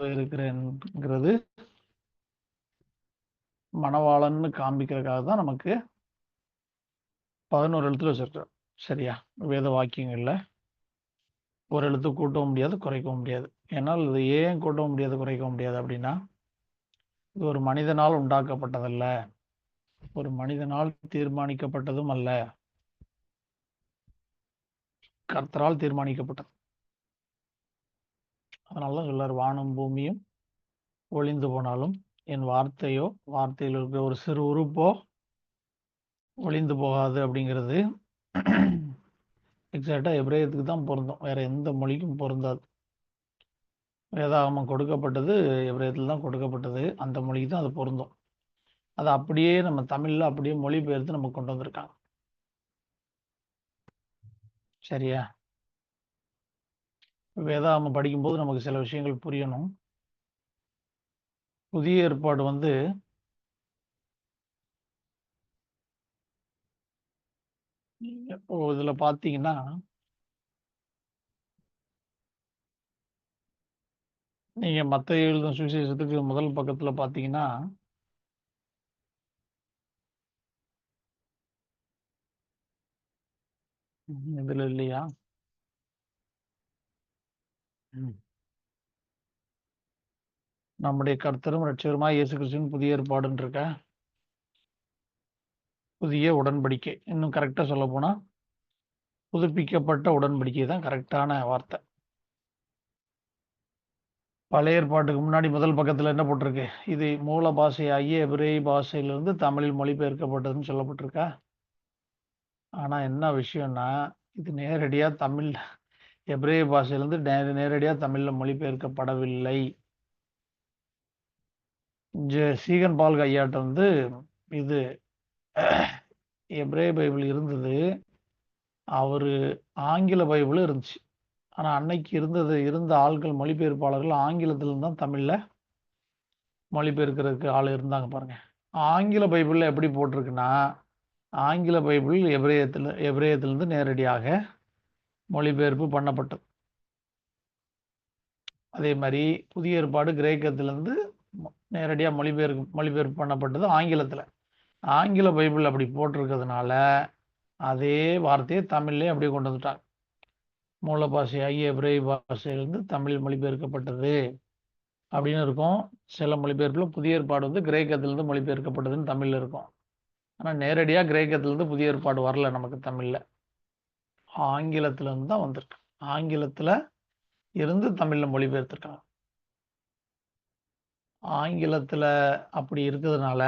இருக்கிறேங்கிறது மணவாளன்னு காண்பிக்கிறதுக்காக தான் நமக்கு 11 எழுத்துல வச்சிருக்கிறோம். சரியா? வேத வாக்கியங்கள்ல ஒரு எழுத்து கூட்டவும் முடியாது, குறைக்கவும் முடியாது. ஏன்னால் இது ஏன் கூட்டவும் முடியாது, குறைக்கவும் முடியாது அப்படின்னா, இது ஒரு மனிதனால் உண்டாக்கப்பட்டதல்ல, ஒரு மனிதனால் தீர்மானிக்கப்பட்டதும் அல்ல, கர்த்தரால் தீர்மானிக்கப்பட்டது. அதனால தான் சொல்றார், வானம் பூமியும் ஒளிந்து போனாலும் என் வார்த்தையோ, வார்த்தையில் இருக்கிற ஒரு சிறு உறுப்போ ஒளிந்து போகாது அப்படிங்கிறது எக்ஸாக்டாக எபிரேயத்துக்கு தான் பொருந்தும், வேற எந்த மொழிக்கும் பொருந்தாது. வேதாகமம் கொடுக்கப்பட்டது எபிரேயத்தில் தான் கொடுக்கப்பட்டது, அந்த மொழிக்கு தான் அது பொருந்தும். அதை அப்படியே நம்ம தமிழில் அப்படியே மொழிபெயர்த்து நம்ம கொண்டு வந்திருக்காங்க. சரியா? வேதாகமம் படிக்கும்போது நமக்கு சில விஷயங்கள் புரியணும். புதிய ஏற்பாடு வந்து இதில் பார்த்தீங்கன்னா, நீங்கள் மத்தேயு எழுதின சுவிசேஷத்துக்கு முதல் பக்கத்தில் பார்த்தீங்கன்னா, இதில் இல்லையா? நம்முடைய கர்த்தரும் இரட்சகருமாய் இயேசு கிறிஸ்துவின் புதிய ஏற்பாடுன்னு இருக்க, புதிய உடன்படிக்கை. இன்னும் கரெக்டாக சொல்ல போனால் புதுப்பிக்கப்பட்ட உடன்படிக்கை தான் கரெக்டான வார்த்தை. பழைய ஏற்பாட்டுக்கு முன்னாடி முதல் பக்கத்தில் என்ன போட்டிருக்கு? இது மூல பாஷையாகிய எபிரேய பாஷையிலிருந்து தமிழில் மொழிபெயர்க்கப்பட்டதுன்னு சொல்லப்பட்டிருக்கா? ஆனால் என்ன விஷயம்னா, இது நேரடியாக தமிழ் எபிரேய பாஷையிலிருந்து நேரடியாக தமிழில் மொழிபெயர்க்கப்படவில்லை. சீகன் பால் ஐயாட்ட வந்து இது எபிரேய பைபிள் இருந்தது, அவர் ஆங்கில பைபிளும் இருந்துச்சு. ஆனால் அன்னைக்கு இருந்த ஆட்கள், மொழிபெயர்ப்பாளர்கள் ஆங்கிலத்திலிருந்து தான் தமிழில் மொழிபெயர்க்கிறதுக்கு ஆள் இருந்தாங்க பாருங்க. ஆங்கில பைபிளில் எப்படி போட்டிருக்குன்னா, ஆங்கில பைபிள் எபிரேயத்திலிருந்து நேரடியாக மொழிபெயர்ப்பு பண்ணப்பட்டது. அதே மாதிரி புதிய ஏற்பாடு கிரேக்கத்திலிருந்து நேரடியாக மொழிபெயர்ப்பு பண்ணப்பட்டது ஆங்கிலத்தில். ஆங்கில பைபிள் அப்படி போட்டிருக்கிறதுனால அதே வார்த்தையை தமிழ்லேயே அப்படியே கொண்டு வந்துட்டாங்க. மூல பாஷையாகிய எபிரேய பாஷையிலிருந்து தமிழ் மொழிபெயர்க்கப்பட்டது அப்படின்னு இருக்கும். சில மொழிபெயர்ப்பில் புதிய ஏற்பாடு வந்து கிரேக்கத்திலிருந்து மொழிபெயர்க்கப்பட்டதுன்னு தமிழில் இருக்கும். ஆனால் நேரடியாக கிரேக்கத்திலிருந்து புதிய ஏற்பாடு வரல நமக்கு தமிழில், ஆங்கிலத்திலிருந்து தான் வந்திருக்கு. ஆங்கிலத்தில் இருந்து தமிழில் மொழிபெயர்த்திருக்காங்க. ஆங்கிலத்தில் அப்படி இருக்கிறதுனால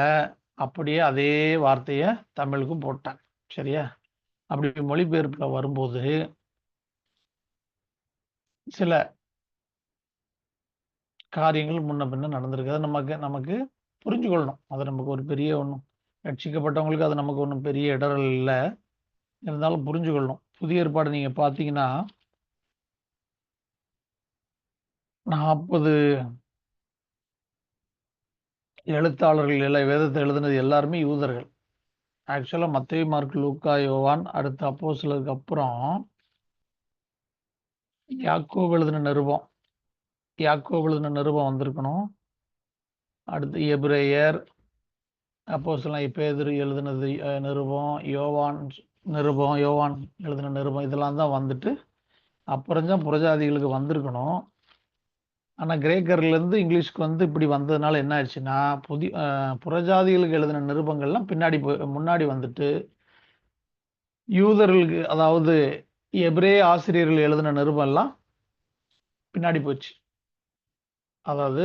அப்படியே அதே வார்த்தையை தமிழுக்கும் போட்டாங்க. சரியா? அப்படி மொழிபெயர்ப்பில் வரும்போது சில காரியங்கள் முன்ன பின்ன நடந்திருக்கு. அதை நமக்கு புரிஞ்சு கொள்ளணும். அது நமக்கு ஒரு பெரிய ஒன்றும், ரட்சிக்கப்பட்டவங்களுக்கு அது நமக்கு ஒன்றும் பெரிய இடரல் இல்லை, இருந்தாலும் புரிஞ்சு கொள்ளணும். புதிய ஏற்பாடு நீங்கள் பார்த்தீங்கன்னா 40 எழுத்தாளர்கள் எல்லாம் வேதத்தை எழுதினது எல்லாருமே யூதர்கள். ஆக்சுவலாக மத்தேயு, மார்க், லூக்கா, யோவான், அடுத்து அப்போஸ்தலருக்கு அப்புறம் யாக்கோபு எழுதின நிருபம் வந்திருக்கணும். அடுத்து எபிரேயர், அப்போஸ்தலன் பேதுரு எழுதினது நிருபம், யோவான் எழுதின நிருபம், இதெல்லாம் தான் வந்துட்டு அப்புறம் தான் புறஜாதிகளுக்கு வந்திருக்கணும். ஆனால் கிரேக்கர்லேருந்து இங்கிலீஷ்க்கு வந்து இப்படி வந்ததுனால என்ன ஆயிடுச்சுன்னா, புறஜாதிகளுக்கு எழுதின நிருபங்கள்லாம் முன்னாடி வந்துட்டு யூதர்களுக்கு, அதாவது எபிரேய ஆசிரியர்கள் எழுதின நிருபம் எல்லாம் பின்னாடி போச்சு. அதாவது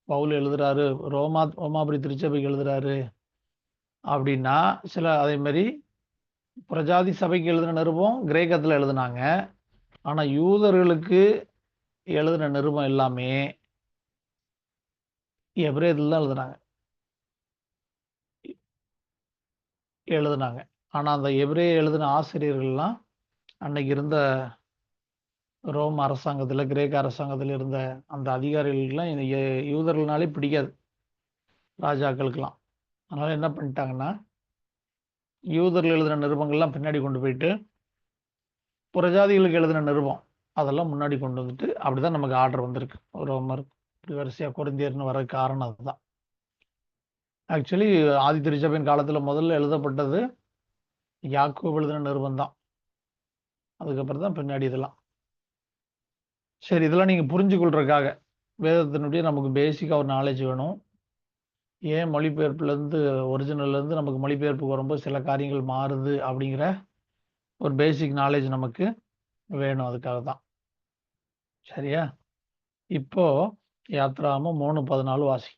பவுல் எழுதுறாரு, ரோமாபுரி திருச்சபைக்கு எழுதுறாரு அப்படின்னா, அதே மாதிரி பிரஜாதி சபைக்கு எழுதின நிருபம் கிரேக்கத்தில் எழுதுனாங்க. ஆனால் யூதர்களுக்கு எழுதின நிருபம் எல்லாமே எபிரேயத்தில் தான் எழுதுனாங்க. ஆனால் அந்த எபிரேய எழுதின ஆசிரியர்கள்லாம் அன்னைக்கு இருந்த ரோம் அரசாங்கத்தில், கிரேக்க அரசாங்கத்தில் இருந்த அந்த அதிகாரிகளுக்கெல்லாம் யூதர்கள்னாலே பிடிக்காது, ராஜாக்களுக்கெல்லாம். அதனால் என்ன பண்ணிட்டாங்கன்னா, யூதர்கள் எழுதின நிருபங்கள்லாம் பின்னாடி கொண்டு போயிட்டு புறஜாதிகளுக்கு எழுதின நிருபம் அதெல்லாம் முன்னாடி கொண்டு வந்துட்டு, அப்படிதான் நமக்கு ஆர்டர் வந்திருக்கு ரோமர் இப்படி வரிசையா கொரிந்தியர்னு வர காரணம் அதுதான். ஆக்சுவலி ஆதி திருச்சபையின் காலத்துல முதல்ல எழுதப்பட்டது யாக்கோபு எழுதின நிருபம் தான். அதுக்கப்புறம் தான் பின்னாடி இதெல்லாம். சரி, இதெல்லாம் நீங்க புரிஞ்சு கொள்றதுக்காக வேதத்தினுடைய நமக்கு பேசிக்கா ஒரு நாலேஜ் வேணும். ஏன் மொழிபெயர்ப்புலேருந்து ஒரிஜினல்லேருந்து நமக்கு மொழிபெயர்ப்புக்கு வரும்போது சில காரியங்கள் மாறுது அப்படிங்கிற ஒரு பேசிக் நாலேஜ் நமக்கு வேணும். அதுக்காக தான். சரியா? இப்போ யாத்ராகமம் 3:14 வாசி.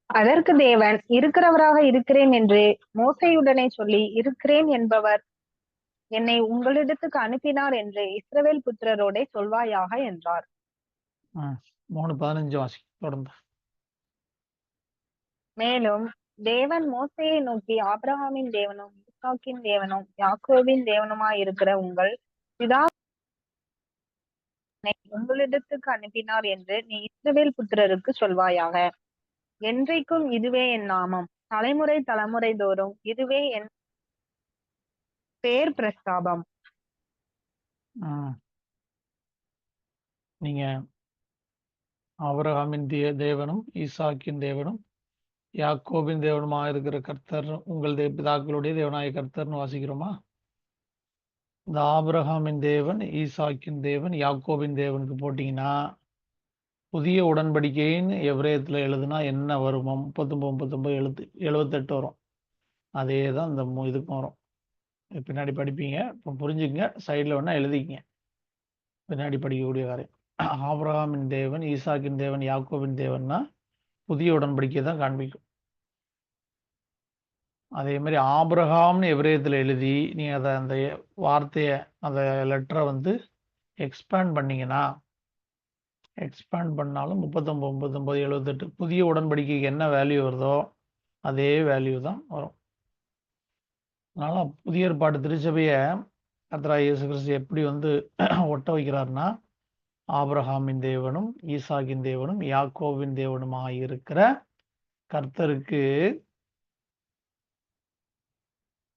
அதற்கு தேவன் இருக்கிறவராக இருக்கிறேன் என்று மோசேயுடனே சொல்லி, இருக்கிறேன் என்பவர் என்னை உங்களிடத்துக்கு அனுப்பினார் என்று இஸ்ரவேல் புத்திரரோடே சொல்வாயாக என்றார். 3:15 வாசி தொடர்ந்து. மேலும் தேவன் மோசேயை நோக்கி, ஆபிரகாமின் தேவனும் ஈசாக்கின் தேவனும் யாக்கோபின் தேவனுமாயிருக்கிற உங்கள் பிதா உங்களிடத்துக்கு அனுப்பினார் என்று நீ இஸ்ரவேல் புத்திரருக்கு சொல்வாயாக. என்றைக்கும் இதுவே என் நாமம், தலைமுறை தலைமுறை தோறும் இதுவே என் பேர் பிரஸ்தாபம். நீங்க ஆபிரகாமின் தேவனும் ஈசாக்கின் தேவனும் யாக்கோபின் தேவனுமாக இருக்கிற கர்த்தர் உங்கள் பிதாக்களுடைய தேவனாய கர்த்தர்னு வாசிக்கிறோமா? இந்த ஆபிரகாமின் தேவன், ஈசாக்கின் தேவன், யாக்கோபின் தேவனுக்கு போட்டிங்கன்னா புதிய உடன்படிக்கைன்னு எவ்ரேயத்தில் எழுதுனா என்ன வருமோ 39 78 வரும். அதே தான் இந்த இதுக்கும் வரும். பின்னாடி படிப்பீங்க. இப்போ புரிஞ்சுக்கங்க. சைடில் வேணால் எழுதிக்கங்க. பின்னாடி படிக்கக்கூடிய காரியம். ஆபிரகாமின் தேவன், ஈசாக்கின் தேவன், யாக்கோபின் தேவன்னா புதிய உடன்படிக்கை தான் காண்பிக்கும். அதே மாதிரி ஆபிரகாம்னு எவ்ரேயத்தில் எழுதி நீங்கள் அதை அந்த வார்த்தையை அந்த லெட்டரை வந்து எக்ஸ்பேண்ட் பண்ணிங்கன்னா, எக்ஸ்பேண்ட் பண்ணாலும் 39 78 புதிய உடன்படிக்கைக்கு என்ன வேல்யூ வருதோ அதே வேல்யூ தான் வரும். அதனால் புதிய ஏற்பாடு திருச்சபையை கர்த்தராகிய இயேசு கிறிஸ்து எப்படி வந்து ஒட்ட வைக்கிறார்னா, ஆபிரகாமின் தேவனும் ஈசாக்கின் தேவனும் யாக்கோவின் தேவனுமாக இருக்கிற கர்த்தருக்கு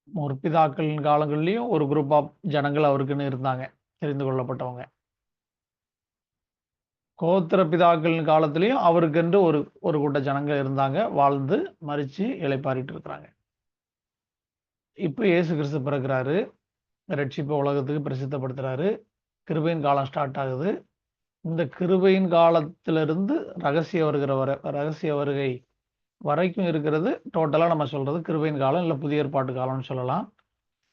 முற்பிதாக்களின் காலங்கள்லையும் ஒரு குரூப் ஆஃப் ஜனங்கள் அவருக்குன்னு இருந்தாங்க, தெரிந்து கொள்ளப்பட்டவங்க. கோத்திர பிதாக்களின் காலத்திலையும் அவருக்கென்று ஒரு ஒரு கூட்ட ஜனங்கள் இருந்தாங்க, வாழ்ந்து மறித்து இளைப்பாறிட்டு இருக்கிறாங்க. இப்போ இயேசு கிறிஸ்து பிறக்கிறாரு, ரட்சிப்பை உலகத்துக்கு பிரசித்தப்படுத்துறாரு. கிருபையின் காலம் ஸ்டார்ட் ஆகுது. இந்த கிருபையின் காலத்திலிருந்து ரகசிய வருகை வரைக்கும் இருக்கிறது டோட்டலாக நம்ம சொல்றது கிருபையின் காலம், இல்லை புதிய ஏற்பாட்டு காலம்னு சொல்லலாம்.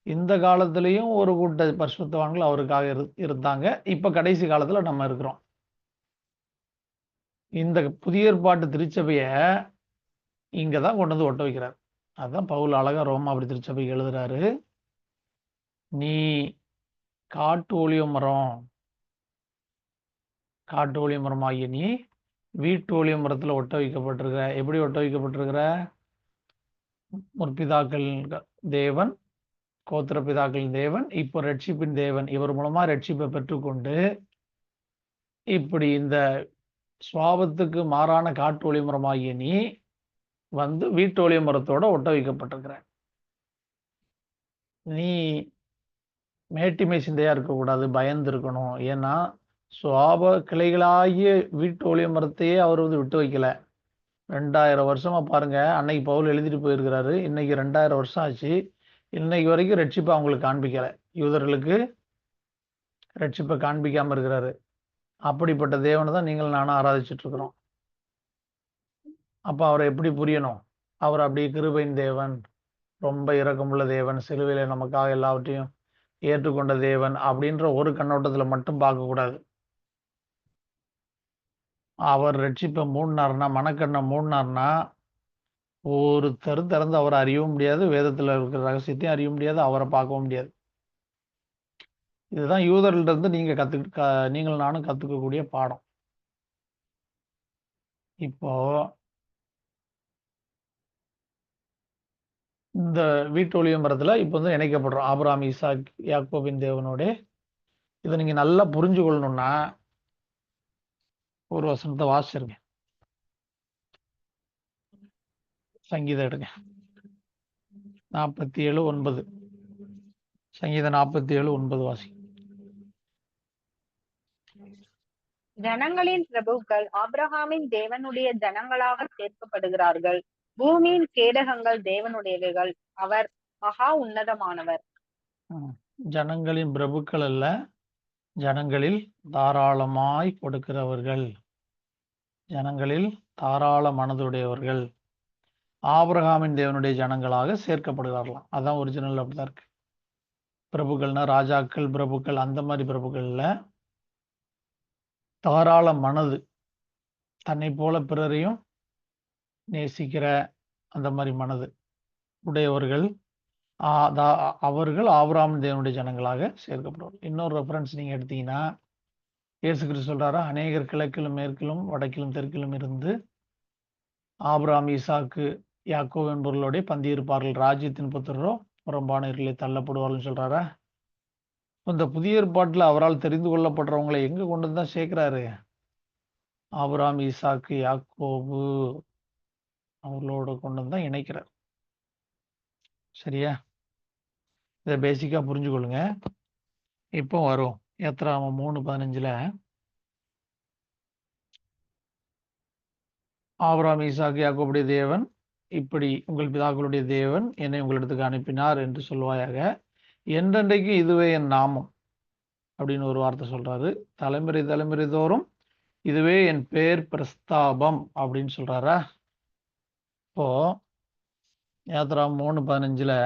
இந்த காலத்திலையும் ஒரு கூட்ட பரிசுத்தவான்கள் அவருக்காக இருந்தாங்க. இப்போ கடைசி காலத்தில் நம்ம இருக்கிறோம். இந்த புதிய ஏற்பாட்டு திருச்சபையை இங்கே தான் கொண்டு வந்து ஒட்ட வைக்கிறார். அதுதான் பவுல் அழகா ரோமாபுரி திருச்சபைக்கு எழுதுறாரு. நீ காட்டு ஒளிய மரமாகிய நீ வீட்டு ஒளிய மரத்தில் ஒட்ட வைக்கப்பட்டிருக்கிற. எப்படி ஒட்ட வைக்கப்பட்டிருக்கிற? முற்பிதாக்கள் தேவன், கோத்திர பிதாக்களின் தேவன், இப்போ ரட்சிப்பின் தேவன், இவர் மூலமா ரட்சிப்பை பெற்றுக்கொண்டு இப்படி இந்த சுவாபத்துக்கு மாறான காட்டு ஒளி மரமாகிய நீ வந்து வீட்டு ஒளி மரத்தோட ஒட்ட வைக்கப்பட்டிருக்கிற. நீ மேட்டிமை சிந்தையா இருக்கக்கூடாது, பயந்து இருக்கணும். ஏன்னா சுவாப கிளைகளாகிய வீட்டு ஒளிய மரத்தையே அவர் வந்து விட்டு வைக்கல. 2000 வருஷமா பாருங்க. அன்னைக்கு பவுல் எழுதிட்டு போயிருக்கிறாரு, இன்னைக்கு 2000 வருஷம் ஆச்சு, இன்னைக்கு வரைக்கும் ரட்சிப்பை அவங்களுக்கு காண்பிக்கல. யூதர்களுக்கு ரட்சிப்பை காண்பிக்காம இருக்கிறாரு. அப்படிப்பட்ட தேவனை தான் நீங்கள் நானும் ஆராதிச்சுட்டு இருக்கிறோம். அப்போ அவரை எப்படி புரியணும்? அவர் அப்படி கிருபையின் தேவன், ரொம்ப இரக்கமுள்ள தேவன், சிலுவையில் நமக்காக எல்லாவற்றையும் ஏற்றுக்கொண்ட தேவன் அப்படின்ற ஒரு கண்ணோட்டத்தில் மட்டும் பார்க்கக்கூடாது. அவர் ரட்சிப்பை மூடினார்னா, மனக்கண்ணை மூடினார்னா ஒரு திறந்து அவரை அறியவும் முடியாது, வேதத்தில் இருக்கிற ரகசியத்தையும் அறிய முடியாது, அவரை பார்க்கவும் முடியாது. இதுதான் யூதர்களிருந்து நீங்கள் நானும் கற்றுக்கக்கூடிய பாடம். இப்போ இந்த வீட்டு ஒளிய மரத்தில் இப்போ வந்து இணைக்கப்படுறோம் ஆபிரகாம், ஈசாக், யாக்கோபின் தேவனோட. இதை நீங்கள் நல்லா புரிஞ்சு கொள்ளணும்னா ஒரு வசனத்தை வாசிச்சிருங்க. சங்கீதம் எடுங்க. 47:9. சங்கீதம் 47:9 வாசி. ஜனங்களின் பிரபுக்கள் ஆபிரகாமின் தேவனுடைய ஜனங்களாக சேர்க்கப்படுகிறார்கள். பூமியின் கேடகங்கள் தேவனுடையவைகள். அவர் மகா உன்னதமானவர். ஜனங்களின் பிரபுக்கள் அல்ல, ஜனங்களில் தாராளமாய் கொடுக்கிறவர்கள், ஜனங்களில் தாராள மனதுடையவர்கள் ஆபிரகாமின் தேவனுடைய ஜனங்களாக சேர்க்கப்படுகிறார்களாம். அதான் ஒரிஜினல் அப்படிதான் இருக்கு. பிரபுக்கள்னா ராஜாக்கள், பிரபுக்கள் அந்த மாதிரி பிரபுக்கள் இல்ல, தாராள மனது, தன்னை போல பிறரையும் நேசிக்கிற அந்த மாதிரி மனது உடையவர்கள், அவர்கள் ஆபிரகாம் தேவனுடைய ஜனங்களாக சேர்க்கப்படுவார். இன்னொரு ரெஃபரன்ஸ் நீங்க எடுத்தீங்கன்னா, இயேசு கிறிஸ்து சொல்றாரா, அநேகர் கிழக்கிலும் மேற்கிலும் வடக்கிலும் தெற்கிலும் இருந்து ஆபிரகாம், ஈசாக்கு, யாக்கோபு என்பவர்களோட பந்தி இருப்பார்கள், ராஜ்யத்தின் புத்திரரோ புறம்பான இருளை தள்ளப்படுவார்கள் சொல்றாரா. இந்த புதிய ஏற்பாட்டில் அவரால் தெரிந்து கொள்ளப்படுறவங்களை எங்க கொண்டு தான் சேர்க்கிறாரு? ஆபிரகாம், ஈசாக்கு, யாக்கோபு அவர்களோட கொண்டு தான் இணைக்கிறார். சரியா? இதை பேசிக்கா புரிஞ்சுக்கொள்ளுங்க. இப்போ வரும் யாத்ராகமம் 3:15 ஆபிரகாம், ஈசாக்கு, யாக்கோபுடைய தேவன் இப்படி உங்கள் பிதாக்களுடைய தேவன் என்னை உங்களிடத்துக்கு அனுப்பினார் என்று சொல்வாயாக. என்றென்றைக்கு இதுவே என் நாமம் அப்படின்னு ஒரு வார்த்தை சொல்றாரு. தலைமுறை தலைமுறை தோறும் இதுவே என் பேர் பிரஸ்தாபம் அப்படின்னு சொல்றாரா. இப்போ யாத்ராகமம் 3:15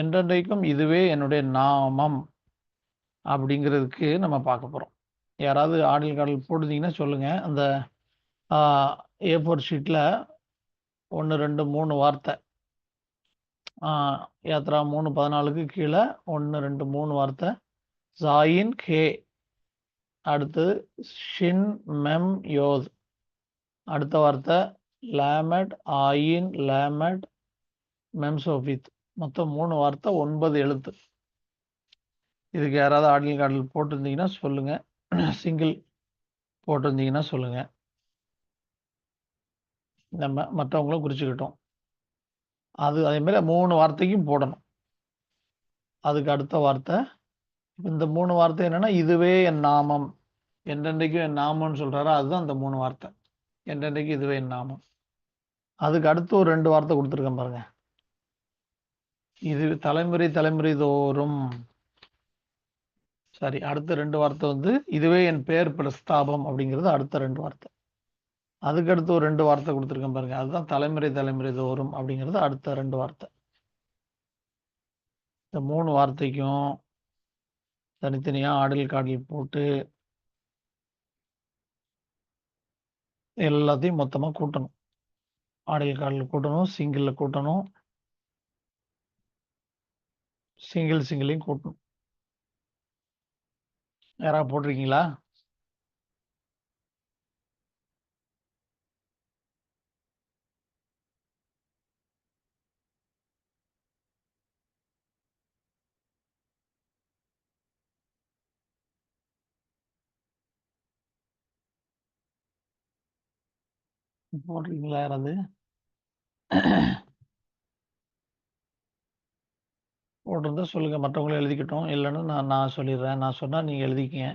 என்றென்றைக்கும் இதுவே என்னுடைய நாமம் அப்படிங்கிறதுக்கு நம்ம பார்க்க போறோம். யாராவது ஆடில் காடல் போட்டுருந்தீங்கன்னா சொல்லுங்க. அந்த A4 ஷீட்ல 1, 2, 3 வார்த்தை, யாத்ரா 3:14 கீழே 1, 2, 3 வார்த்தை, ஜாயின் ஹே, அடுத்து ஷின் மெம் யோத், அடுத்த வார்த்தை லேமட் ஆயின் லேமட் மெம்சோபித், மொத்தம் 3 வார்த்தை, 9 எழுத்து. இதுக்கு யாராவது ஆடில் காடல் போட்டிருந்தீங்கன்னா சொல்லுங்க. சிங்கிள் போட்டிருந்தீங்கன்னா சொல்லுங்க, நம்ம மற்றவங்களும் குறிச்சுக்கிட்டோம். அதே மாதிரி 3 வார்த்தைக்கும் போடணும். அதுக்கு அடுத்த வார்த்தை, இந்த 3 வார்த்தை என்னன்னா, இதுவே என் நாமம், என்றென்றைக்கும் என் நாமம்னு சொல்றாரா, அதுதான் அந்த 3 வார்த்தை, என்றென்றைக்கும் இதுவே என் நாமம். அதுக்கு அடுத்து ஒரு 2 வார்த்தை கொடுத்துருக்கேன் பாருங்க, இது தலைமுறை தலைமுறை தோறும். சரி, அடுத்த 2 வார்த்தை வந்து இதுவே என் பேர் பிரஸ்தாபம் அப்படிங்கிறது அடுத்த 2 வார்த்தை. அதுக்கடுத்து ஒரு 2 வார்த்தை கொடுத்துருக்கேன் பாருங்க, அதுதான் தலைமுறை தலைமுறை தோறும் அப்படிங்கிறது அடுத்த 2 வார்த்தை. இந்த 3 வார்த்தைக்கும் தனித்தனியா ஆடில் காடில் போட்டு எல்லாத்தையும் மொத்தமா கூட்டணும். ஆடில் காடில் கூட்டணும், சிங்கிள்ல கூட்டணும், சிங்கிளையும் கூட்டணும். யாராவது போட்டிருக்கீங்களா? போட்டிருக்கீங்களா யாராவது? போட்டிருந்தா சொல்லுங்க, மற்றவங்களும் எழுதிக்கிட்டோம். இல்லைன்னா நான் சொல்லிடுறேன். நான் சொன்னா நீங்க எழுதிக்கங்க.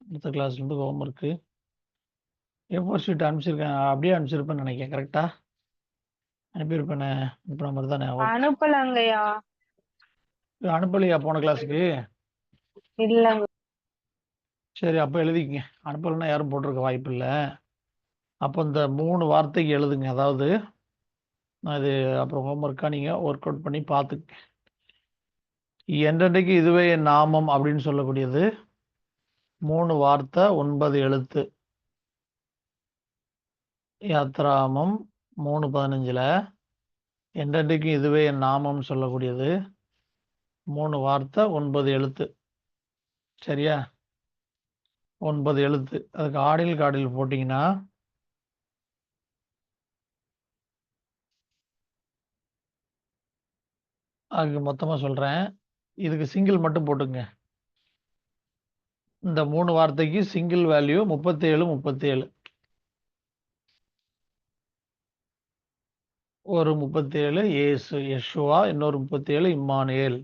அடுத்த கிளாஸ்ல இருந்து ஹோம்ஒர்க்கு A4 ஷீட் அனுப்பிச்சிருக்கேன், அப்படியே அனுப்பிச்சிருப்பேன்னு நினைக்கிறேன். கரெக்டா அனுப்பியிருப்பேனே, அனுப்பின மாதிரி தானே? அனுப்பலங்கய்யா. அனுப்பலையா போன கிளாஸுக்கு? இல்லங்க. சரி, அப்போ எழுதிக்கங்க. அனுப்பலைன்னா யாரும் போட்டிருக்க வாய்ப்பு இல்லை. அப்போ இந்த 3 வார்த்தைக்கு எழுதுங்க. அதாவது நான் இது அப்புறம் ஹோம்ஒர்க்காக நீங்கள் ஒர்க் அவுட் பண்ணி பார்த்துக்க. என்றைக்கு இதுவே என் நாமம் அப்படின்னு சொல்லக்கூடியது 3 வார்த்தை, 9 எழுத்து. யாத்ராமம் 3:15 என்றைக்கு இதுவே என் நாமம் சொல்லக்கூடியது 3 வார்த்தை, 9 எழுத்து. சரியா? 9 எழுத்து. அதுக்கு ஆடில் காடில் போட்டிங்கன்னா அதுக்கு மொத்தமாக சொல்கிறேன். இதுக்கு சிங்கிள் மட்டும் போட்டுங்க. இந்த 3 வார்த்தைக்கு சிங்கிள் வேல்யூ 37. ஒரு 37 இயேசு யெஷுவா, இன்னொரு 37 இம்மானுவேல்.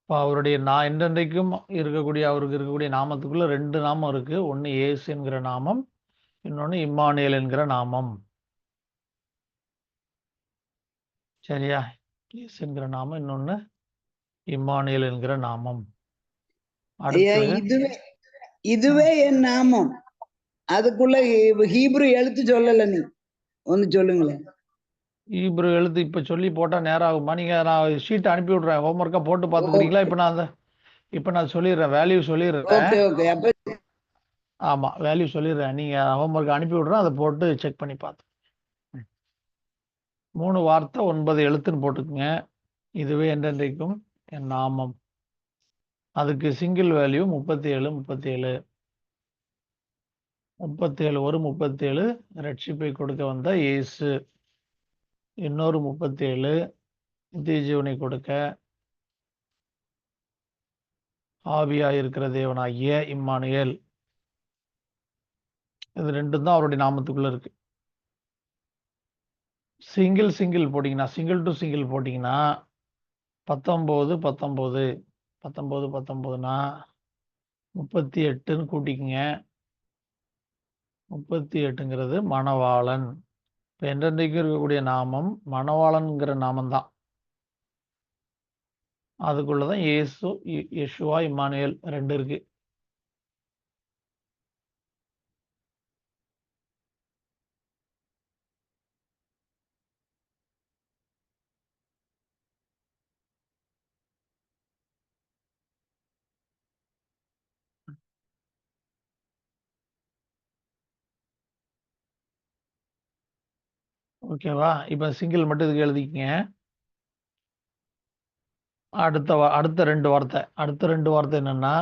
இப்போ அவருடைய நான் என்றென்றைக்கும் இருக்கக்கூடிய அவருக்கு இருக்கக்கூடிய நாமத்துக்குள்ள 2 நாமம் இருக்கு. ஒண்ணு இயேசு என்கிற நாமம், இன்னொன்னு இம்மானுவேல் என்கிற நாமம். சரியா? இயேசு என்கிற நாமம், இன்னொன்னு இம்மானுவேல் என்கிற நாமம். ஐயா, அடுத்து இதுவே என் நாமம். அதுக்குள்ள ஹீப்ரு எழுத்து சொல்லல, நீ ஒன்னு சொல்லுங்களேன். ஹீப்ரு எழுத்து இப்ப சொல்லி போட்டா நேரம் ஆகுமா? நீங்க நான் ஷீட் அனுப்பி விடுறேன். ஹோம்ஒர்க்கா போட்டு பார்த்துக்கிறீங்களா? இப்ப நான் சொல்லிடுறேன், வேல்யூ சொல்லிடுறேன். Okay okay. அப்ப ஆமா, வேல்யூ சொல்லிடுறேன். நீங்க ஹோம்ஒர்க் அனுப்பி விடுறேன், அதை போட்டு செக் பண்ணி பார்த்து 3 வார்த்தை 9 எழுத்துன்னு போட்டுக்குங்க. இதுவே என்றென்றைக்கும் என் நாமம். அதுக்கு சிங்கிள் வேல்யூ 37 37 37 ஒரு 37 ரட்சிப்பை கொடுக்க வந்த இயேசு, இன்னொரு 37 நித்திய ஜீவனை கொடுக்க ஆவியாய் இருக்கிற தேவனாகிய இம்மானுவேல். இது ரெண்டும் தான் அவருடைய நாமத்துக்குள்ள இருக்கு. சிங்கிள் போட்டிங்கன்னா, சிங்கிள் டு சிங்கிள் போட்டிங்கன்னா 19 19 19 19னா 38ன்னு கூட்டிக்குங்க. 38ங்கிறது மணவாளன். இப்போ என்றென்றைக்கும் இருக்கக்கூடிய நாமம் மணவாளன்கிற நாமம் தான். அதுக்குள்ளதான் இயேசு, யெஷுவா, இம்மானுவேல் 2 இருக்கு. ஓகேவா? இப்போ சிங்கிள் மட்டும் இதுக்கு எழுதிக்கங்க. அடுத்த 2 வார்த்தை. அடுத்த 2 வார்த்தை என்னன்னா,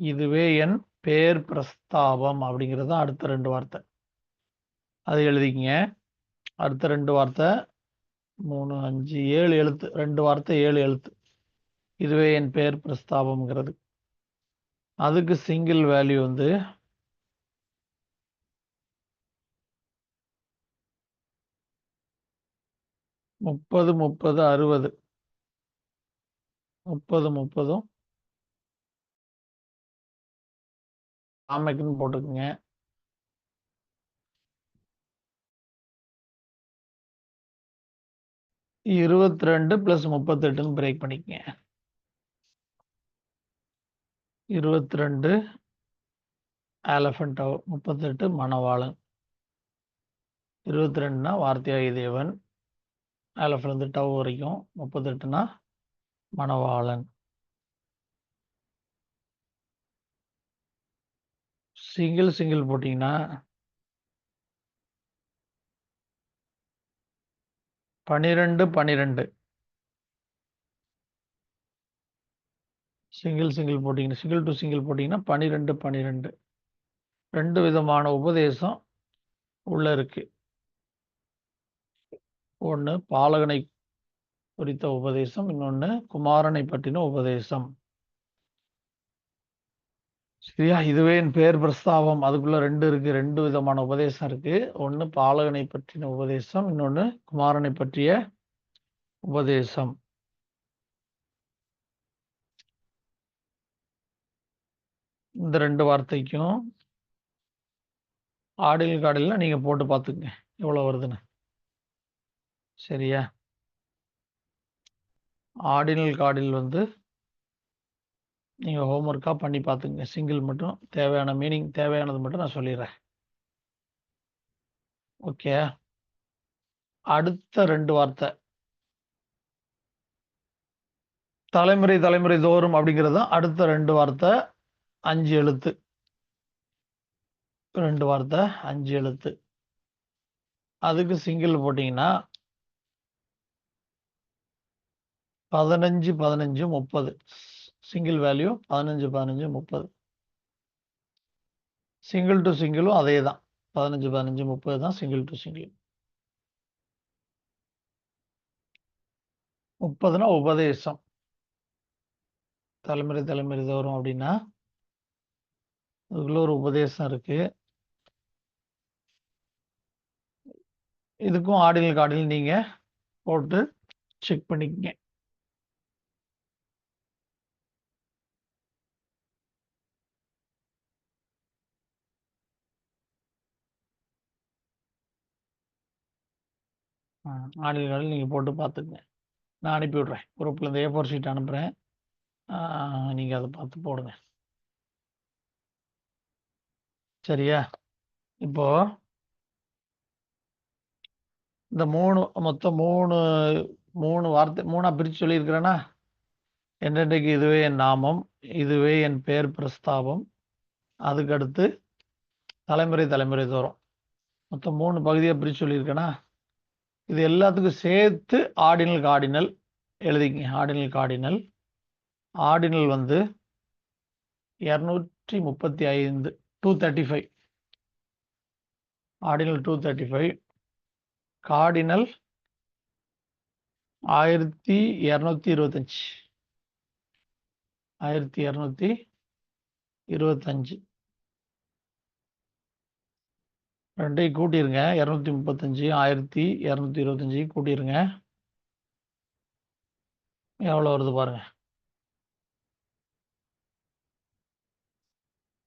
இதுவே என் பேர் பிரஸ்தாபம் அப்படிங்கிறது தான் அடுத்த 2 வார்த்தை. அது எழுதிக்கங்க. அடுத்த 2 வார்த்தை 3 5 7 எழுத்து. 2 வார்த்தை 7 எழுத்து. இதுவே என் பேர் பிரஸ்தாபம்ங்கிறது. அதுக்கு சிங்கிள் வேல்யூ வந்து 30 30 60 30 30ம் ஆமைக்குன்னு போட்டுக்குங்க. 22 + 38ன்னு பிரேக் பண்ணிக்கங்க. 22 ஆலஃபண்ட் டவ், 38 மணவாளன். 22னா வார்த்தையாகிய தேவன், ஆலஃப்லேருந்து டவ் வரைக்கும். 38னா மணவாளன். சிங்கிள் போட்டிங்கன்னா 12 12 சிங்கிள் போட்டிங்கன்னா, சிங்கிள் டு சிங்கிள் போட்டிங்கன்னா 12 12 2 விதமான உபதேசம் உள்ள இருக்கு. ஒன்று பாலகனை குறித்த உபதேசம், இன்னொன்று குமாரனை பற்றின உபதேசம். சரியா? இதுவே என் பேர் பிரஸ்தாபம். அதுக்குள்ள 2 இருக்கு. 2 விதமான உபதேசம் இருக்கு. ஒன்று பாலகனை பற்றின உபதேசம், இன்னொன்று குமாரனை பற்றிய உபதேசம். இந்த 2 வார்த்தைக்கும் ஆடில் காடில் நீங்க போட்டு பார்த்துக்குங்க எவ்வளவு வருதுன்னு. சரியா? ஆர்டினல் கார்டில் வந்து நீங்க ஹோம்ஒர்க்கா பண்ணி பார்த்துங்க. சிங்கிள் மட்டும் தேவையான மீனிங் தேவையானது மட்டும் நான் சொல்லிடுறேன். ஓகே. அடுத்த 2 வார்த்தை தலைமுறை தோறும் அப்படிங்கிறது தான் அடுத்த 2 வார்த்தை. 5 எழுத்து. 2 வார்த்தை 5 எழுத்து. அதுக்கு சிங்கிள் போட்டிங்கன்னா 15 15 30. Single value 15 15 30. சிங்கிள் டு சிங்கிளும் அதே தான். 15 15 30 தான் சிங்கிள் டு சிங்கிள். 30னா உபதேசம். தலைமுறை தோறும் அப்படின்னா அதுக்குள்ள ஒரு உபதேசம் இருக்கு. இதுக்கும் ஆர்டினல் கார்டினல் நீங்கள் போட்டு செக் பண்ணிக்கங்க. ஆர்டினல் கார்டினல் நீங்கள் போட்டு பார்த்துக்குங்க. நான் அனுப்பி விட்றேன். குரூப்பில் இந்த A4 ஷீட் அனுப்புகிறேன். நீங்கள் அதை பார்த்து போடுங்க. சரியா? இப்போ இந்த மொத்தம் மூணு வார்த்தை 3ஆ பிரித்து சொல்லியிருக்கிறேன்னா, என்றென்றைக்கு இதுவே என் நாமம், இதுவே என் பெயர் பிரஸ்தாபம், அதுக்கடுத்து தலைமுறை தலைமுறை தோறும், மொத்தம் 3 பகுதியாக பிரித்து சொல்லியிருக்கேன்னா, இது எல்லாத்துக்கும் சேர்த்து ஆர்டினல் கார்டினல் எழுதிக்கங்க. ஆர்டினல் வந்து 235 235 ஆர்டினல் 235, கார்டினல் 1225 1225 ரெண்டையும் கூட்டிருங்க. 235 1225 கூட்டிருங்க. எவ்வளோ வருது பாருங்க.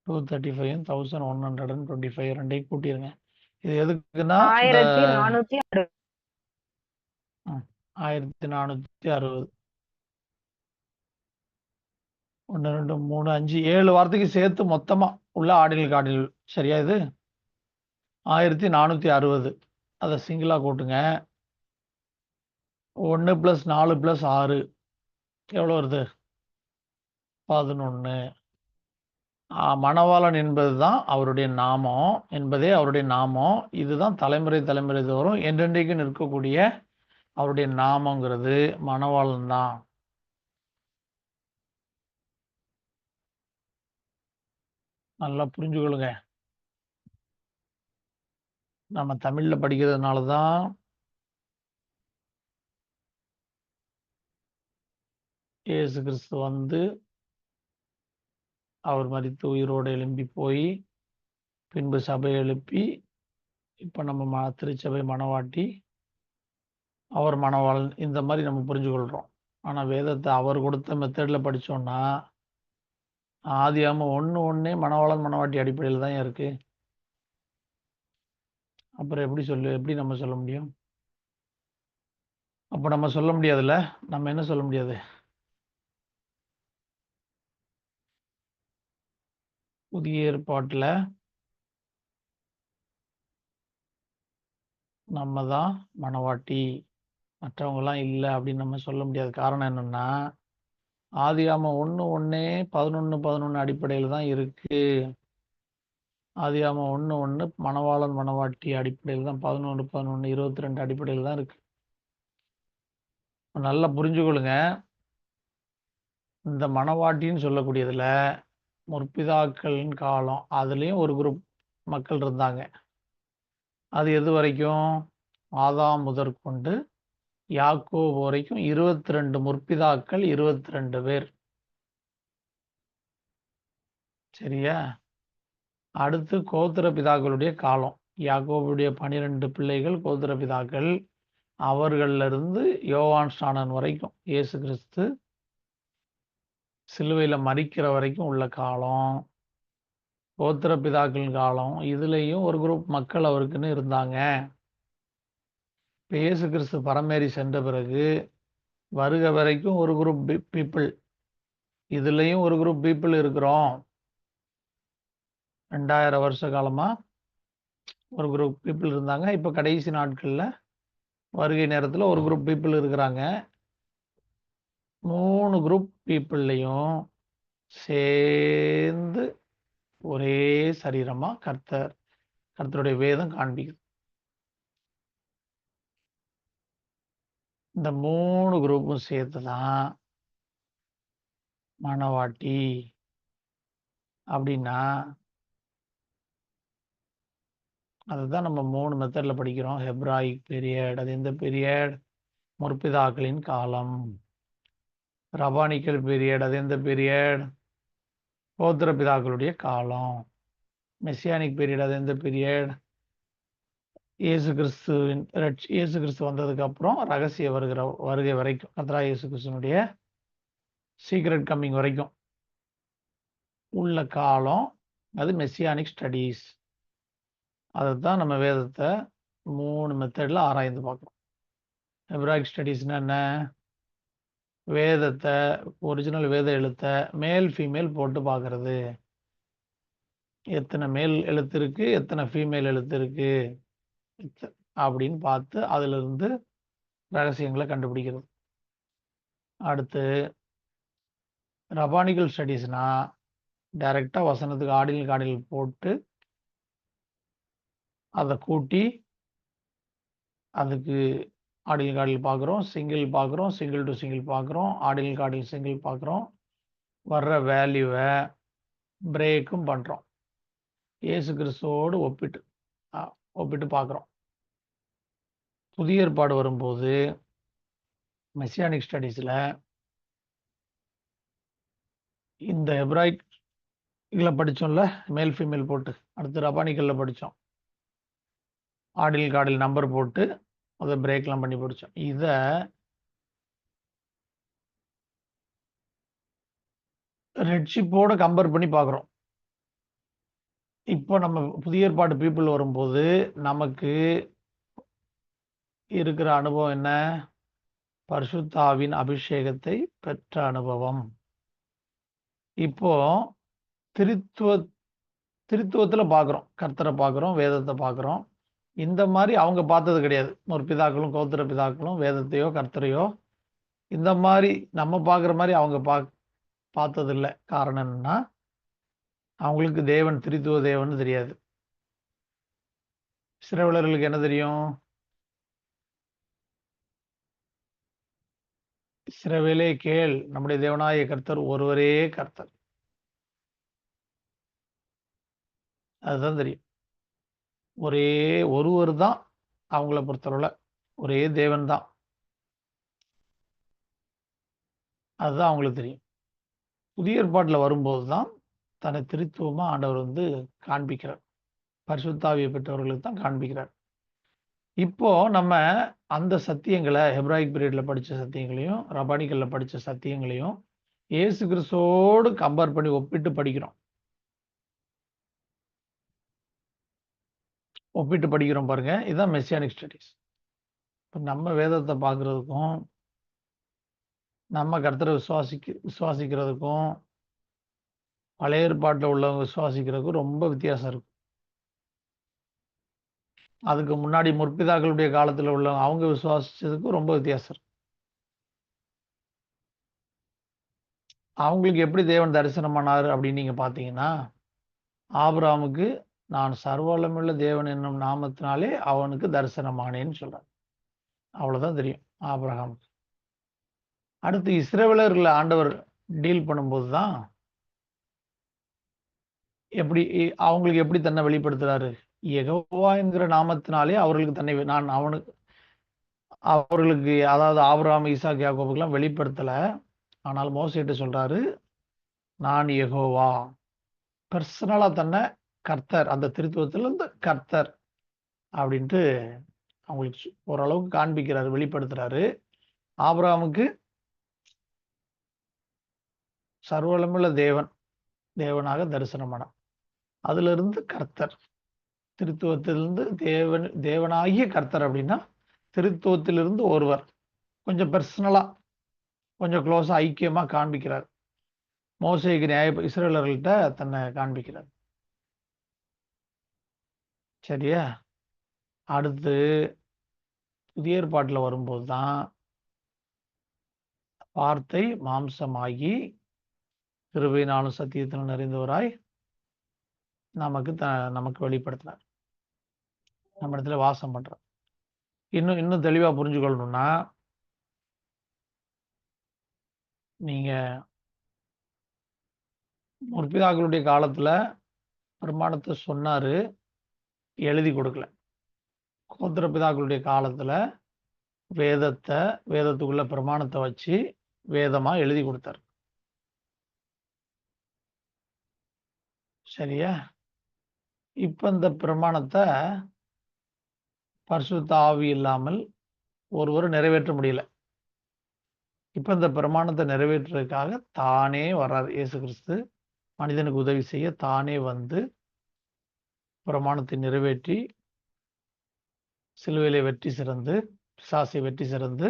235 1125 ரெண்டையும் கூட்டிருங்க. இது எதுக்குன்னா இந்த 1460. 1460 1 2 3 5 7 வார்த்தைக்கு சேர்த்து மொத்தமா உள்ள ஆர்டினல் கார்டினல். சரியா? இது 1460 அதை சிங்கிளா கூட்டுங்க. 1 + 4 + 6 எவ்வளோ வருது? 11. மணவாளன் என்பதுதான் அவருடைய நாமம், என்பதே அவருடைய நாமம். இதுதான் தலைமுறை தலைமுறை தோறும் என்றென்றைக்கும் நிற்கக்கூடிய அவருடைய நாமங்கிறது மணவாளன் தான். நல்லா புரிஞ்சுக்கொள்ளுங்க. நம்ம தமிழ்ல படிக்கிறதுனால தான் இயேசு கிறிஸ்து வந்து அவர் மரித்து உயிரோடு எழும்பி போய் பின்பு சபையை எழுப்பி இப்போ நம்ம திருச்சபை மணவாட்டி, அவர் மணவாளன், இந்த மாதிரி நம்ம புரிஞ்சுக்கொள்கிறோம். ஆனால் வேதத்தை அவர் கொடுத்த மெத்தடில் படித்தோன்னா ஆதியாகமம் 1:1 மணவாளன் மணவாட்டி அடிப்படையில் தான் இருக்கு. அப்புறம் எப்படி நம்ம சொல்ல முடியும்? அப்போ நம்ம சொல்ல முடியாதுல்ல. நம்ம என்ன சொல்ல முடியாது? புதிய ஏற்பாட்டில் நம்ம தான் மணவாட்டி, மற்றவங்கலாம் இல்லை அப்படின்னு நம்ம சொல்ல முடியாது. காரணம் என்னன்னா, ஆதியாகமம் 1:1 11:11 அடிப்படையில் தான் இருக்கு. ஆதியாகமம் 1:1 மணவாளன் மணவாட்டி அடிப்படையில் தான், 11:11 22 அடிப்படையில் தான் இருக்கு. நல்லா புரிஞ்சுக்கொள்ளுங்க. இந்த மணவாட்டின்னு சொல்லக்கூடியதுல முற்பிதாக்களின் காலம், அதுலேயும் ஒரு குரூப் மக்கள் இருந்தாங்க. அது எது வரைக்கும்? ஆதாம் முதற்கொண்டு யாக்கோபு வரைக்கும் 22 முற்பிதாக்கள், 22 பேர். சரியா? அடுத்து கோத்திர பிதாக்களுடைய காலம், யாக்கோபுடைய 12 பிள்ளைகள் கோத்திர பிதாக்கள். அவர்கள்ல இருந்து யோவான் ஸ்நானன் வரைக்கும், இயேசு கிறிஸ்து சிலுவையில் மரிக்கிற வரைக்கும் உள்ள காலம் கோத்திர பிதாக்களின் காலம். இதுலேயும் ஒரு குரூப் மக்கள் அவருக்குன்னு இருந்தாங்க. இப்போ இயேசு கிறிஸ்து பரமேறி சென்ற பிறகு வருக வரைக்கும் ஒரு குரூப் பீப்புள், இதுலேயும் ஒரு குரூப் பீப்புள் இருக்கிறோம். 2000 வருஷ காலமாக ஒரு குரூப் பீப்புள் இருந்தாங்க. இப்போ கடைசி நாட்களில் வருகை நேரத்தில் ஒரு குரூப் பீப்புள் இருக்கிறாங்க. 3 குரூப் பீப்புள்லையும் சேர்ந்து ஒரே சரீரமாக கர்த்தருடைய வேதம் காண்பிக்குது. இந்த 3 குரூப்பும் சேர்த்து தான் மணவாட்டி. அப்படின்னா அதுதான் நம்ம 3 மெத்தடில் படிக்கிறோம். ஹெப்ராயிக் பீரியட், அது எந்த பீரியட்? முற்பிதாக்களின் காலம். ரபானிக்கல் பீரியட், அது எந்த பீரியட்? கோத்திர பிதாக்களுடைய காலம். மெசியானிக் பீரியட், அது எந்த பீரியட்? இயேசு கிறிஸ்து வந்ததுக்கு அப்புறம் ரகசிய வருகை வரைக்கும், கர்த்தராகிய இயேசு கிறிஸ்துனுடைய சீக்ரெட் கம்மிங் வரைக்கும் உள்ள காலம் அது மெசியானிக் ஸ்டடீஸ். அதைத்தான் நம்ம வேதத்தை 3 மெத்தடில் ஆராய்ந்து பார்க்குறோம். ஹெப்ராயிக் ஸ்டடீஸ்னா என்ன? வேதத்தை, ஒரிஜினல் வேத எழுத்தை மேல் ஃபீமேல் போட்டு பார்க்கறது. எத்தனை மேல் எழுத்து இருக்கு, எத்தனை ஃபீமேல் எழுத்து இருக்கு அப்படின்னு பார்த்து அதிலிருந்து ரகசியங்களை கண்டுபிடிக்கிறது. அடுத்து ரபானிக்கல் ஸ்டடீஸ்னா டைரெக்டாக வசனத்துக்கு ஆடில் போட்டு அதை கூட்டி அதுக்கு ஆடில் பார்க்குறோம், சிங்கிள் பார்க்குறோம், சிங்கிள் டு சிங்கிள் பார்க்குறோம், ஆடில் சிங்கிள் பார்க்குறோம், வர்ற வேல்யூவை பிரேக்கும் பண்ணுறோம், இயேசு கிறிஸ்துவோடு ஒப்பிட்டு பார்க்குறோம். புதிய ஏற்பாடு வரும்போது மெசியானிக் ஸ்டடீஸில் இந்த ஹெப்ராயிக்கில் படித்தோம்ல மேல் ஃபீமேல் போட்டு, அடுத்து ரபானிக்கலில் படித்தோம் ஆடில் நம்பர் போட்டு அதை பிரேக்லாம் பண்ணி படித்தோம். இதை ரெட்ஷிப்போட கம்பேர் பண்ணி பார்க்குறோம். இப்போ நம்ம புதிய ஏற்பாடு பீப்புள் வரும்போது நமக்கு இருக்கிற அனுபவம் என்ன? பரிசுத்தாவின் அபிஷேகத்தை பெற்ற அனுபவம். இப்போ திருத்துவத்தில் பார்க்குறோம், கர்த்தரை பார்க்குறோம், வேதத்தை பார்க்குறோம். இந்த மாதிரி அவங்க பார்த்தது கிடையாது. ஒரு பிதாக்களும் கோத்திர பிதாக்களும் வேதத்தையோ கர்த்தரையோ இந்த மாதிரி நம்ம பார்க்குற மாதிரி அவங்க பார்த்தது இல்லை. காரணம் என்னன்னா, அவங்களுக்கு தேவன் திரித்துவ தேவன் தெரியாது. இஸ்ரவேலர்களுக்கு என்ன தெரியும்? இஸ்ரவேலே கேள், நம்முடைய தேவனாய கர்த்தர் ஒருவரே கர்த்தர். அதுதான் தெரியும். ஒரே ஒருவர் தான் அவங்கள பொறுத்தளவுல, ஒரே தேவன் தான். அதுதான் அவங்களுக்கு தெரியும். புதிய ஏற்பாட்டில் வரும்போது தான் தன்னை திருத்துவமாக ஆண்டவர் காண்பிக்கிறார். பரிசுத்தாவியை பெற்றவர்களுக்கு தான் காண்பிக்கிறார். இப்போ நம்ம அந்த சத்தியங்களை ஹெப்ராயிக் பீரியடில் படித்த சத்தியங்களையும் ரபானிக்கலில் படித்த சத்தியங்களையும் இயேசு கிறிஸ்துவோடு கம்பேர் பண்ணி ஒப்பிட்டு படிக்கிறோம். பாருங்க. இதுதான் மெசியானிக் ஸ்டடீஸ். இப்போ நம்ம வேதத்தை பார்க்குறதுக்கும் நம்ம கர்த்தரை விசுவாசிக்கிறதுக்கும் பழைய ஏற்பாட்டில் உள்ளவங்க விசுவாசிக்கிறதுக்கும் ரொம்ப வித்தியாசம் இருக்கும். அதுக்கு முன்னாடி முற்பிதாக்களுடைய காலத்தில் உள்ளவங்க அவங்க விசுவாசிச்சதுக்கும் ரொம்ப வித்தியாசம் இருக்கும். அவங்களுக்கு எப்படி தேவன் தரிசனமானார் அப்படின்னு நீங்கள் பார்த்தீங்கன்னா, ஆபிரகாமுக்கு நான் சர்வவல்லமையுள்ள தேவன் என்னும் நாமத்தினாலே அவனுக்கு தரிசனமானேன்னு சொல்றார். அவ்வளோதான் தெரியும் ஆபிரகாமுக்கு. அடுத்து இஸ்ரவேலர்களை ஆண்டவர் டீல் பண்ணும்போது தான் அவங்களுக்கு எப்படி தன்னை வெளிப்படுத்துறாரு? யெகோவா என்கிற நாமத்தினாலே அவர்களுக்கு தன்னை அவர்களுக்கு, அதாவது ஆபிரகாம், ஈசாக், யாக்கோபுக்கெல்லாம் வெளிப்படுத்தல. ஆனால் மோசேட்டு சொல்றாரு, நான் யெகோவா. பர்சனலா தன்னை கர்த்தர், அந்த திருத்துவத்திலிருந்து கர்த்தர் அப்படின்ட்டு அவங்களுக்கு ஓரளவுக்கு காண்பிக்கிறாரு, வெளிப்படுத்துறாரு. ஆபிரகாமுக்கு சர்வவல்லமையுள்ள தேவனாக தரிசனமானார். அதுல இருந்து கர்த்தர், திருத்துவத்திலிருந்து தேவனாகிய கர்த்தர் அப்படின்னா திருத்துவத்திலிருந்து ஒருவர் கொஞ்சம் பர்சனலா, கொஞ்சம் க்ளோஸா, ஐக்கியமா காண்பிக்கிறார். மோசேக்கு இஸ்ரவேலர்கள்ட்ட தன்னை காண்பிக்கிறார். சரியா? அடுத்து புதிய ஏற்பாட்டில் வரும்போது தான் வார்த்தை மாம்சமாகி கிருபையினாலும் சத்தியத்திலும் நிறைந்தவராய் நமக்கு வெளிப்படுத்தினார், நம்ம இடத்துல வாசம் பண்றார். இன்னும் தெளிவா புரிஞ்சுக்கொள்ளணும்னா, நீங்க முற்பிதாக்களுடைய காலத்துல பிரமாணத்தை சொன்னாரு, எழுதி கொடுக்கல. கோத்திர பிதாக்களுடைய காலத்துல வேதத்துக்குள்ள பிரமாணத்தை வச்சு வேதமா எழுதி கொடுத்தார். சரியா? இப்ப இந்த பிரமாணத்தை பரிசுத்த ஆவி இல்லாமல் ஒருவரும் நிறைவேற்ற முடியல. இப்ப இந்த பிரமாணத்தை நிறைவேற்றுறதுக்காக தானே வர்றார் இயேசு கிறிஸ்து. மனிதனுக்கு உதவி செய்ய தானே வந்து பிரமாணத்தை நிறைவேற்றி சிலுவையிலே வெற்றி சிறந்து பிசாசை வெற்றி சிறந்து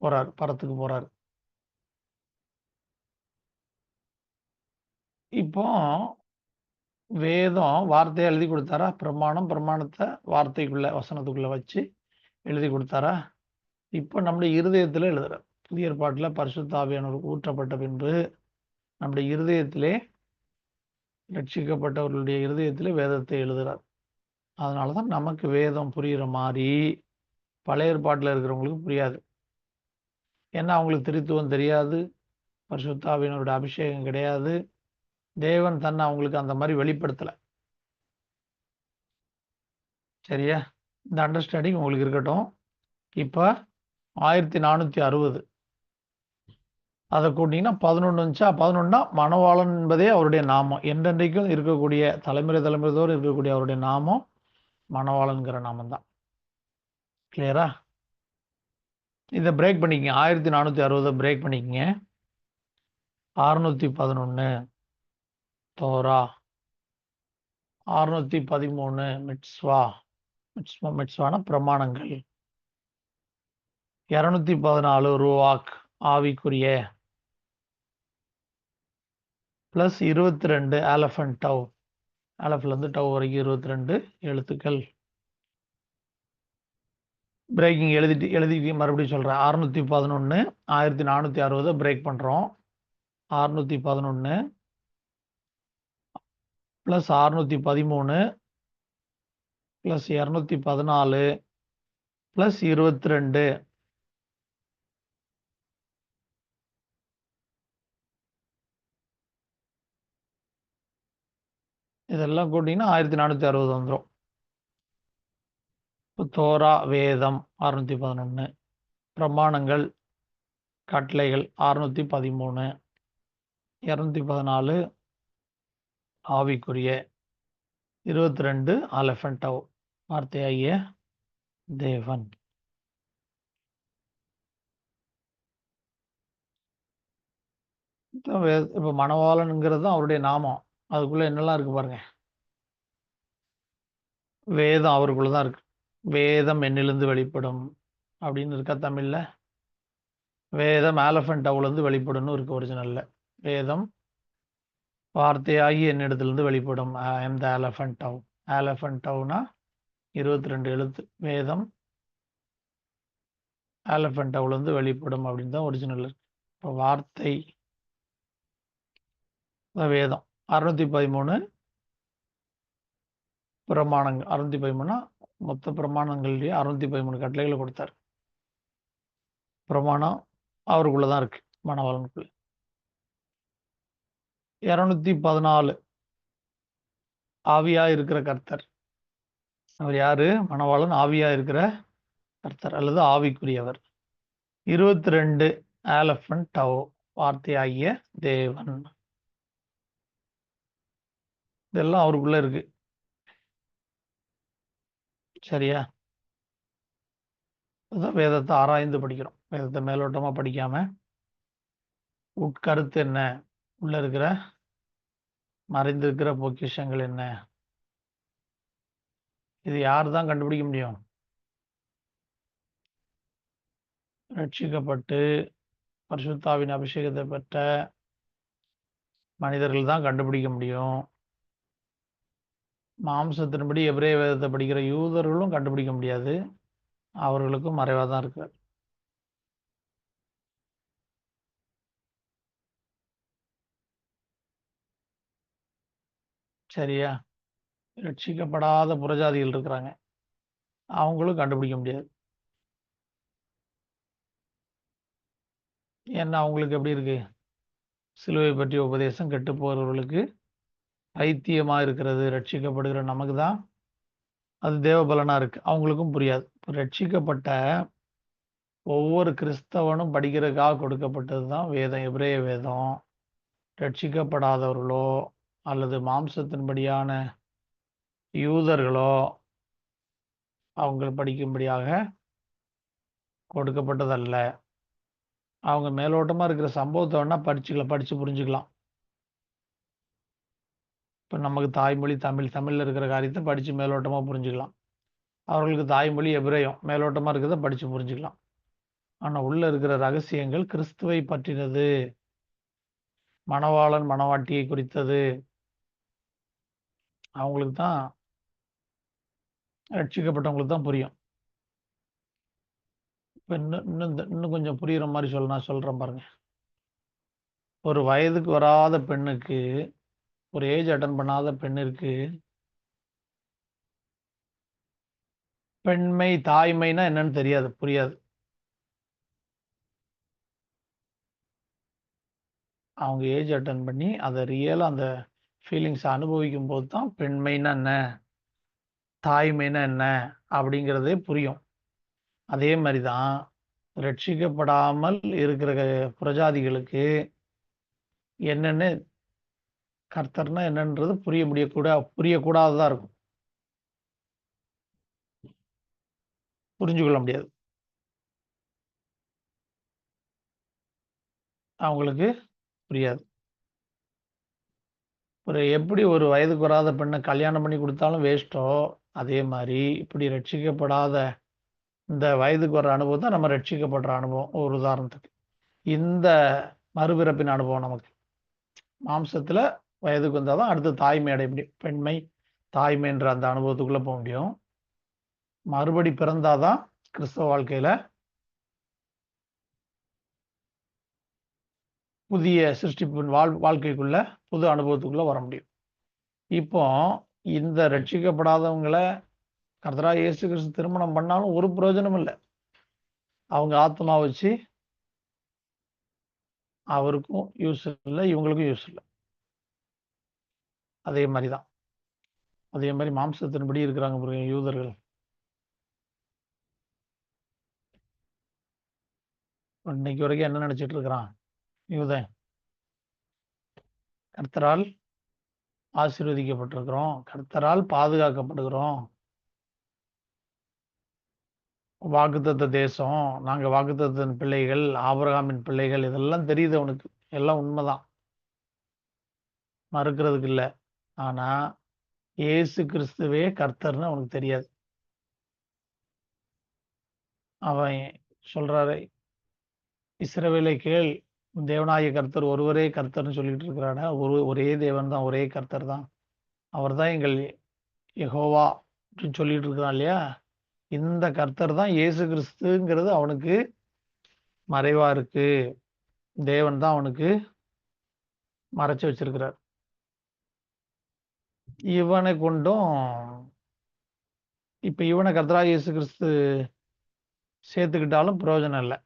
போறார், பரத்துக்கு போறார். இப்போ வேதம் வார்த்தையை எழுதி கொடுத்தாரா? பிரமாணத்தை வார்த்தைக்குள்ள வசனத்துக்குள்ள வச்சு எழுதி கொடுத்தாரா? இப்போ நம்முடைய இருதயத்தில் எழுதுறார். புதிய ஏற்பாட்டில் பரிசுத்த ஆவியானவர் ஊற்றப்பட்ட பின்பு நம்முடைய இருதயத்திலே, ரட்சிக்கப்பட்டவர்களுடைய இருதயத்திலே வேதத்தை எழுதுறார். அதனால தான் நமக்கு வேதம் புரிகிற மாதிரி பழைய ஏற்பாட்டில் இருக்கிறவங்களுக்கு புரியாது. ஏன்னா அவங்களுக்கு திருத்துவம் தெரியாது, பரிசுத்த ஆவியானவருடைய அபிஷேகம் கிடையாது, தேவன் தன்னை அவங்களுக்கு அந்த மாதிரி வெளிப்படுத்தலை. சரியா? இந்த அண்டர்ஸ்டாண்டிங் உங்களுக்கு இருக்கட்டும். இப்போ 1460 அதை கூட்டிங்கன்னா 11 இருந்துச்சா? 11னா மணவாளன் என்பதே அவருடைய நாமம். என்றென்றைக்கும் இருக்கக்கூடிய தலைமுறை தலைமுறைதோறும் இருக்கக்கூடிய அவருடைய நாமம் மணவாளன்கிற நாமம் தான். கிளியரா? இதை பிரேக் பண்ணிக்கங்க. 1460 பிரேக் பண்ணிக்கங்க. 611 தோரா, 613 மிட்ஸ்வா, மிட்ஸ்வான பிரமாணங்கள், 214 ரூவாக் ஆவிக்குரிய, ப்ளஸ் 22 ஆலஃபன் டவ், ஆலஃப்லேருந்து டவ் வரைக்கும் 22 எழுத்துக்கள். பிரேக்கிங் எழுதி மறுபடியும் சொல்கிறேன். 611 1460 பிரேக் பண்ணுறோம். 611 ப்ளஸ் 613 ப்ளஸ் 214 ப்ளஸ் 22 இதெல்லாம் கூட்டிங்கன்னா 1460 வந்துடும். தோரா வேதம் 611, பிரமாணங்கள் கட்டளைகள் 613, 214 ஆவிக்குரிய, 22 ஆலஃபன்டவ் வார்த்தையாகிய தேவன். இப்போ மணவாளனுங்கிறது தான் அவருடைய நாமம். அதுக்குள்ள என்னெல்லாம் இருக்கு பாருங்க. வேதம் அவருக்குள்ள தான் இருக்கு. வேதம் என்னிலிருந்து வெளிப்படும் அப்படின்னு இருக்கா தமிழ்ல? வேதம் ஆலஃபன்டவ்லேருந்து வெளிப்படும்னு இருக்கு ஒரிஜினல்ல. வேதம் வார்த்தையாகி என்னிடத்திலிருந்து வெளிப்படும். I am the ஆலஃபன்டவ். ஆலஃபன்டவ்னா 22 எழுத்து. வேதம் ஆலஃபன்டவ்லேருந்து வெளிப்படும் அப்படின்னு தான் ஒரிஜினல் இருக்கு. இப்போ வார்த்தை வேதம் 613 பிரமாணங்கள். 613னா மொத்த பிரமாணங்கள்லேயே 613 கட்டளைகளை கொடுத்தார். பிரமாணம் அவருக்குள்ள தான் இருக்கு, மணவாளனுக்குள்ள. 214 ஆவியா இருக்கிற கர்த்தர். அவர் யாரு? மணவாளன் ஆவியா இருக்கிற கர்த்தர் அல்லது ஆவிக்குரியவர். 22 ஆலஃபன் டவ் வார்த்தையாகிய தேவன். இதெல்லாம் அவருக்குள்ள இருக்கு. சரியா? அதான் வேதத்தை ஆராய்ந்து படிக்கிறோம். வேதத்தை மேலோட்டமா படிக்காம உட்கருத்து என்ன, உள்ள இருக்கிற மறைந்திருக்கிற பொக்கிஷங்கள் என்ன, இது யார் தான் கண்டுபிடிக்க முடியும்? ரட்சிக்கப்பட்டு பரிசுத்தாவின் அபிஷேகத்தை பெற்ற மனிதர்கள் தான் கண்டுபிடிக்க முடியும். மாம்சத்தின்படி எபிரேய வேதத்தை படிக்கிற யூதர்களும் கண்டுபிடிக்க முடியாது. அவர்களுக்கும் மறைவாக தான் இருக்கார். சரியா? ரட்சிக்கப்படாத புறஜாதிகள் இருக்கிறாங்க, அவங்களும் கண்டுபிடிக்க முடியாது. ஏன்னா அவங்களுக்கு எப்படி இருக்கு? சிலுவை பற்றிய உபதேசம் கெட்டு போகிறவர்களுக்கு பைத்தியமா இருக்கிறது. ரட்சிக்கப்படுகிற நமக்கு தான் அது தேவபலனா இருக்கு. அவங்களுக்கும் புரியாது. இப்போ ரட்சிக்கப்பட்ட ஒவ்வொரு கிறிஸ்தவனும் படிக்கிறதுக்காக கொடுக்கப்பட்டது தான் வேதம், எபிரேய வேதம். ரட்சிக்கப்படாதவர்களோ அல்லது மாம்சத்தின்படியான யூதர்களோ அவங்க படிக்கும்படியாக கொடுக்கப்பட்டதல்ல. அவங்க மேலோட்டமா இருக்கிற சம்பவத்தை வேணா படிச்சு புரிஞ்சுக்கலாம். இப்போ நமக்கு தாய்மொழி தமிழ், தமிழ்ல இருக்கிற காரியத்தை படிச்சு மேலோட்டமா புரிஞ்சுக்கலாம். அவர்களுக்கு தாய்மொழி எபிரேயம், மேலோட்டமா இருக்கிறத படிச்சு புரிஞ்சுக்கலாம். ஆனா உள்ள இருக்கிற ரகசியங்கள் கிறிஸ்துவை பற்றினது, மணவாளன் மணவாட்டியை குறித்தது. அவங்களுக்கு தான், ரட்சிக்கப்பட்டவங்களுக்கு தான் புரியும். இப்போ இன்னும் கொஞ்சம் புரியுற மாதிரி சொல்றேன் பாருங்க. ஒரு வயதுக்கு வராத பெண்ணுக்கு, ஒரு ஏஜ் அட்டன் பண்ணாத பெண்ணிற்கு பெண்மை தாய்மைனா என்னன்னு தெரியாது, புரியாது. அவங்க ஏஜ் அட்டன் பண்ணி அதை ரியலாக அந்த ஃபீலிங்ஸை அனுபவிக்கும் போது தான் பெண்மைனா என்ன, தாய்மைனா என்ன அப்படிங்கிறதே புரியும். அதே மாதிரி தான் ரட்சிக்கப்படாமல் இருக்கிற புரஜாதிகளுக்கு என்னென்ன கர்த்தர்னா என்னன்றது புரியக்கூடாததாக இருக்கும், புரிஞ்சுக்கொள்ள முடியாது. அவங்களுக்கு புரியாது. எப்படி ஒரு வயதுக்கு வராத பெண்ணை கல்யாணம் பண்ணி கொடுத்தாலும் வேஸ்ட்டோ, அதே மாதிரி இப்படி ரட்சிக்கப்படாத இந்த வயதுக்கு வர்ற அனுபவம் தான் நம்ம ரட்சிக்கப்படுற அனுபவம். ஒரு உதாரணத்துக்கு இந்த மறுபிறப்பின் அனுபவம் நமக்கு மாம்சத்தில் வயதுக்கு வந்தால் தான் அடுத்து தாய்மை அடைய முடியும். பெண்மை தாய்மைன்ற அந்த அனுபவத்துக்குள்ளே போக முடியும். மறுபடி பிறந்தாதான் கிறிஸ்தவ வாழ்க்கையில் புதிய சிருஷ்டிப்பின் வாழ்க்கைக்குள்ள புது அனுபவத்துக்குள்ளே வர முடியும். இப்போ இந்த ரட்சிக்கப்படாதவங்களை கர்த்தராகிய இயேசு கிறிஸ்து திருமணம் பண்ணாலும் ஒரு பிரயோஜனம் இல்லை. அவங்க ஆத்மா வச்சு அவருக்கும் யூஸ் இல்லை, இவங்களுக்கும் யூஸ் இல்லை. அதே மாதிரி தான், அதே மாதிரி மாம்சத்தின்படி இருக்கிறாங்க பாருங்க யூதர்கள். இன்னைக்கு வரைக்கும் என்ன நினைச்சிட்டு இருக்கிறான் யூதன்? கர்த்தரால் ஆசீர்வதிக்கப்பட்டிருக்கிறோம், கர்த்தரால் பாதுகாக்கப்படுகிறோம், வாக்குத்தத்த தேசம், நாங்க வாக்குத்தத்தின் பிள்ளைகள், ஆபிரகாமின் பிள்ளைகள், இதெல்லாம் தெரியுது அவனுக்கு. எல்லாம் உண்மைதான், மறுக்கிறதுக்கு இல்லை. ஆனா இயேசு கிறிஸ்துவே கர்த்தர்னு அவனுக்கு தெரியாது. அவன் சொல்றாரு, இஸ்ரவேலை கேள், தேவனாகிய கர்த்தர் ஒருவரே கர்த்தர்னு சொல்லிட்டு இருக்கிறான. ஒரே தேவன் தான், ஒரே கர்த்தர் தான், அவர் தான் எங்கள் யெகோவா அப்படின்னு சொல்லிட்டு இருக்கிறான் இல்லையா? இந்த கர்த்தர் தான் இயேசு கிறிஸ்துங்கிறது அவனுக்கு மறைவா இருக்கு. தேவன் தான் அவனுக்கு மறைச்சு வச்சிருக்கிறார். இவனை கொண்டும் இப்ப இவனை கர்த்தராகிய இயேசு கிறிஸ்து சேர்த்துக்கிட்டாலும் பிரயோஜனம் இல்லை.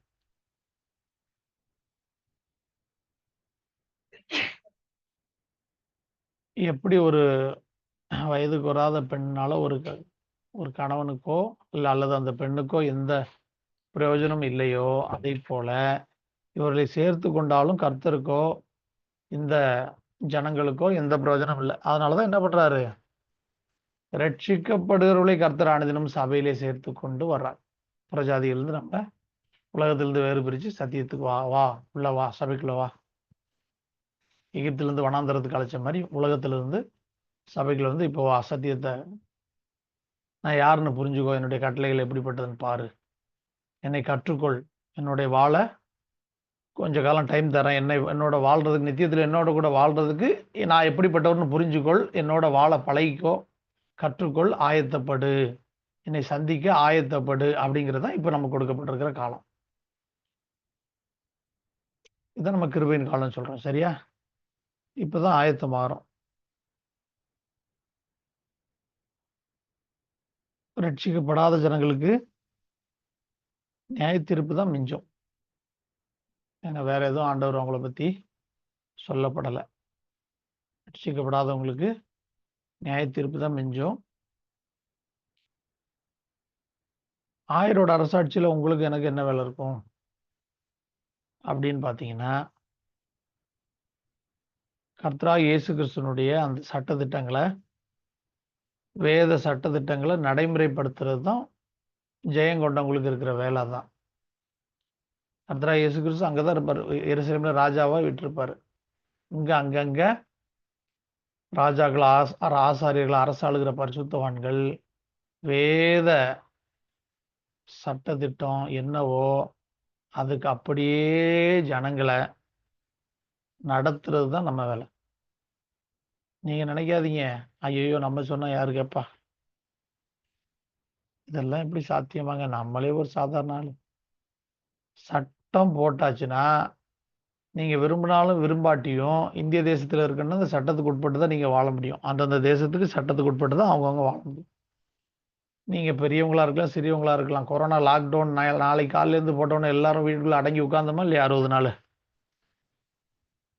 எப்படி ஒரு வயதுக்கு வராத பெண்ணால ஒரு கணவனுக்கோ இல்லை அல்லது அந்த பெண்ணுக்கோ எந்த பிரயோஜனம் இல்லையோ, அதே போல இவர்களை சேர்த்து கொண்டாலும் கர்த்தருக்கோ இந்த ஜனங்களுக்கோ எந்த பிரயோஜனம் இல்லை. அதனாலதான் என்ன பண்றாரு, ரட்சிக்கப்படுகிறவர்களை கர்த்தர் அனுதினம் சபையிலே சேர்த்து கொண்டு வர்றார். புறஜாதியிலிருந்து நம்ம உலகத்திலிருந்து வேறு பிரிச்சு சத்தியத்துக்கு வா உள்ள வா, சபைக்குள்ள வா. எகிப்திலிருந்து வனாந்தரத்துக்கு அழைச்ச மாதிரி உலகத்திலிருந்து சபைக்குள்ள வந்து இப்போ வா, சத்தியத்தை நான் யாருன்னு புரிஞ்சுக்கோ, என்னுடைய கட்டளைகள் எப்படிப்பட்டதுன்னு பாரு, என்னை கற்றுக்கொள், என்னுடைய வாழ கொஞ்ச காலம் டைம் தரேன், என்னோட வாழ்றதுக்கு, நித்தியத்தில் என்னோட கூட வாழ்றதுக்கு நான் எப்படிப்பட்டவர்னு புரிஞ்சுக்கொள், என்னோட வாழ பழகிக்கோ, கற்றுக்கொள், ஆயத்தப்படு, என்னை சந்திக்க ஆயத்தப்படு அப்படிங்கிறது தான் இப்போ நம்ம கொடுக்கப்பட்டிருக்கிற காலம். இதான் நம்ம கிருபையின் காலம் சொல்றோம், சரியா? இப்பதான் ஆயத்தம் ஆகிறோம். ரட்சிக்கப்படாத ஜனங்களுக்கு நியாயத்தீர்ப்பு தான் மிஞ்சும். ஏன்னா வேற எதுவும் ஆண்டவர் அவங்கள பத்தி சொல்லப்படலை. ரட்சிக்கப்படாதவங்களுக்கு நியாயத்தீர்ப்பு தான் மிஞ்சும். ஆயரோட அரசாட்சியில உங்களுக்கு எனக்கு என்ன வேலை இருக்கும் அப்படின்னு பார்த்தீங்கன்னா, கர்த்தராகிய இயேசு கிறிஸ்துனுடைய அந்த சட்டதிட்டங்களை, வேத சட்டதிட்டங்களை நடைமுறைப்படுத்துறது தான் ஜெயங்கொண்டவங்களுக்கு இருக்கிற வேலை தான். கர்த்தராகிய இயேசு கிறிஸ்து அங்கே தான் இருப்பார், எருசலேம்ல ராஜாவாக விட்டிருப்பார். இங்கே அங்கங்கே ராஜாக்கள், ஆசாரியர்கள், அரசாளுகிற பரிசுத்தவான்கள் வேத சட்டத்திட்டம் என்னவோ அதுக்கு அப்படியே ஜனங்களை நடத்துறது தான் நம்ம வேலை. நீங்கள் நினைக்காதீங்க, ஐயோ நம்ம சொன்னால் யாரு கேட்பா, இதெல்லாம் எப்படி சாத்தியமாங்க, நம்மளே ஒரு சாதாரண ஆள். சட்டம் போட்டாச்சுன்னா நீங்கள் விரும்பினாலும் விரும்பாட்டியும் இந்திய தேசத்தில் இருக்குன்னா அந்த சட்டத்துக்கு உட்பட்டு தான் நீங்கள் வாழ முடியும். அந்தந்த தேசத்துக்கு சட்டத்துக்கு உட்பட்டு தான் அவங்கவுங்க வாழ முடியும். நீங்கள் பெரியவங்களா இருக்கலாம், சிறியவங்களா இருக்கலாம். கொரோனா லாக்டவுன் நாளைக்கு காலையிலேருந்து போட்டோன்னே எல்லாரும் வீட்டுக்குள்ளே அடங்கி உட்காந்தோமா இல்லையா? 60 நாள்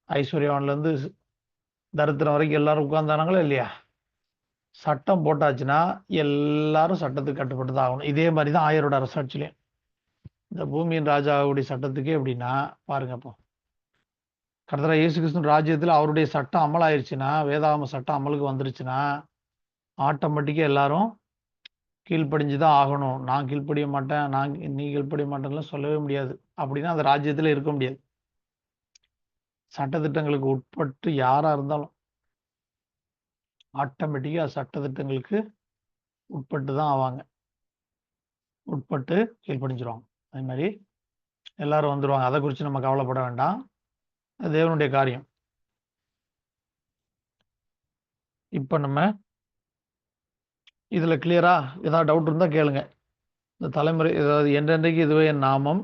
ஐஸ்வர்யாவிலேருந்து தரித்திரம் வரைக்கும் எல்லாரும் உட்கார்ந்தானாங்களா இல்லையா? சட்டம் போட்டாச்சுன்னா எல்லாரும் சட்டத்துக்கு கட்டுப்பட்டு தான் ஆகணும். இதே மாதிரி தான் ஆயரோட அரசாட்சியிலையும் இந்த பூமியின் ராஜாவுடைய சட்டத்துக்கே எப்படின்னா பாருங்க, இப்போ கர்த்தராகிய இயேசு கிறிஸ்து ராஜ்யத்தில் அவருடைய சட்டம் அமலாயிருச்சுன்னா, வேதாகம சட்டம் அமலுக்கு வந்துருச்சுன்னா ஆட்டோமேட்டிக்காக எல்லாரும் கீழ்ப்படிஞ்சு தான் ஆகணும். நான் கீழ்ப்படிய மாட்டேன், நீ கீழ்ப்படிய மாட்டேன்லாம் சொல்லவே முடியாது. அப்படின்னா அந்த ராஜ்யத்தில் இருக்க முடியாது. சட்டத்திட்டங்களுக்கு உட்பட்டு யாராக இருந்தாலும் ஆட்டோமேட்டிக்காக சட்டத்திட்டங்களுக்கு உட்பட்டு தான் ஆவாங்க, உட்பட்டு கீழ்ப்படிஞ்சிருவாங்க. அதே மாதிரி எல்லாரும் வந்துடுவாங்க. அதை குறித்து நம்ம கவலைப்பட வேண்டாம், அது தேவனுடைய காரியம். இப்போ நம்ம இதில் கிளியரா ஏதாவது டவுட் இருந்தால் கேளுங்க. இந்த தலைமுறை, ஏதாவது என்றென்றைக்கு இதுவே என் நாமம்,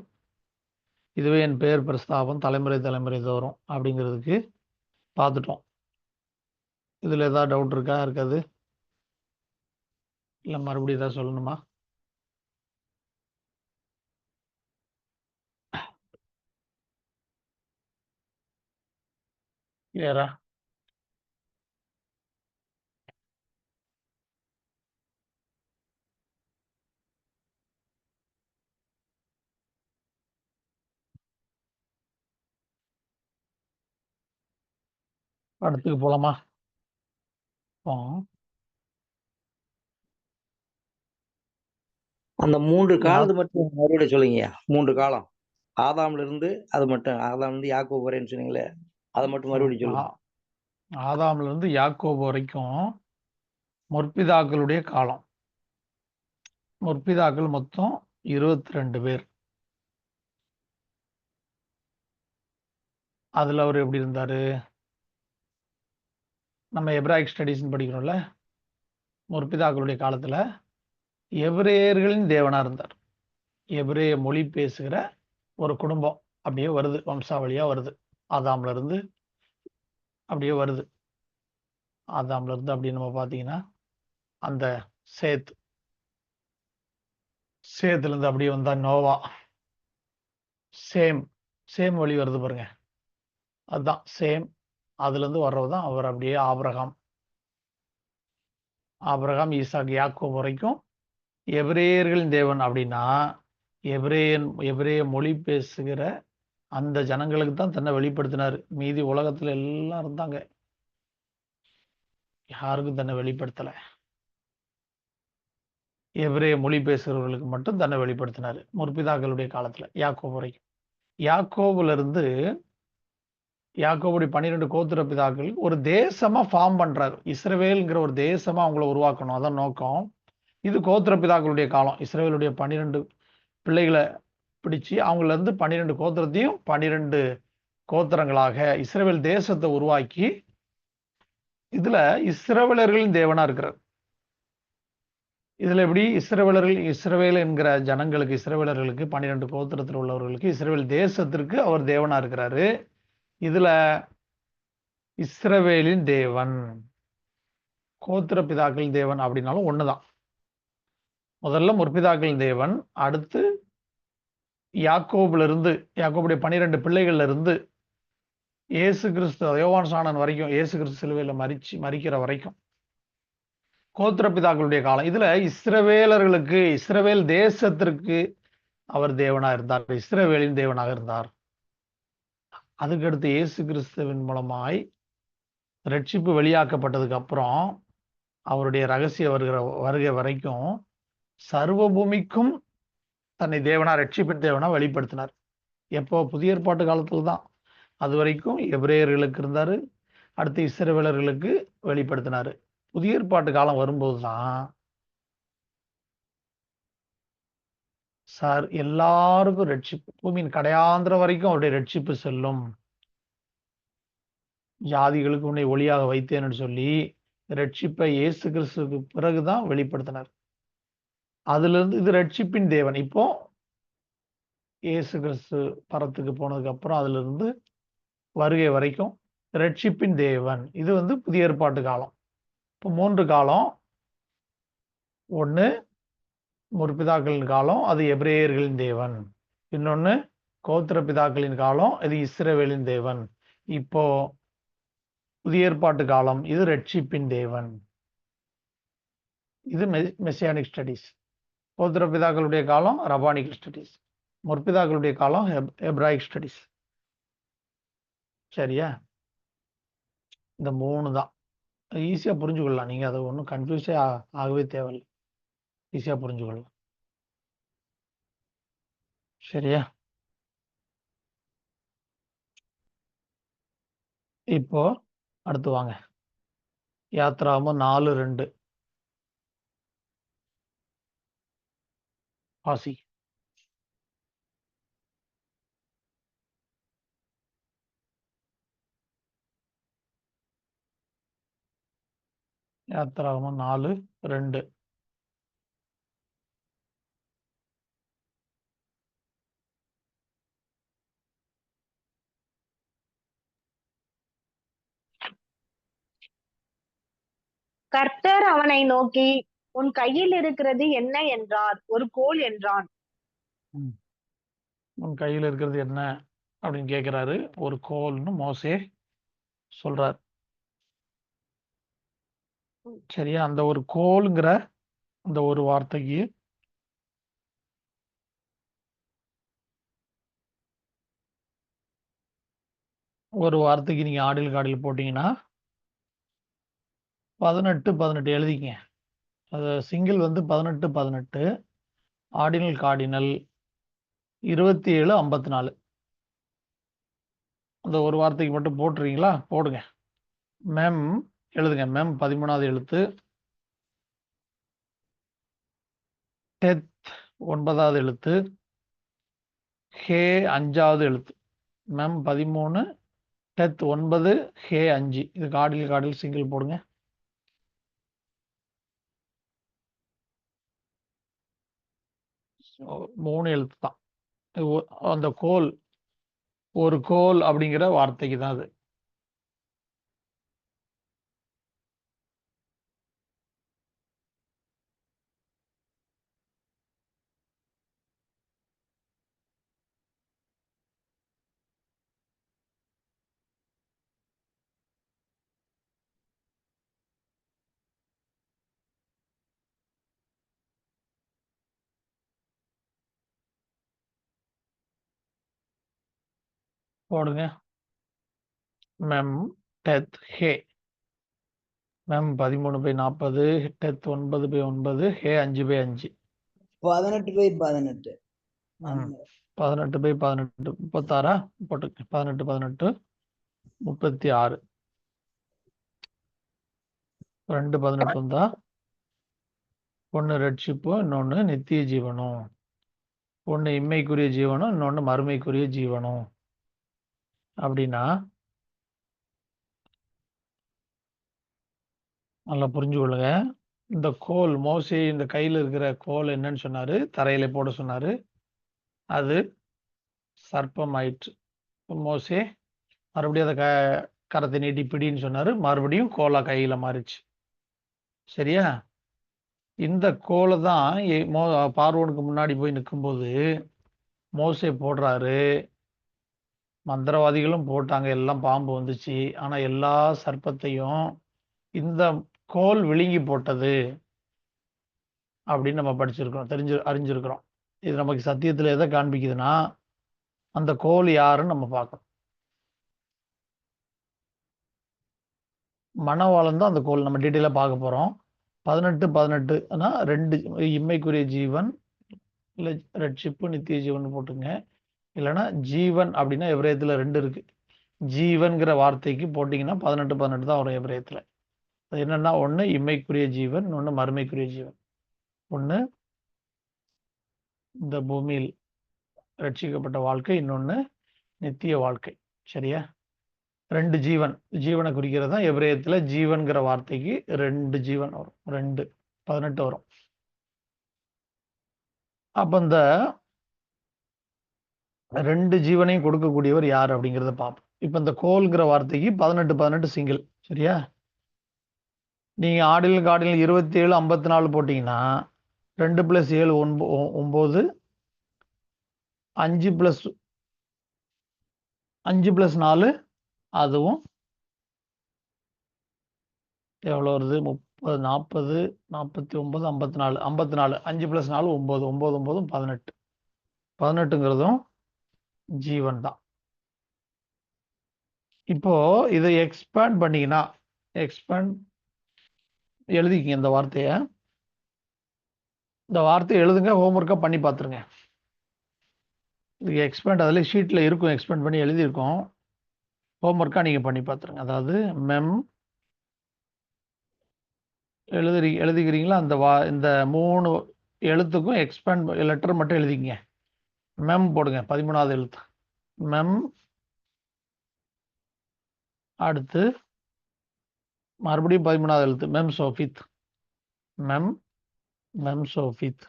இதுவே என் பெயர் பிரஸ்தாபம், தலைமுறை தலைமுறை தோறும் அப்படிங்கிறதுக்கு பார்த்துட்டோம். இதில் ஏதாவது டவுட் இருக்கா? இருக்காது? இல்லை மறுபடியும் ஏதாவது சொல்லணுமா? கிளியரா? படத்துக்கு போகலாமா? அந்த 3 காலத்தை மட்டும் மறுபடியும் சொல்லுங்க. 3 காலம் ஆதாம்ல இருந்து, அது மட்டும் ஆதாம் இருந்து யாக்கோபு வரைன்னு சொன்னீங்களே, அதை மட்டும் மறுபடியும் சொல்லுங்க. ஆதாம்ல இருந்து யாக்கோபு வரைக்கும் முற்பிதாக்களுடைய காலம். முற்பிதாக்கள் மொத்தம் 22 பேர். அதுல அவர் எப்படி இருந்தாரு? நம்ம எப்ராயிக் ஸ்டடீஸ்ன்னு படிக்கிறோம்ல, முற்பிதாக்களுடைய காலத்துல எபிரேயர்களின் தேவனா இருந்தார். எபிரேய மொழி பேசுகிற ஒரு குடும்பம் அப்படியே வருது, வம்சாவளியா வருது. ஆதாம்ல இருந்து அப்படியே வருது. ஆதாம்ல இருந்து அப்படி நம்ம பார்த்தீங்கன்னா அந்த சேத்துல இருந்து அப்படியே வந்தா நோவா, சேம் வழி வருது பாருங்க, அதுதான் சேம். அதுல இருந்து வர்றதுதான் அவர் அப்படியே ஆபிரகாம், ஈசாக், யாக்கோபு வரைக்கும் எபிரேயர்களின் தேவன். அப்படின்னா எபிரேய மொழி பேசுகிற அந்த ஜனங்களுக்கு தான் தன்னை வெளிப்படுத்தினார். மீதி உலகத்துல எல்லாம் இருந்தாங்க, யாருக்கும் தன்னை வெளிப்படுத்தலை. எபிரேய மொழி பேசுகிறவர்களுக்கு மட்டும் தன்னை வெளிப்படுத்தினார் முற்பிதாக்களுடைய காலத்துல, யாக்கோபு வரைக்கும். யாக்கோபுல இருந்து யாக்கோபுடைய 12 கோத்திர பிதாக்கள் ஒரு தேசமா ஃபார்ம் பண்றாரு. இஸ்ரவேல்ங்கிற ஒரு தேசமா அவங்கள உருவாக்கணும், அதான் நோக்கம். இது கோத்திர பிதாக்களுடைய காலம். இஸ்ரவேலுடைய 12 பிள்ளைகளை பிடிச்சு அவங்கள இருந்து 12 கோத்திரத்தையும் 12 கோத்திரங்களாக இஸ்ரவேல் தேசத்தை உருவாக்கி இதுல இஸ்ரவேலர்களின் தேவனா இருக்கிறார். இதுல எப்படி இஸ்ரவேல் என்கிற ஜனங்களுக்கு, இஸ்ரவேலர்களுக்கு 12 கோத்திரத்தில் உள்ளவர்களுக்கு, இஸ்ரவேல் தேசத்திற்கு அவர் தேவனா இருக்கிறாரு. இதுல இஸ்ரவேலின் தேவன், கோத்திர பிதாக்களின் தேவன் அப்படின்னாலும் ஒண்ணுதான். முதல்ல முற்பிதாக்களின் தேவன், அடுத்து யாக்கோபுல இருந்து, யாக்கோபுடைய 12 பிள்ளைகள்ல இருந்து இயேசு கிறிஸ்து, யோவான் ஸ்நானன் வரைக்கும், இயேசு கிறிஸ்து சிலுவையில மரிக்கிற வரைக்கும் கோத்திர பிதாக்களுடைய காலம். இதுல இஸ்ரவேலர்களுக்கு, இஸ்ரவேல் தேசத்திற்கு அவர் தேவனா இருந்தார், இஸ்ரவேலின் தேவனாக இருந்தார். அதுக்கடுத்து இயேசு கிறிஸ்துவின் மூலமாய் ரட்சிப்பு வெளியாக்கப்பட்டதுக்கு அப்புறம் அவருடைய ரகசிய வருகை வரைக்கும் சர்வ பூமிக்கும் தன்னை தேவனா, ரட்சிப்பின் தேவனா வெளிப்படுத்தினார். எப்போ? புதிய ஏற்பாட்டு காலத்துல தான். அது வரைக்கும் எபிரேயர்களுக்கு இருந்தாரு, அடுத்து இஸ்ரவேலர்களுக்கு வெளிப்படுத்தினாரு. புதிய ஏற்பாட்டு காலம் வரும்போது தான் சார் எல்லாருக்கும் ரட்சிப்பு, பூமியின் கடையாந்திரம் வரைக்கும் அவருடைய ரட்சிப்பு செல்லும். ஜாதிகளுக்கு உன்னை ஒளியாக வைத்தேன்னு சொல்லி ரட்சிப்பை இயேசு கிறிஸ்துவுக்கு பிறகுதான் வெளிப்படுத்தினார். அதுல இருந்து இது ரட்சிப்பின் தேவன். இப்போ இயேசு கிறிஸ்து பரத்துக்கு போனதுக்கு அப்புறம் அதுல இருந்து வருகை வரைக்கும் ரட்சிப்பின் தேவன். இது வந்து புதிய ஏற்பாட்டு காலம். இப்போ 3 காலம். ஒண்ணு முற்பிதாக்களின் காலம், அது எபிரேயர்களின் தேவன். இன்னொன்னு கோத்திர பிதாக்களின் காலம், இது இஸ்ரவேலின் தேவன். இப்போ புதிய ஏற்பாட்டு காலம், இது ரட்சிப்பின் தேவன். இது மெசியானிக் ஸ்டடீஸ். கோத்திர பிதாக்களுடைய காலம் ரபானிக் ஸ்டடீஸ். முற்பிதாக்களுடைய காலம் எப்ராயிக் ஸ்டடீஸ். சரியா? இந்த 3 தான். ஈஸியா புரிஞ்சுக்கொள்ளலாம். நீங்க அதை ஒன்றும் கன்ஃபியூஸே ஆகவே தேவையில்லை. ஈஸியா புரிஞ்சுக்கொள்ளலாம். சரியா? இப்போ அடுத்து வாங்க. யாத்ராகமம் 4:2 வாசி. யாத்ராகமம் 4:2. கர்த்தர் அவனை நோக்கி, உன் கையில் இருக்கிறது என்ன என்றார். ஒரு கோல் என்றான். உன் கையில் இருக்கிறது என்ன அப்படின்னு கேட்கிறாரு. ஒரு கோல்னு மோசே சொல்றார். சரியா? அந்த ஒரு கோல்ங்கிற அந்த ஒரு வார்த்தைக்கு நீங்க ஆடில் காடில் போட்டீங்கன்னா 18 எழுதிக்கங்க. அது சிங்கிள் வந்து 18 ஆர்டினல் கார்டினல் 27 54. அந்த ஒரு வார்த்தைக்கு மட்டும் போட்டுறீங்களா? போடுங்க. மெம் எழுதுங்க. மெம் 13வது எழுத்து, டெத் 9வது எழுத்து, ஹே 5வது எழுத்து. மெம் 13, டெத் 9, ஹே 5. இது காடில் சிங்கிள் போடுங்க. மூணு எழுத்து தான். அந்த கோல், ஒரு கோல் அப்படிங்கிற வார்த்தைக்கு தான் அது. போடுங்க. மெம் டெத் ஹே. மெம் 13/40, டெத் 9/9, ஹே 5/5. 18/18. 18/18 36 போட்டு 18/18 36. 2/18 வந்தா ஒன்று ரட்சிப்பும், இன்னொன்று நித்திய ஜீவனும். ஒன்று இம்மைக்குரிய ஜீவனும், இன்னொன்று மறுமைக்குரிய ஜீவனும். அப்படின்னா நல்லா புரிஞ்சு கொள்ளுங்க. இந்த கோல், மோசே இந்த கையில் இருக்கிற கோல் என்னன்னு சொன்னாரு? தரையில போட சொன்னாரு. அது சர்ப்பம் ஆயிற்று. மோசே மறுபடியும் அதை கரத்தை நீட்டி பிடின்னு சொன்னாரு. மறுபடியும் கோலா கையில மாறிச்சு. சரியா? இந்த கோலை தான் பார்வோனுக்கு முன்னாடி போய் நிற்கும்போது மோசே போடுறாரு. மந்திரவாதிகளும் போட்டாங்க, எல்லாம் பாம்பு வந்துச்சு. ஆனா எல்லா சர்ப்பத்தையும் இந்த கோல் விழுங்கி போட்டது அப்படின்னு நம்ம படிச்சிருக்கிறோம், அறிஞ்சிருக்கிறோம். இது நமக்கு சத்தியத்துல எதை காண்பிக்குதுன்னா, அந்த கோல் யாருன்னு நம்ம பார்க்கணும். மணவாளன் தான் அந்த கோல். நம்ம டீட்டெயிலாக பார்க்க போறோம். 18/18னா 2 இம்மைக்குரிய ஜீவன், இல்லை ரட்சிப்பு நித்திய ஜீவன் போட்டுங்க. இல்லைன்னா ஜீவன் அப்படின்னா எபிரேயத்தில் 2 இருக்கு. ஜீவன்கிற வார்த்தைக்கு போட்டிங்கன்னா 18 தான் வரும் எபிரேயத்தில். அது என்னன்னா, ஒன்று இம்மைக்குரிய ஜீவன், ஒன்று மறுமைக்குரிய ஜீவன். ஒன்று இந்த பூமியில் ரட்சிக்கப்பட்ட வாழ்க்கை, இன்னொன்று நித்திய வாழ்க்கை. சரியா? 2 ஜீவன், ஜீவனை குறிக்கிறது தான் எபிரேயத்தில் ஜீவன்கிற வார்த்தைக்கு 2 ஜீவன் வரும். 2 18 வரும். அப்போ இந்த 2 ஜீவனையும் கொடுக்கக்கூடியவர் யார் அப்படிங்கிறத பார்ப்போம். இப்போ இந்த கோல்ங்கிற வார்த்தைக்கு 18 சிங்கிள். சரியா? நீங்கள் ஆடில் காடில் 27 54 போட்டிங்கன்னா 2 + 7 9, 5 + 4 அதுவும் எவ்வளோ வருது? 30, 40, 49, 54, 54. 5 + 4 9, 9 9 18. 18ங்கிறதும் ஜீவன் தான். இப்போ இதை எக்ஸ்பேண்ட் பண்ணிங்கன்னா, எக்ஸ்பேண்ட் எழுதிக்கிங்க இந்த வார்த்தையை. இந்த வார்த்தையை எழுதுங்க, ஹோம்ஒர்க்காக பண்ணி பார்த்துருங்க. இதுக்கு எக்ஸ்பேண்ட் அதில் ஷீட்டில் இருக்கும், எக்ஸ்பேண்ட் பண்ணி எழுதியிருக்கோம். ஹோம்ஒர்க்காக நீங்கள் பண்ணி பார்த்துருங்க. அதாவது மெம் எழுதிக்கிறீங்களா? இந்த 3 எழுத்துக்கும் எக்ஸ்பேண்ட் லெட்டர் மட்டும் எழுதிக்கங்க. மெம் போடுங்க, 13வது எழுத்து மெம். அடுத்து மறுபடியும் 13வது எழுத்து மெம் சோஃபித். மெம் சோஃபித்.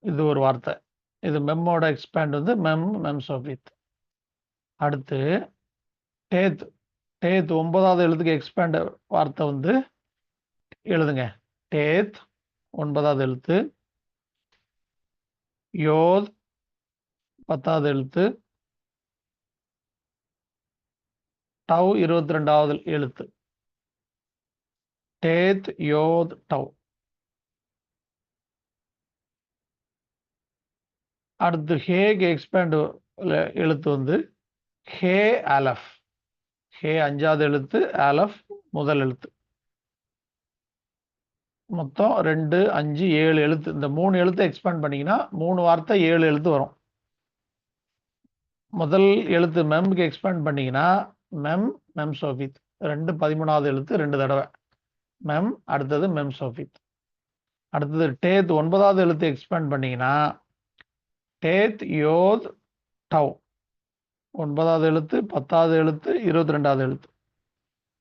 இது ஒரு வார்த்தை. இது மெம்மோட எக்ஸ்பேண்ட் வந்து மெம் சோஃபித். அடுத்து டேத். 9வது எழுத்துக்கு எக்ஸ்பேண்ட் வார்த்தை வந்து எழுதுங்க. டேத் 9வது எழுத்து. யோத் 10வது எழுத்து. டவ் 22வது எழுத்து. டேத் யோத் டவ். அடுத்து ஹேக்கு எக்ஸ்பேண்ட் எழுத்து வந்து ஹே ஆலஃப். ஹே 5வது எழுத்து, ஆலஃப் முதல் எழுத்து. மொத்தம் 2, 5, 7 எழுத்து. இந்த 3 எழுத்து எக்ஸ்பேண்ட் பண்ணிங்கன்னா 3 வார்த்தை 7 எழுத்து வரும். முதல் எழுத்து மெம்க்கு எக்ஸ்பேண்ட் பண்ணிங்கன்னா மெம் சோஃபித். 13வது எழுத்து 2 தடவை மெம். அடுத்தது மெம் சோஃபித். அடுத்தது டேத் 9வது எழுத்து எக்ஸ்பேண்ட் பண்ணிங்கன்னா டேத் யோத் டவ். 9வது எழுத்து, 10வது எழுத்து, 22வது எழுத்து.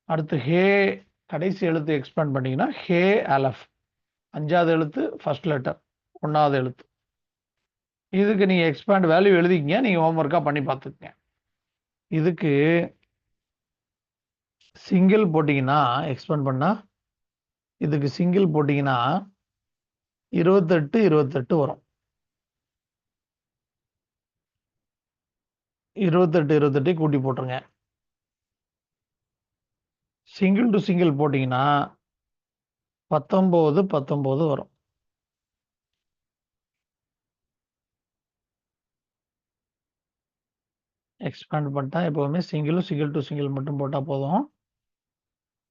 அடுத்து ஹே கடைசி எழுத்து எக்ஸ்பேண்ட் பண்ணிங்கன்னா ஹே ஆலஃப். 5வது எழுத்து ஃபர்ஸ்ட் லெட்டர் 1வது எழுத்து. இதுக்கு நீங்கள் எக்ஸ்பேண்ட் வேல்யூ எழுதிக்கிங்க. நீங்கள் ஹோம்ஒர்க்காக பண்ணி பார்த்துக்குங்க. இதுக்கு சிங்கிள் போட்டிங்கன்னா எக்ஸ்பேண்ட் பண்ணால், இதுக்கு சிங்கிள் போட்டிங்கன்னா 28 வரும். 28 கூட்டி போட்டுருங்க. சிங்கிள் டு சிங்கிள் போட்டிங்கன்னா 19 வரும். எக்ஸ்பேண்ட் பண்ணிட்டா எப்போவுமே சிங்கிள் டு சிங்கிள் மட்டும் போட்டால் போதும்.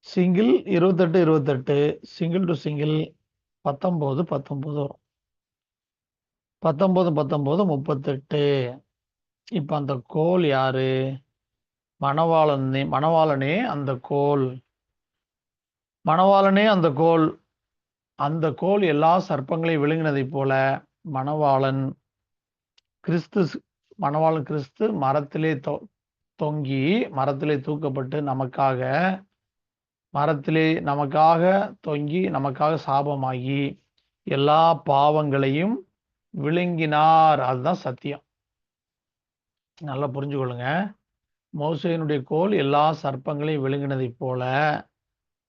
சிங்கிள் 28, சிங்கிள் டு சிங்கிள் 19 வரும். 19 38. இப்போ அந்த கோல் யாரு? மணவாளனே அந்த கோல். மணவாளனே அந்த கோல். அந்த கோல் எல்லா சர்ப்பங்களையும் விழுங்கினதைப் போல மணவாளன் கிறிஸ்து மரத்திலே தொங்கி, மரத்திலே தூக்கப்பட்டு நமக்காக தொங்கி, நமக்காக சாபமாகி எல்லா பாவங்களையும் விழுங்கினார். அதுதான் சத்தியம். நல்லா புரிஞ்சுக்கொள்ளுங்க. மோசேயினுடைய கோல் எல்லா சர்ப்பங்களையும் விழுங்கினதைப் போல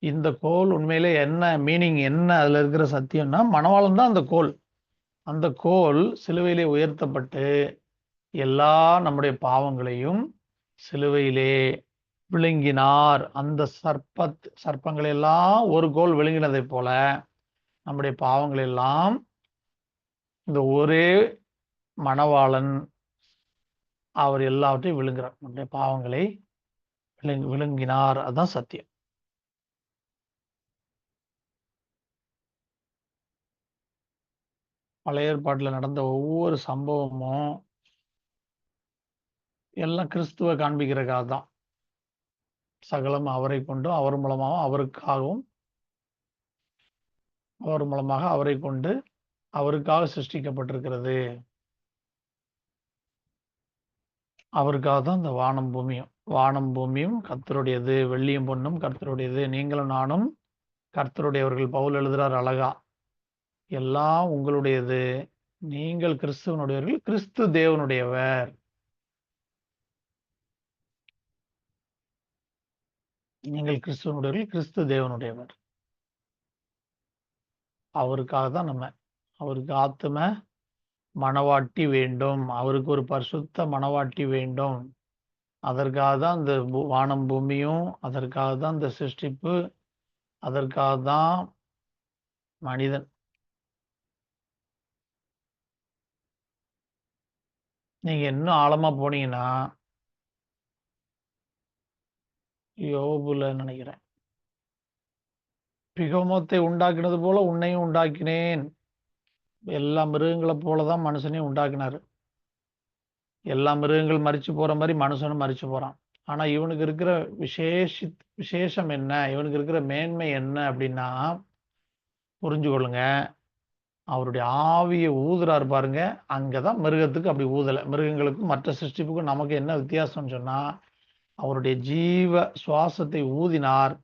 இந்த கோல் உண்மையிலே என்ன மீனிங், என்ன அதில் இருக்கிற சத்தியம்னா, மணவாளன் தான் அந்த கோல். அந்த கோல் சிலுவையிலே உயர்த்தப்பட்டு எல்லா நம்முடைய பாவங்களையும் சிலுவையிலே விழுங்கினார். அந்த சர்ப்பங்களை எல்லாம் ஒரு கோல் விழுங்கினதைப் போல நம்முடைய பாவங்கள் எல்லாம் இந்த ஒரே மணவாளன் அவர் எல்லாவற்றையும் விழுங்குறார். நம்முடைய பாவங்களை விழுங்கினார். அதுதான் சத்தியம். பழைய ஏற்பாட்டில் நடந்த ஒவ்வொரு சம்பவமும் எல்லாம் கிறிஸ்துவை காண்பிக்கிறதுக்காக தான். சகலம் அவரை கொண்டும் அவர் மூலமாகவும் அவருக்காகவும் அவர் மூலமாக அவரை கொண்டு அவருக்காக சிருஷ்டிக்கப்பட்டிருக்கிறது. அவருக்காக தான் இந்த வானம் பூமியும் கர்த்தருடையது, வெள்ளியும் பொன்னும் கர்த்தருடையது, நீங்களும் நானும் கர்த்தருடையவர்கள். பவுல் எழுதுறார் அழகா, எல்லாம் உங்களுடையது, நீங்கள் கிறிஸ்துவனுடையவர்கள், கிறிஸ்து தேவனுடையவர். நீங்கள் கிறிஸ்துவனுடையவர்கள், கிறிஸ்து தேவனுடையவர். அவருக்காக தான் நம்ம, அவருக்கு ஆத்தும மணவாட்டி வேண்டும், அவருக்கு ஒரு பரிசுத்த மணவாட்டி வேண்டும். அதற்காக தான் இந்த வானம் பூமியும், அதற்காக தான் இந்த சிருஷ்டிப்பு, அதற்காக தான் மனிதன். நீங்க இன்னும் ஆழமா போனீங்கன்னா யோபுல நினைக்கிறேன், பிகமோத்தை உண்டாக்கினது போல உன்னையும் உண்டாக்கினேன். எல்லா மிருகங்களை போலதான் மனுஷனையும் உண்டாக்கினாரு. எல்லா மிருகங்கள் மரிச்சு போற மாதிரி மனுஷனும் மரிச்சு போறான். ஆனா இவனுக்கு இருக்கிற விசேஷம் என்ன, இவனுக்கு இருக்கிற மேன்மை என்ன அப்படின்னா, புரிஞ்சு கொள்ளுங்க, அவருடைய ஆவியை ஊதுறாரு பாருங்க, அங்கதான் மிருகத்துக்கு அப்படி ஊதலை. மிருகங்களுக்கும் மற்ற சிருஷ்டிப்புக்கும் நமக்கு என்ன வித்தியாசம்னு சொன்னா, அவருடைய ஜீவ சுவாசத்தை ஊதினார்,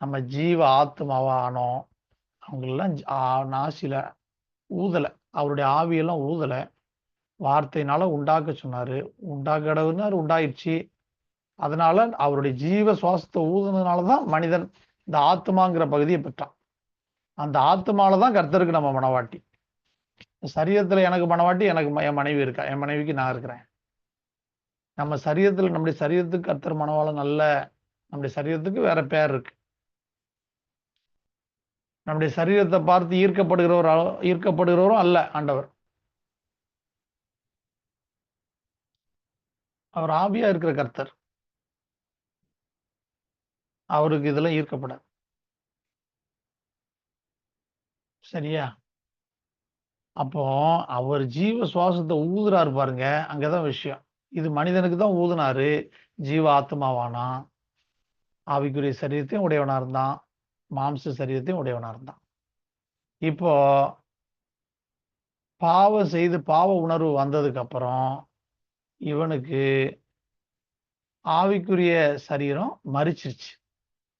நம்ம ஜீவ ஆத்மாவா ஆனோம். அவங்களெல்லாம் நாசில ஊதலை, அவருடைய ஆவியெல்லாம் ஊதலை, வார்த்தையினால உண்டாக்க சொன்னாரு, உண்டாக்கடவுனார், உண்டாயிடுச்சு. அதனால அவருடைய ஜீவ சுவாசத்தை ஊதுனதுனாலதான் மனிதன் இந்த ஆத்மாங்கிற பகுதியை பெற்றான். அந்த ஆத்மாலதான் கர்த்தருக்கு நம்ம மனவாட்டி. சரீரத்துல எனக்கு மனவாட்டி, எனக்கு என் மனைவி இருக்கா, என் மனைவிக்கு நான் இருக்கிறேன். நம்ம சரீரத்துல, நம்முடைய சரீரத்துக்கு கர்த்தர் மனவாளன் அல்ல, நம்முடைய சரீரத்துக்கு வேற பேர் இருக்கு. நம்முடைய சரீரத்தை பார்த்து ஈர்க்கப்படுகிறவரும் அல்ல ஆண்டவர். அவர் ஆவியா இருக்கிற கர்த்தர், அவருக்கு இதெல்லாம் ஈர்க்கப்படாது. சரியா? அப்போ அவர் ஜீவ சுவாசத்தை ஊதுறாரு பாருங்க, அங்கதான் விஷயம். இது மனிதனுக்கு தான் ஊதுனாரு, ஜீவ ஆத்மாவானா, ஆவிக்குரிய சரீரத்தையும் உடையவனா இருந்தான், மாம்ச சரீரத்தையும் உடையவனா இருந்தான். இப்போ பாவம் செய்து பாவ உணர்வு வந்ததுக்கு அப்புறம் இவனுக்கு ஆவிக்குரிய சரீரம் மரிச்சிருச்சு,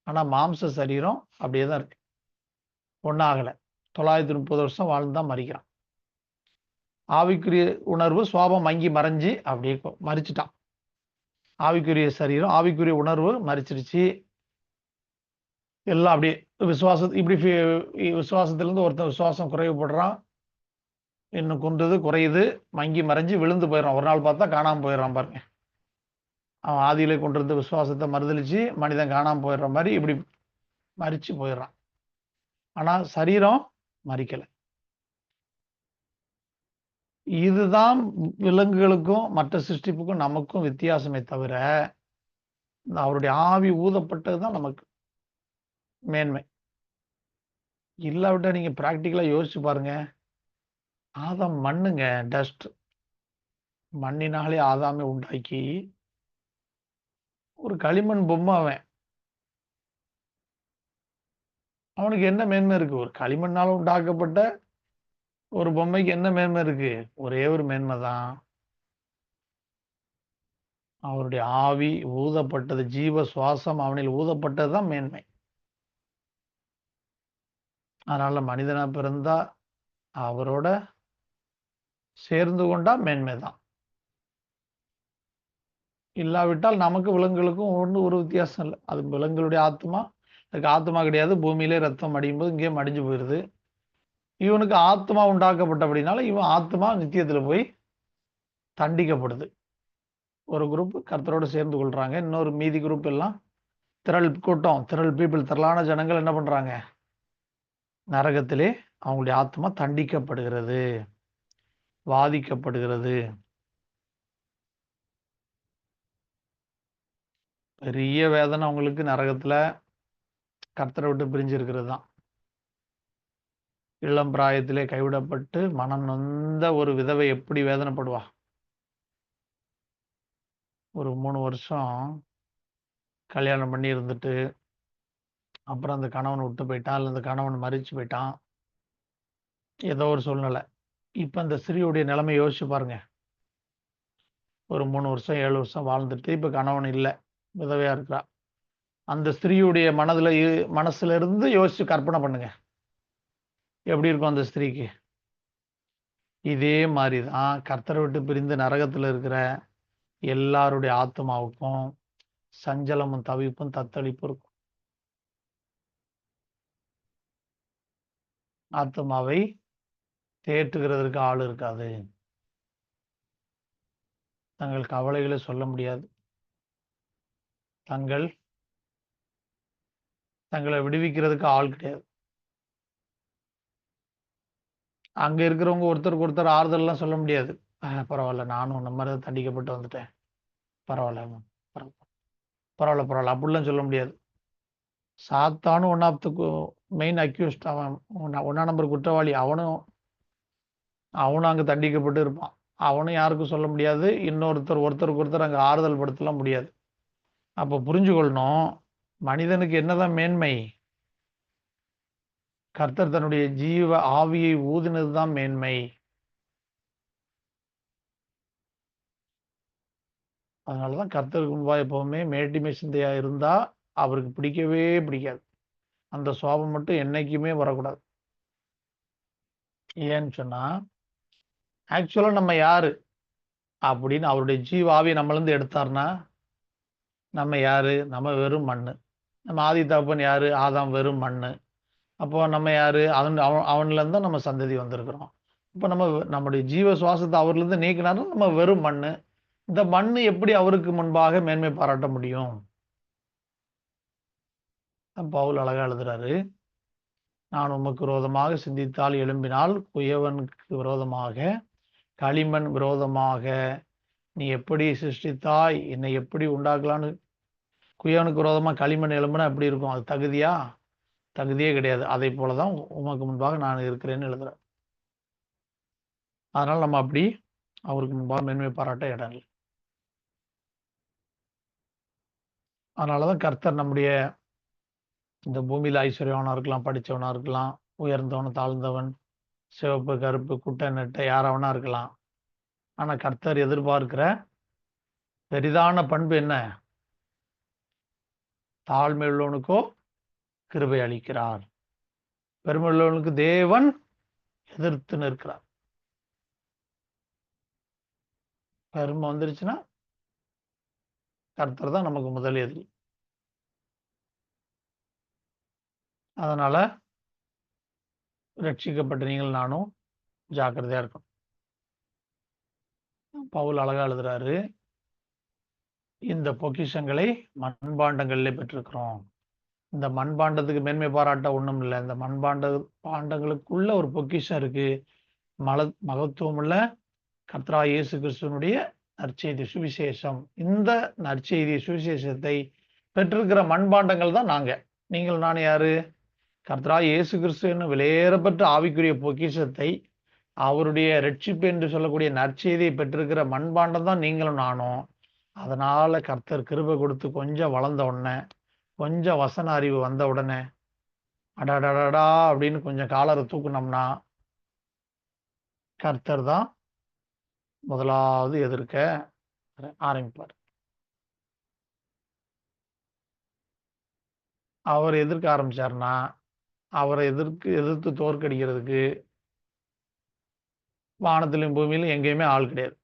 ஆனா மாம்ச சரீரம் அப்படியே தான் இருக்கு, ஒன்னாகல. 930 வருஷம் வாழ்ந்துதான் மறிக்கிறான். ஆவிக்குரிய உணர்வு சுவாபம் மங்கி மறைஞ்சு அப்படியே மறிச்சிட்டான். ஆவிக்குரிய சரீரம், ஆவிக்குரிய உணர்வு மறிச்சிருச்சு. எல்லாம் அப்படியே விசுவாசத்திலிருந்து ஒருத்தன் விசுவாசம் குறைவுபடுறான், இன்னும் குன்றுது குறையுது, மங்கி மறைஞ்சு விழுந்து போயிடறான். ஒரு நாள் பார்த்தா காணாம போயிடறான் பாருங்க. அவன் ஆதியிலே கொண்டிருந்த விசுவாசத்தை மறுதலிச்சு மனிதன் காணாம போயிடுற மாதிரி இப்படி மறிச்சு போயிடுறான். ஆனா சரீரம் மறிக்கல. இதுதான் விலங்குகளுக்கும் மற்ற சிருஷ்டிப்புக்கும் நமக்கும் வித்தியாசமே தவிர, அவருடைய ஆவி ஊதப்பட்டதுதான் நமக்கு மேன்மை. இல்லாவிட்டா நீங்க பிராக்டிக்கலா யோசிச்சு பாருங்க. ஆதாம் மண்ணுங்க, டஸ்ட். மண்ணினாலே ஆதாமை உண்டாக்கி ஒரு களிமண் பொம்மை அவனுக்கு என்ன மேன்மை இருக்கு? ஒரு களிமண்ணால உண்டாக்கப்பட்ட ஒரு பொம்மைக்கு என்ன மேன்மை இருக்கு? ஒரே ஒரு மேன்மை தான், அவருடைய ஆவி ஊதப்பட்டது, ஜீவ சுவாசம் அவனில் ஊதப்பட்டதுதான் மேன்மை. அதனால மனிதனா பிறந்தா அவரோட சேர்ந்து கொண்டா மேன்மைதான். இல்லாவிட்டால் நமக்கு விலங்குகளுக்கும் ஒரு வித்தியாசம் இல்லை. அது விலங்குகளுடைய ஆத்மா, அதுக்கு ஆத்மா கிடையாது, பூமியிலே ரத்தம் மடியும் போது இங்கே மடிஞ்சு போயிருது. இவனுக்கு ஆத்மா உண்டாக்கப்பட்டபடினால இவன் ஆத்மா நித்தியத்துல போய் தண்டிக்கப்படுது. ஒரு குரூப் கர்த்தரோட சேர்ந்து கொள்றாங்க, இன்னொரு மீதி குரூப் எல்லாம் திரள் பீப்புள், திரளான ஜனங்கள் என்ன பண்றாங்க? நரகத்திலே அவங்களுடைய ஆத்மா தண்டிக்கப்படுகிறது, வாதிக்கப்படுகிறது. பெரிய வேதனை அவங்களுக்கு நரகத்துல கர்த்தரை விட்டு பிரிஞ்சு இருக்கிறது தான். இளம் பிராயத்திலே கைவிடப்பட்டு மனம் நொந்த ஒரு விதவை எப்படி வேதனைப்படுவா? ஒரு 3 வருஷம் கல்யாணம் பண்ணி இருந்துட்டு, அப்புறம் அந்த கணவன் விட்டு போயிட்டான், அல்ல அந்த கணவன் மரிச்சு போயிட்டான். ஏதோ ஒரு சூழ்நிலை. இப்ப அந்த ஸ்திரீயுடைய நிலைமை யோசிச்சு பாருங்க. ஒரு 3 வருஷம், 7 வருஷம் வாழ்ந்துட்டு, இப்ப கணவன் இல்ல. விதவையா இருக்கிறா. அந்த ஸ்திரீயுடைய மனசுல இருந்து யோசிச்சு கற்பனை பண்ணுங்க. எப்படி இருக்கும் அந்த ஸ்திரீக்கு? இதே மாரி தான் கர்த்தரை விட்டு பிரிந்து நரகத்துல இருக்கிற எல்லாருடைய ஆத்துமாவுக்கும் சஞ்சலமும், தவிப்பும், தத்தளிப்பும் இருக்கும். ஆத்துமாவை தேற்றுகிறதற்கு ஆள் இருக்காது. தங்கள் கவலைகளை சொல்ல முடியாது. தங்களை விடுவிக்கிறதுக்கு ஆள் கிடையாது. அங்க இருக்கிறவங்க ஒருத்தருக்கு ஒருத்தர் ஆறுதல்லாம் சொல்ல முடியாது. பரவால்ல, நானும் உன்ன மாரி தான் தண்டிக்கப்பட்டு வந்துட்டேன். பரவால்ல, பரவால்ல, பரவால்ல அப்படிலாம் சொல்ல முடியாது. சாத்தானும் one of the main accused. அவன் 1ஆம் நம்பர் குற்றவாளி. அவனும் அங்க தண்டிக்கப்பட்டு இருப்பான். அவனும் யாருக்கும் சொல்ல முடியாது. ஒருத்தருக்கு ஒருத்தர் அங்க ஆறுதல் படுத்தலாம் முடியாது. அப்ப புரிஞ்சு கொள்ளணும், மனிதனுக்கு என்னதான் மேன்மை? கர்த்தர் தன்னுடைய ஜீவ ஆவியை ஊதினது தான் மேன்மை. அதனாலதான் கர்த்தருக்கு முன்பாக எப்பவுமே மேட்டிமை சிந்தையா இருந்தா அவருக்கு பிடிக்கவே பிடிக்காது. அந்த சுவாபம் மட்டும் என்னைக்குமே வரக்கூடாது. ஏன்னு சொன்னா, ஆக்சுவலா நம்ம யாரு அப்படின்னு அவருடைய ஜீவ ஆவியை நம்மளிருந்து எடுத்தார்னா, நம்ம யாரு? நம்ம வெறும் மண்ணு. நம்ம ஆதி தகப்பன் யாரு? ஆதாம் வெறும் மண்ணு. அப்போ நம்ம யாரு? அவன்ல இருந்து தான் நம்ம சந்ததி வந்திருக்கிறோம். இப்ப நம்முடைய ஜீவ சுவாசத்தை அவர்ல இருந்து நீக்கினாலும் நம்ம வெறும் மண்ணு. இந்த மண்ணு எப்படி அவருக்கு முன்பாக மேன்மை பாராட்ட முடியும்? பவுல் அழகா எழுதுறாரு. நான் உமக்கு விரோதமாக சிந்தித்தால் எழும்பினால் குயவனுக்கு விரோதமாக களிமண் விரோதமாக நீ எப்படி சிருஷ்டித்தாய், என்னை எப்படி உண்டாக்கலான்னு குயவனுக்கு விரோதமா களிமண் எழும்புனா எப்படி இருக்கும்? அது தகுதியா? தகுதியே கிடையாது. அதை போலதான் உமக்கு முன்பாக நான் இருக்கிறேன்னு எழுதுறேன். அதனால நம்ம அப்படி அவருக்கு முன்பாக மேன்மை பாராட்ட இடம் இல்லை. அதனாலதான் கர்த்தர் நம்முடைய இந்த பூமியில ஐஸ்வர்யவனா இருக்கலாம், படிச்சவனா இருக்கலாம், உயர்ந்தவன், தாழ்ந்தவன், சிவப்பு, கருப்பு, குட்டை, நெட்டை யாரவனா இருக்கலாம். ஆனா கர்த்தர் எதிர்பார்க்கிற பெரிதான பண்பு என்ன? தாழ்மை உள்ளவனுக்கோ கிருபை அளிக்கிறார். பெருமை உள்ளவனுக்கு தேவன் எதிர்த்து நிற்கிறார். பெருமை வந்துருச்சுன்னா கர்த்தர் தான் நமக்கு முதல் எதிரி. அதனால ரட்சிக்கப்பட்ட நீங்கள் நானும் ஜாக்கிரதையா இருக்கணும். பவுல் அழகா எழுதுறாரு, இந்த பொக்கிஷங்களை மண்பாண்டங்களிலே பெற்றிருக்கிறோம். இந்த மண்பாண்டத்துக்கு மேன்மை பாராட்ட ஒண்ணும் இல்லை. இந்த பாண்டங்களுக்குள்ள ஒரு பொக்கிஷம் இருக்கு. மகத்துவம் உள்ள கர்த்தராகிய இயேசு கிறிஸ்துவனுடைய நற்செய்தி சுவிசேஷம். இந்த நற்செய்தி சுவிசேஷத்தை பெற்றிருக்கிற மண்பாண்டங்கள் தான் நாங்க. நீங்கள் நான் யாரு? கர்த்தராகிய இயேசு கிறிஸ்து விலையேறப்பட்ட ஆவிக்குரிய பொக்கிஷத்தை, அவருடைய ரட்சிப்பு என்று சொல்லக்கூடிய நற்செய்தியை பெற்றிருக்கிற மண்பாண்டம் தான் நீங்களும் நானும். அதனால கர்த்தர் கிருபை கொடுத்து கொஞ்சம் வளர்ந்த உடனே, கொஞ்சம் வசன அறிவு வந்த உடனே, அடடடடா அப்படின்னு கொஞ்சம் காலரை தூக்குனோம்னா கர்த்தர் தான் முதலாவது எதிர்க்க ஆரம்பிப்பார். அவர் எதிர்க்க ஆரம்பிச்சாருன்னா அவரை எதிர்த்து தோற்கடிக்கிறதுக்கு வானத்திலும் பூமியிலும் எங்கேயுமே ஆள் கிடையாது.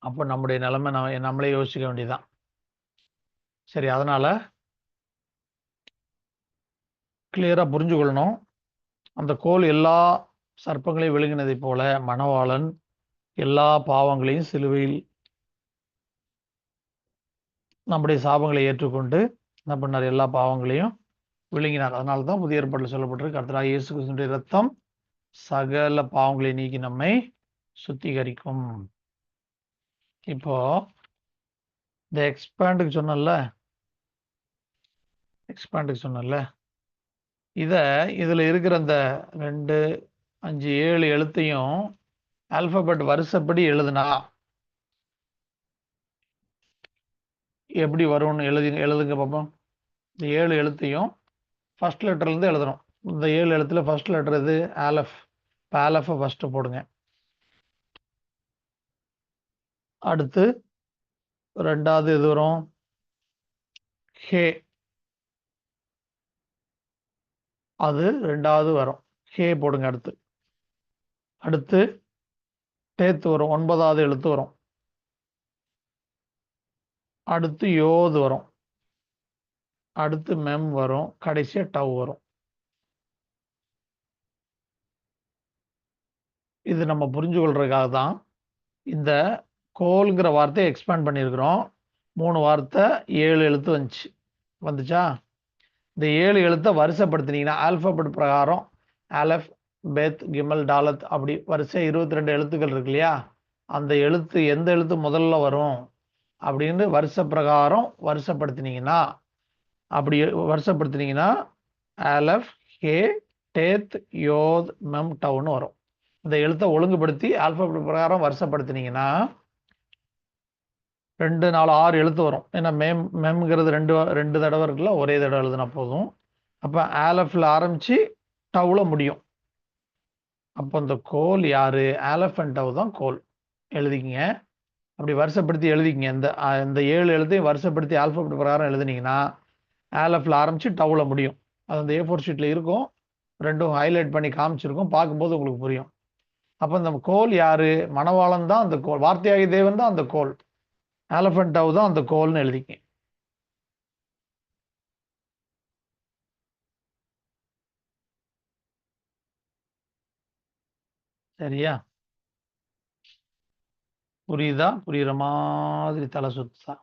அப்ப நம்முடைய நிலைமை நம்மளே யோசிக்க வேண்டியதுதான். சரி, அதனால கிளியரா புரிஞ்சு கொள்ளணும். அந்த கோல் எல்லா சர்ப்பங்களையும் விழுங்கினதை போல மணவாளன் எல்லா பாவங்களையும் சிலுவையில் நம்முடைய சாபங்களை ஏற்றுக்கொண்டு என்ன பண்ணார்? எல்லா பாவங்களையும் விழுங்கினார். அதனால தான் புதிய ஏற்பாட்டில் சொல்லப்பட்டிருக்கு, கர்த்தராகிய இயேசு கிறிஸ்துவின் இரத்தம் சகல பாவங்களை நீக்கி நம்மை சுத்திகரிக்கும். இப்போ இந்த எக்ஸ்பேண்டுக்கு சொன்னல இதில் இருக்கிற இந்த 2, 5, 7 எழுத்தையும் ஆல்பபெட் வரிசைப்படி எழுதுனா எப்படி வரும்னு எழுதுங்க பார்ப்போம். இந்த 7 எழுத்தையும் ஃபர்ஸ்ட் லெட்டர்லேருந்து எழுதணும். இந்த 7 எழுத்துல ஃபர்ஸ்ட் லெட்டர் எது? ஆலஃப். இப்போ ஆலஃபை ஃபஸ்ட்டு போடுங்க. அடுத்து ரெண்டாவது எது வரும்? ஹே. அது ரெண்டாவது வரும். ஹே போடுங்க. அடுத்து டேத்து வரும். 9வது எழுத்து வரும். அடுத்து யோது வரும். அடுத்து மெம் வரும். கடைசியா டவ் வரும். இது நம்ம புரிஞ்சு கொள்றதுக்காக தான் இந்த கோல்ங்கிற வார்த்தையை எக்ஸ்பேண்ட் பண்ணியிருக்கிறோம். 3 வார்த்தை 7 எழுத்து வந்துச்சா? இந்த 7 எழுத்தை வரிசைப்படுத்தினீங்கன்னா ஆல்பபெட் பிரகாரம் ஆலஃப், பெத், கிமல், டாலத் அப்படி வரிசை 22 எழுத்துக்கள் இருக்கு இல்லையா? அந்த எழுத்து எந்த எழுத்து முதல்ல வரும் அப்படின்னு வரிசை பிரகாரம் வரிசைப்படுத்தினீங்கன்னா ஆலஃப், ஹே, டேத், யோத், மெம், டவுன்னு வரும். இந்த எழுத்தை ஒழுங்குபடுத்தி ஆல்பபெட் பிரகாரம் வரிசைப்படுத்தினீங்கன்னா 2, 4, 6 எழுத்து வரும். ஏன்னா மெம்ங்கிறது 2 தடவை இருக்குல்ல, ஒரே தடவை எழுதுனா போதும். அப்போ ஆலஃபில் ஆரம்பித்து டவ்வில் முடியும். அப்போ இந்த கோல் யாரு? ஆலஃப் அண்ட் டவ் தான் கோல். எழுதிக்கிங்க. அப்படி வரிசைப்படுத்தி எழுதிக்கிங்க. இந்த 7 எழுத்தையும் வரிசைப்படுத்தி ஆல்பபெட் பிரகாரம் எழுதுனீங்கன்னா ஆலஃபில் ஆரம்பித்து டவ்வில் முடியும். அது அந்த A4 ஷீட்டில் இருக்கும். ரெண்டும் ஹைலைட் பண்ணி காமிச்சிருக்கும். பார்க்கும்போது உங்களுக்கு புரியும். அப்போ இந்த கோல் யாரு? மணவாளன் தான் அந்த கோல். வார்த்தையாகி தேவன் தான் அந்த கோல். ஆலஃபண்ட் டவ் தான் அந்த கோல்னு எழுதிக்க. சரியா? புரியுதா? புரியுற மாதிரி தலை சுத்தா?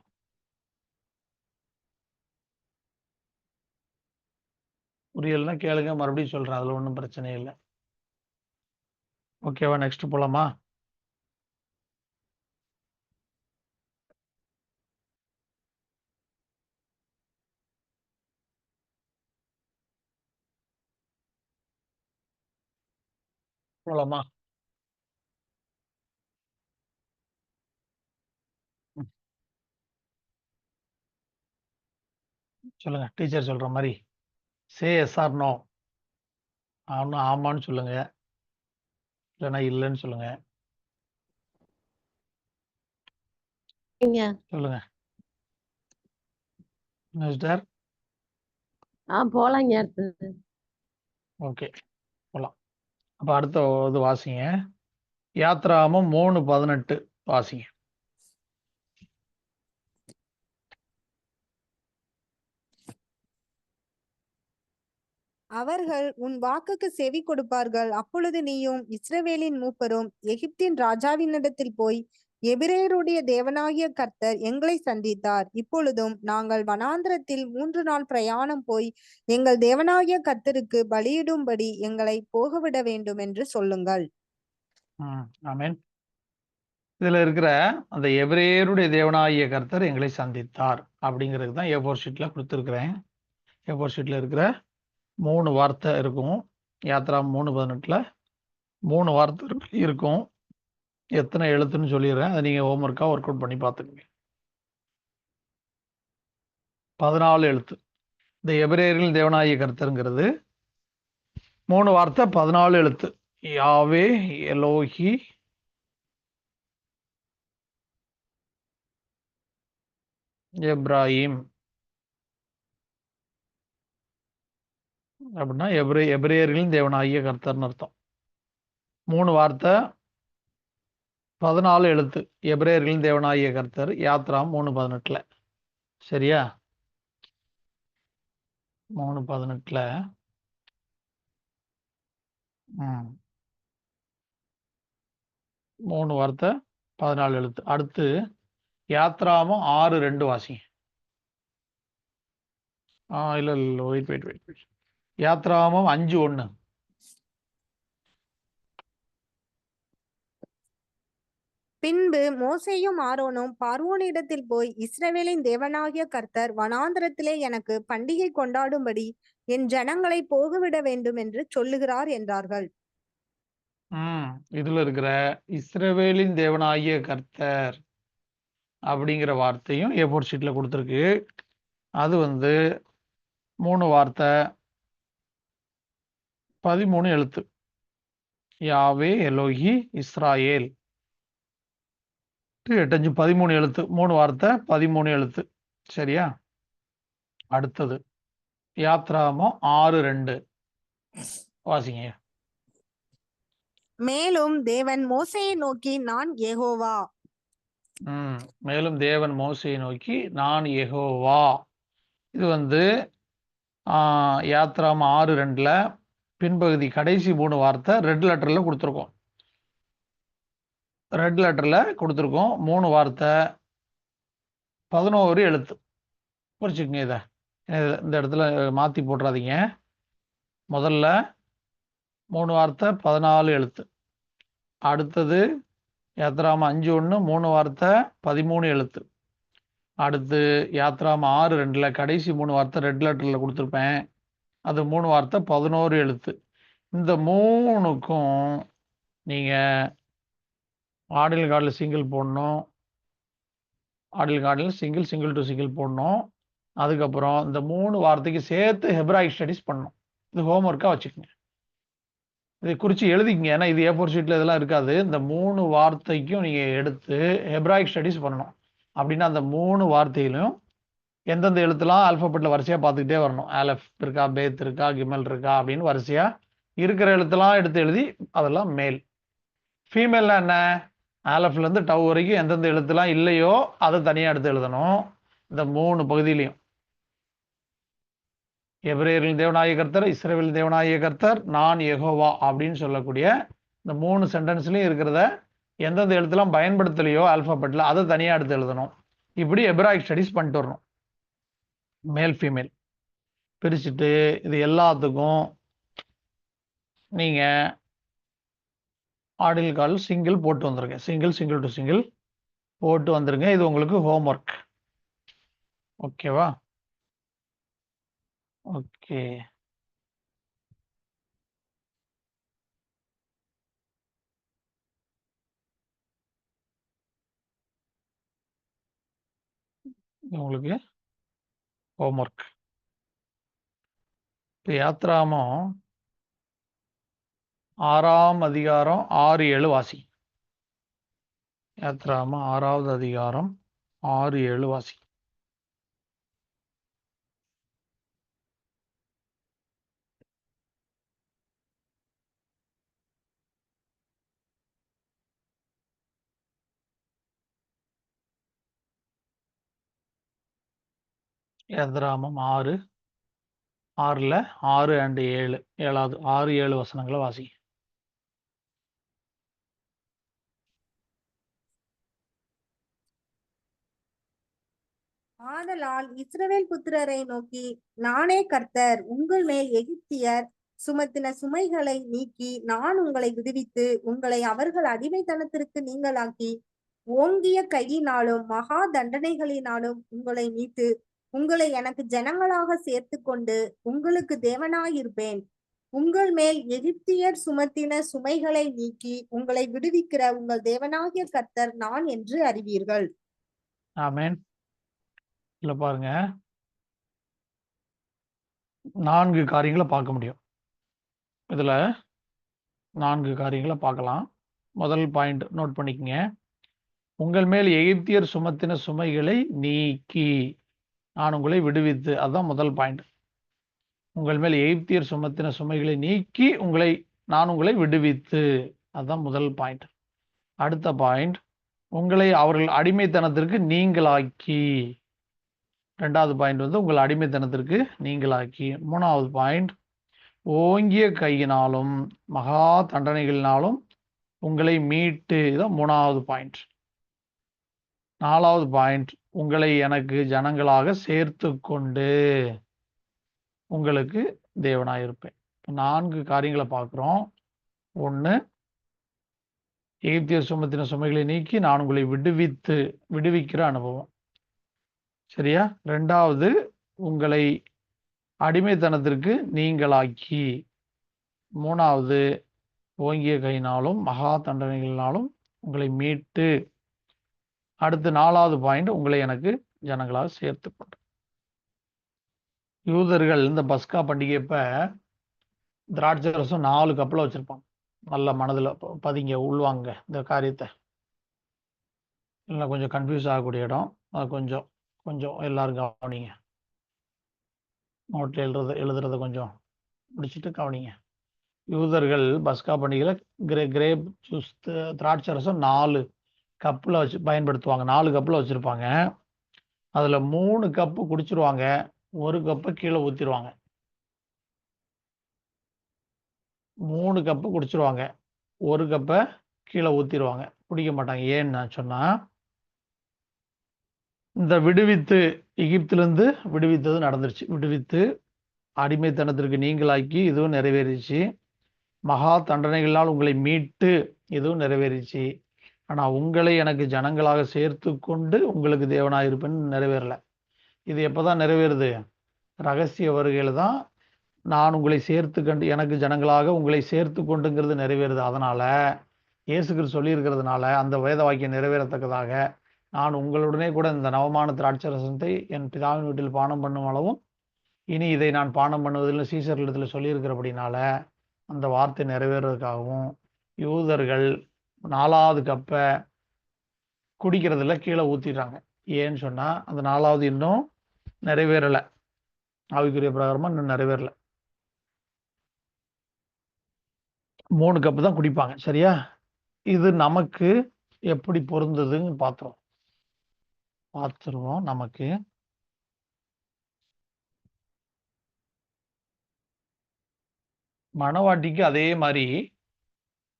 புரியலன்னா கேளுங்க, மறுபடியும் சொல்றேன். அதுல ஒன்றும் பிரச்சனை இல்லை. ஓகேவா? நெக்ஸ்ட் போலாமா? போலாமா? சொல்லுங்க. டீச்சர் சொல்ற மாதிரி சே எஸ் ஆர் நோ. ஆமான்னு சொல்லுங்க, இல்லைன்னா இல்லைன்னு சொல்லுங்க. சொல்லுங்க மிஸ்டர். போலாங்க. ஓகே, போலாம். அப்ப அடுத்த இது வாசிங்க. யாத்ராமம் 3:18 வாசிங்க. அவர்கள் உன் வாக்குக்கு செவி கொடுப்பார்கள். அப்பொழுது நீயும் இஸ்ரவேலின் மூப்பரும் எகிப்தின் ராஜாவினிடத்தில் போய், எபிரேயருடைய தேவனாகிய கர்த்தர் எங்களை சந்தித்தார். இப்பொழுதும் நாங்கள் வனாந்திரத்தில் 3 நாள் பிரயாணம் போய் எங்கள் தேவனாகிய கர்த்தருக்கு பலியிடும்படி எங்களை போகவிட வேண்டும் என்று சொல்லுங்கள். ஆமென். இதுல இருக்கிற அந்த எபிரேயருடைய தேவனாகிய கர்த்தர் எங்களை சந்தித்தார் அப்படிங்கிறது தான் A4 ஷீட்ல கொடுத்துருக்குறேன். A4 ஷீட்ல இருக்கிற 3 வார்த்தை இருக்கும். யாத்ரா 3:18 3 வார்த்தை இருக்கும். எத்தனை எழுத்துன்னு சொல்லிடுறேன். அதை நீங்க ஹோம்ஒர்க்கா ஒர்க் அவுட் பண்ணி பார்த்துக்கங்க. 14 எழுத்து. இந்த எபிரேயர்களின் தேவனாகிய கர்த்தருங்கிறது 3 வார்த்தை, 14 எழுத்து. யாவே, எலோஹி, எப்ராஹிம் அப்படின்னா எபிரேயர்களின் தேவனாகிய கர்த்தர்னு அர்த்தம். 3 வார்த்தை, 14 எழுத்து. எபிரேயர்களின் தேவனாகிய கர்த்தர். யாத்ரா 3:18. சரியா? 3:18 3 வார்த்தை, 14 எழுத்து. அடுத்து யாத்ராமம் 6:2 வாசிங்க. இல்ல வெயிட். யாத்ராமம் 5:1. பின்பு மோசேயும் ஆரோனும் பார்வோனிடத்தில் போய், இஸ்ரவேலின் தேவனாகிய கர்த்தர் வனாந்தரத்திலே எனக்கு பண்டிகை கொண்டாடும்படி என் ஜனங்களை போகவிட வேண்டும் என்று சொல்லுகிறார் என்றார்கள். இதுல இருக்கிற இஸ்ரவேலின் தேவனாகிய கர்த்தர் அப்படிங்கிற வார்த்தையும் A4 ஷீட்ல கொடுத்துருக்கு. அது 3 வார்த்தை, 13 எழுத்து. யாவே எலோஹி இஸ்ராயேல் 8 13 எழுத்து. 3 வார்த்தை 13 எழுத்து. சரியா? அடுத்தது யாத்ராமம் 6:2 வாசிங்க. மேலும் தேவன் மோசேயை நோக்கி, நான் யெகோவா. மேலும் தேவன் மோசேயை நோக்கி, நான் யெகோவா. இது யாத்ராமம் 6:2 பின்பகுதி கடைசி 3 வார்த்தை ரெட் லெட்டர்ல கொடுத்துருக்கோம். 3 வார்த்தை 11 எழுத்து. புரிச்சுக்குங்க. இதை இந்த இடத்துல மாற்றி போட்டுறாதீங்க. முதல்ல 3 வார்த்தை 14 எழுத்து. அடுத்தது யாத்ராமம் 5:1 3 வார்த்தை 13 எழுத்து. அடுத்து யாத்ராமம் 6:2 கடைசி 3 வார்த்தை ரெட் லெட்டரில் கொடுத்துருப்பேன். அது 3 வார்த்தை 11 எழுத்து. இந்த 3க்கும் நீங்கள் ஆடில் கார்டில் சிங்கிள் போடணும், ஆடில் கார்டில் சிங்கிள் டு சிங்கிள் போடணும். அதுக்கப்புறம் இந்த 3 வார்த்தைக்கு சேர்த்து ஹெப்ராயிக் ஸ்டடீஸ் பண்ணணும். இது ஹோம்ஒர்க்காக வச்சுக்கோங்க. இதை குறித்து எழுதிக்கங்க. ஏன்னா இது A4 ஷீட்டில் இதெல்லாம் இருக்காது. இந்த 3 வார்த்தைக்கும் நீங்கள் எடுத்து ஹெப்ராயிக் ஸ்டடீஸ் பண்ணணும். அப்படின்னா அந்த 3 வார்த்தையிலும் எந்தெந்த எழுத்துலாம் ஆல்ஃபபெட்டில் வரிசையாக பார்த்துக்கிட்டே வரணும். ஆலஃப் இருக்கா, பேத் இருக்கா, கிமல் இருக்கா அப்படின்னு வரிசையாக இருக்கிற எழுத்துலாம் எடுத்து எழுதி அதெல்லாம் மேல். ஃபீமேல்னா என்ன? ஆலஃப்லேருந்து டவ் வரைக்கும் எந்தெந்த எழுத்துலாம் இல்லையோ அதை தனியாக எடுத்து எழுதணும். இந்த 3 பகுதியிலையும் எபிரேயரின் தேவனாகிய கர்த்தர், இஸ்ரவேலின் தேவனாகிய கர்த்தர், நான் யெகோவா அப்படின்னு சொல்லக்கூடிய இந்த 3 சென்டென்ஸ்லையும் இருக்கிறத எந்தெந்த எழுத்துலாம் பயன்படுத்தலையோ ஆல்ஃபபெட்டில் அதை தனியாக எடுத்து எழுதணும். இப்படி ஹெப்ராயிக் ஸ்டடீஸ் பண்ணிட்டு வரணும். மேல் ஃபீமேல் பிரிச்சுட்டு இது எல்லாத்துக்கும் நீங்கள் ஆடில் கால் சிங்கிள் போட்டு வந்துருங்க. சிங்கிள் டு சிங்கிள் போட்டு வந்துருங்க. இது உங்களுக்கு ஹோம்ஒர்க். ஓகேவா? ஓகே. உங்களுக்கு ஹோம்ஒர்க். இப்போ யாத்ராமம் 6ஆம் அதிகாரம் 6-7 வாசி. யாத்ராமம் 6வது அதிகாரம் 6-7 வாசி. யாத்ராமம் 6 6 and 7 7வது 6-7 வசனங்களை வாசி. ஆதலால் இஸ்ரவேல் புத்திரரை நோக்கி, நானே கர்த்தர். உங்கள் மேல் எகிப்தியர் சுமத்தின சுமைகளை நீக்கி நான் உங்களை விடுவித்து உங்களை அவர்கள் அடிமைத்தனத்திற்கு நீங்களாக்கி ஓங்கிய கையினாலும் மகா தண்டனைகளினாலும் உங்களை மீட்டு உங்களை எனக்கு ஜனங்களாக சேர்த்து கொண்டு உங்களுக்கு தேவனாயிருப்பேன். உங்கள் மேல் எகிப்தியர் சுமத்தின சுமைகளை நீக்கி உங்களை விடுவிக்கிற உங்கள் தேவனாகிய கர்த்தர் நான் என்று அறிவீர்கள். ஆமென். இல்ல பாருங்க, 4 காரியங்களை பார்க்க முடியும். இதுல 4 காரியங்களை பார்க்கலாம். முதல் பாயிண்ட் நோட் பண்ணிக்கங்க. உங்கள் மேல் எகிப்தியர் சுமத்தின சுமைகளை நீக்கி நான் உங்களை விடுவித்து. அதுதான் முதல் பாயிண்ட். உங்கள் மேல் எகிப்தியர் சுமத்தின சுமைகளை நீக்கி நான் உங்களை விடுவித்து. அதுதான் முதல் பாயிண்ட். அடுத்த பாயிண்ட், உங்களை அவர்கள் அடிமைத்தனத்திற்கு நீங்களாக்கி. 2வது பாயிண்ட் உங்கள் அடிமைத்தனத்திற்கு நீங்களாக்கி. 3வது பாயிண்ட், ஓங்கிய கையினாலும் மகா தண்டனைகளினாலும் உங்களை மீட்டு. இதுதான் 3வது பாயிண்ட். 4வது பாயிண்ட், உங்களை எனக்கு ஜனங்களாக சேர்த்து கொண்டு உங்களுக்கு தேவனாயிருப்பேன். 4 காரியங்களை பார்க்குறோம். 1, எகிப்தியர் சுமத்தின சுமைகளை நீக்கி நான் உங்களை விடுவிக்கிற அனுபவம். சரியா? 2வது, உங்களை அடிமைத்தனத்திற்கு நீங்களாக்கி. 3வது, ஓங்கிய கையினாலும் மகா தண்டனைகளினாலும் உங்களை மீட்டு. அடுத்து 4வது பாயிண்ட், உங்களை எனக்கு ஜனங்களாக சேர்த்து கொண்டு. யூதர்கள் இந்த பஸ்கா பண்டிகைப்ப திராட்சை ரசம் 4 கப்பில் வச்சிருப்பாங்க. நல்ல மனதில் பதிங்க, உள்வாங்க இந்த காரியத்தை. இல்லை கொஞ்சம் கன்ஃபியூஸ் ஆகக்கூடிய இடம், அது கொஞ்சம் கொஞ்சம் எல்லாரும் கவனிங்க. நோட்டில் எழுதுறத கொஞ்சம் முடிச்சுட்டு கவனிங்க. யூதர்கள் பஸ்கா பண்டிகையில் கிரேப் ஜூஸ், திராட்சை ரசம் 4 கப்பில் வச்சு பயன்படுத்துவாங்க. 4 கப்பில் வச்சுருப்பாங்க. அதில் 3 கப்பு குடிச்சிருவாங்க, 1 கப்பை கீழே ஊற்றிடுவாங்க. 3 கப்பு குடிச்சிருவாங்க, 1 கப்பை கீழே ஊற்றிடுவாங்க, குடிக்க மாட்டாங்க. ஏன்னு சொன்னால், இந்த விடுவித்து எகிப்திலிருந்து விடுவித்தது நடந்துருச்சு. விடுவித்து அடிமைத்தனத்திற்கு நீங்களாக்கி இதுவும் நிறைவேறிச்சு. மகா தண்டனைகளால் உங்களை மீட்டு இதுவும் நிறைவேறிச்சு. ஆனால் உங்களை எனக்கு ஜனங்களாக சேர்த்து கொண்டு உங்களுக்கு தேவனாக இருப்பேன்னு நிறைவேறலை. இது எப்போ தான் நிறைவேறுது? ரகசிய வருகையில் தான் நான் உங்களை சேர்த்து கண்டு எனக்கு ஜனங்களாக உங்களை சேர்த்து கொண்டுங்கிறது நிறைவேறுது. அதனால் இயேசு கிறிஸ்து சொல்லியிருக்கிறதுனால அந்த வேத வாக்கியம் நிறைவேறத்தக்கதாக நான் உங்களுடனே கூட இந்த நவமான திராட்சை ரசத்தை என் பிதாவின் வீட்டில் பானம் பண்ணும் அளவும் இனி இதை நான் பானம் பண்ணுவதில் சீசர்களிடத்தில் சொல்லியிருக்கிறபடினால அந்த வார்த்தை நிறைவேறதுக்காகவும் யூதர்கள் 4வது கப்பை குடிக்கிறதுல கீழே ஊற்றிடுறாங்க. ஏன்னு சொன்னால், அந்த 4வது இன்னும் நிறைவேறலை, ஆவிக்குரிய பிரகாரமாக இன்னும் நிறைவேறலை. 3 கப்பு தான் குடிப்பாங்க. சரியா? இது நமக்கு எப்படி பொருந்ததுன்னு பார்த்துருவோம். நமக்கு மணவாட்டிக்கு அதே மாதிரி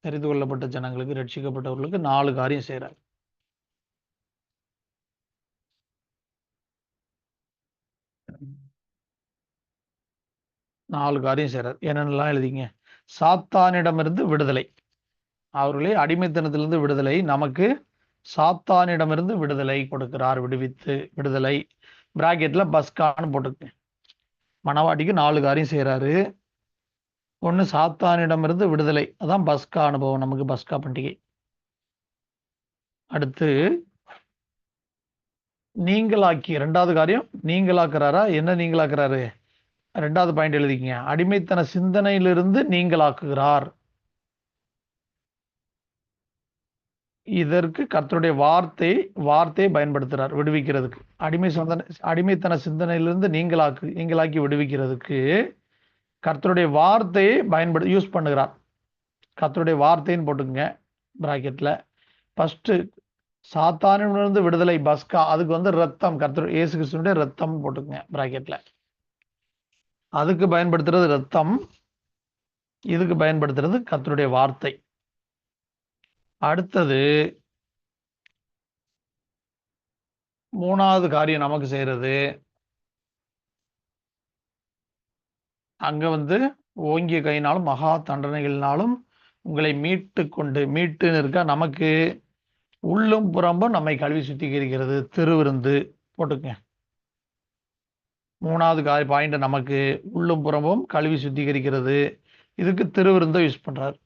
தெரிந்து கொள்ளப்பட்ட ஜனங்களுக்கு, ரட்சிக்கப்பட்டவர்களுக்கு 4 காரியம் செய்கிறார். 4 காரியம் செய்கிறார். என்னென்னலாம் எழுதிங்க. சாத்தானிடமிருந்து விடுதலை, அவர்களே அடிமைத்தனத்திலிருந்து விடுதலை. நமக்கு சாத்தானிடமிருந்து விடுதலை கொடுக்கிறார். விடுதலை பிராக்கெட்டில் பஸ்கான்னு போட்டுக்கு. மணவாட்டிக்கு 4 காரியம் செய்கிறாரு. 1, சாத்தானிடமிருந்து விடுதலை, அதான் பஸ்கா அனுபவம், நமக்கு பஸ்கா பண்டிகை. அடுத்து நீங்களாக்கி, 2வது காரியம் நீங்களாக்குறாரா? என்ன நீங்களாக்குறாரு? 2வது பாயிண்ட் எழுதிக்கிங்க. அடிமைத்தன சிந்தனையிலிருந்து நீங்களாக்குகிறார். இதற்கு கர்த்தருடைய வார்த்தையை பயன்படுத்துகிறார் விடுவிக்கிறதுக்கு. அடிமைத்தன சிந்தனையிலிருந்து நீங்களாக்கி விடுவிக்கிறதுக்கு கர்த்தருடைய வார்த்தையை யூஸ் பண்ணுகிறார். கர்த்தருடைய வார்த்தைன்னு போட்டுக்குங்க பிராக்கெட்டில். ஃபர்ஸ்ட் சாத்தானிலிருந்து விடுதலை பஸ்கா, அதுக்கு ரத்தம், கர்த்தர் இயேசு கிறிஸ்துவினுடைய ரத்தம் போட்டுக்குங்க பிராக்கெட்டில். அதுக்கு பயன்படுத்துறது ரத்தம், இதுக்கு பயன்படுத்துறது கர்த்தருடைய வார்த்தை. அடுத்தது 3வது காரியம் நமக்கு செய்யறது, அங்க ஓங்கிய கையினாலும் மகா தண்டனைகளினாலும் உங்களை மீட்டுன்னு இருக்கா. நமக்கு உள்ளும் புறம்பும் நம்மை கழுவி சுத்திகரிக்கிறது, திருவிருந்து போட்டுங்க. 3வது பாயிண்ட் நமக்கு உள்ளும் புறம்பும் கழுவி சுத்திகரிக்கிறது, இதுக்கு திருவிருந்தை யூஸ் பண்றார்.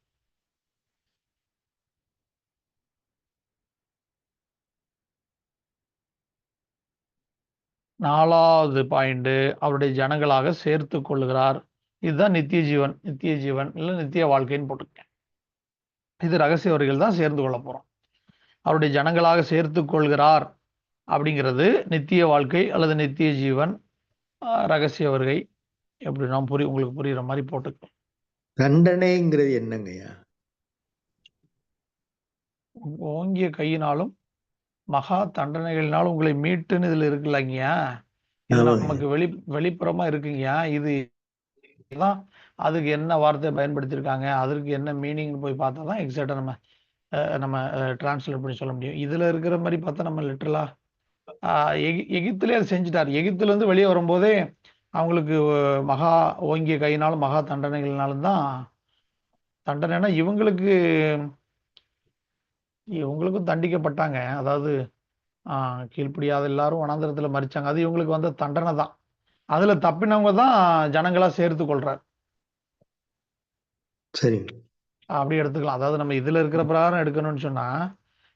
நாலாவது பாயிண்ட், அவருடைய ஜனங்களாக சேர்த்து கொள்ளுகிறார். இதுதான் நித்திய ஜீவன் இல்லை நித்திய வாழ்க்கைன்னு போட்டுக்க. இது ரகசிய வருகையில் தான் சேர்ந்து கொள்ள போறோம். அவருடைய ஜனங்களாக சேர்த்து கொள்கிறார் அப்படிங்கிறது நித்திய வாழ்க்கை அல்லது நித்திய ஜீவன், ரகசிய வருகை. எப்படி நாம் உங்களுக்கு புரியுற மாதிரி போட்டுக்க. தண்டனைங்கிறது என்னங்கய்யா? ஓங்கிய கையினாலும் மகா தண்டனைகளினாலும் உங்களை மீட்டுன்னு இதுல இருக்குல்லங்கய்யா. இது நமக்கு வெளிப்புறமா இருக்குங்கய்யா. இதுதான் அதுக்கு என்ன வார்த்தை பயன்படுத்தியிருக்காங்க, அதற்கு என்ன மீனிங் போய் பார்த்தா தான் எக்ஸாக்டா நம்ம டிரான்ஸ்லேட் பண்ணி சொல்ல முடியும். இதுல இருக்கிற மாதிரி பார்த்தா நம்ம லிட்டரலா எகிப்திலே அதை செஞ்சுட்டார். எகிப்துல இருந்து வெளியே வரும்போதே அவங்களுக்கு மகா ஓங்கிய கையினாலும் மகா தண்டனைகள்னாலும் தான். தண்டனைனா இவங்களுக்கு இவங்களுக்கும் தண்டிக்கப்பட்டாங்க. அதாவது கீழ்ப்படியாத எல்லாரும் வனாந்திரத்துல மரிச்சாங்க. அது இவங்களுக்கு வந்த தண்டனை தான். அதுல தப்பினவங்க தான் ஜனங்களா சேர்த்து கொள்றார். சரிங்க. அப்படி எடுத்துக்கலாம். அதாவது நம்ம இதுல இருக்கிற பிரகாரம் எடுக்கணும்னு சொன்னா,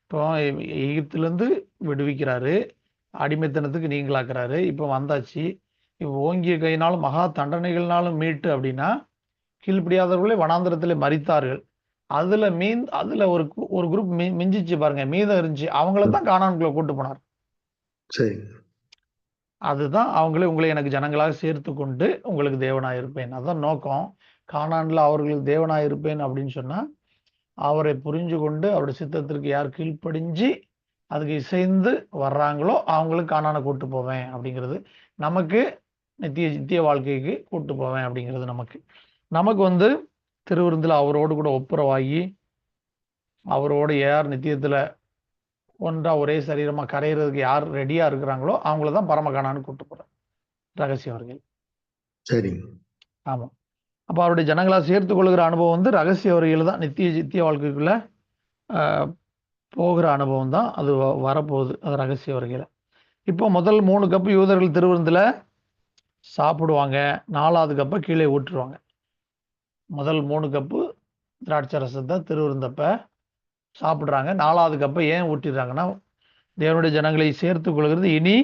இப்போ எகிப்திலிருந்து விடுவிக்கிறாரு. அடிமைத்தனத்துக்கு நீங்களாக்குறாரு. இப்போ வந்தாச்சு. இப்போ ஓங்கிய கையினாலும் மகா தண்டனைகள்னாலும் மீட்டு அப்படின்னா, கீழ்ப்படியாதவர்களே வனாந்திரத்திலே மரித்தார்கள். அதுல ஒரு குரூப் மிஞ்சிச்சு பாருங்க. மீதம் இருந்துச்சு. அவங்கள தான் கானானுக்குள்ள கூட்டு போனார். சரிங்க. அதுதான் அவங்களே உங்களை எனக்கு ஜனங்களாக சேர்த்து கொண்டு உங்களுக்கு தேவனாய் இருப்பேன். அதான் நோக்கம். கானான்ல அவர்களுக்கு தேவனாய் இருப்பேன் அப்படின்னு சொன்னா, அவரை புரிஞ்சு கொண்டு அவருடைய சித்தத்திற்கு யார் கீழ்ப்படிஞ்சு அதுக்கு இசைந்து வர்றாங்களோ அவங்களுக்கு கானானை கூட்டு போவேன் அப்படிங்கிறது. நமக்கு நித்திய வாழ்க்கைக்கு கூட்டு போவேன் அப்படிங்கிறது நமக்கு. நமக்கு வந்து திருவிருந்தில் அவரோடு கூட ஒப்புரவாகி அவரோடு யார் நித்தியத்துல ஒன்றா ஒரே சரீரமா கரையிறதுக்கு யார் ரெடியா இருக்கிறாங்களோ அவங்கள தான் பரமகானான்னு கூட்டு போறார் ரகசிய வருகை. சரிங்க. ஆமா. அப்ப அவருடைய ஜனங்களா சேர்த்து கொள்கிற அனுபவம் வந்து ரகசிய வருகையில் தான். நித்திய வாழ்க்கைக்குள்ள ஆஹ், போகிற அனுபவம் தான் அது வரப்போகுது. அது ரகசிய வருகையில. இப்போ முதல் 3 கப்பு யூதர்கள் திருவிருந்துல சாப்பிடுவாங்க. 4வது கப்பை கீழே ஊற்றுவாங்க. முதல் 3 கப்பு திராட்சை ரசத்தை திருவிருந்தப்ப சாப்பிடுறாங்க. 4வது கப்பை ஏன் ஊற்றிடுறாங்கன்னா, தேவனுடைய ஜனங்களை சேர்த்து கொள்கிறது இனி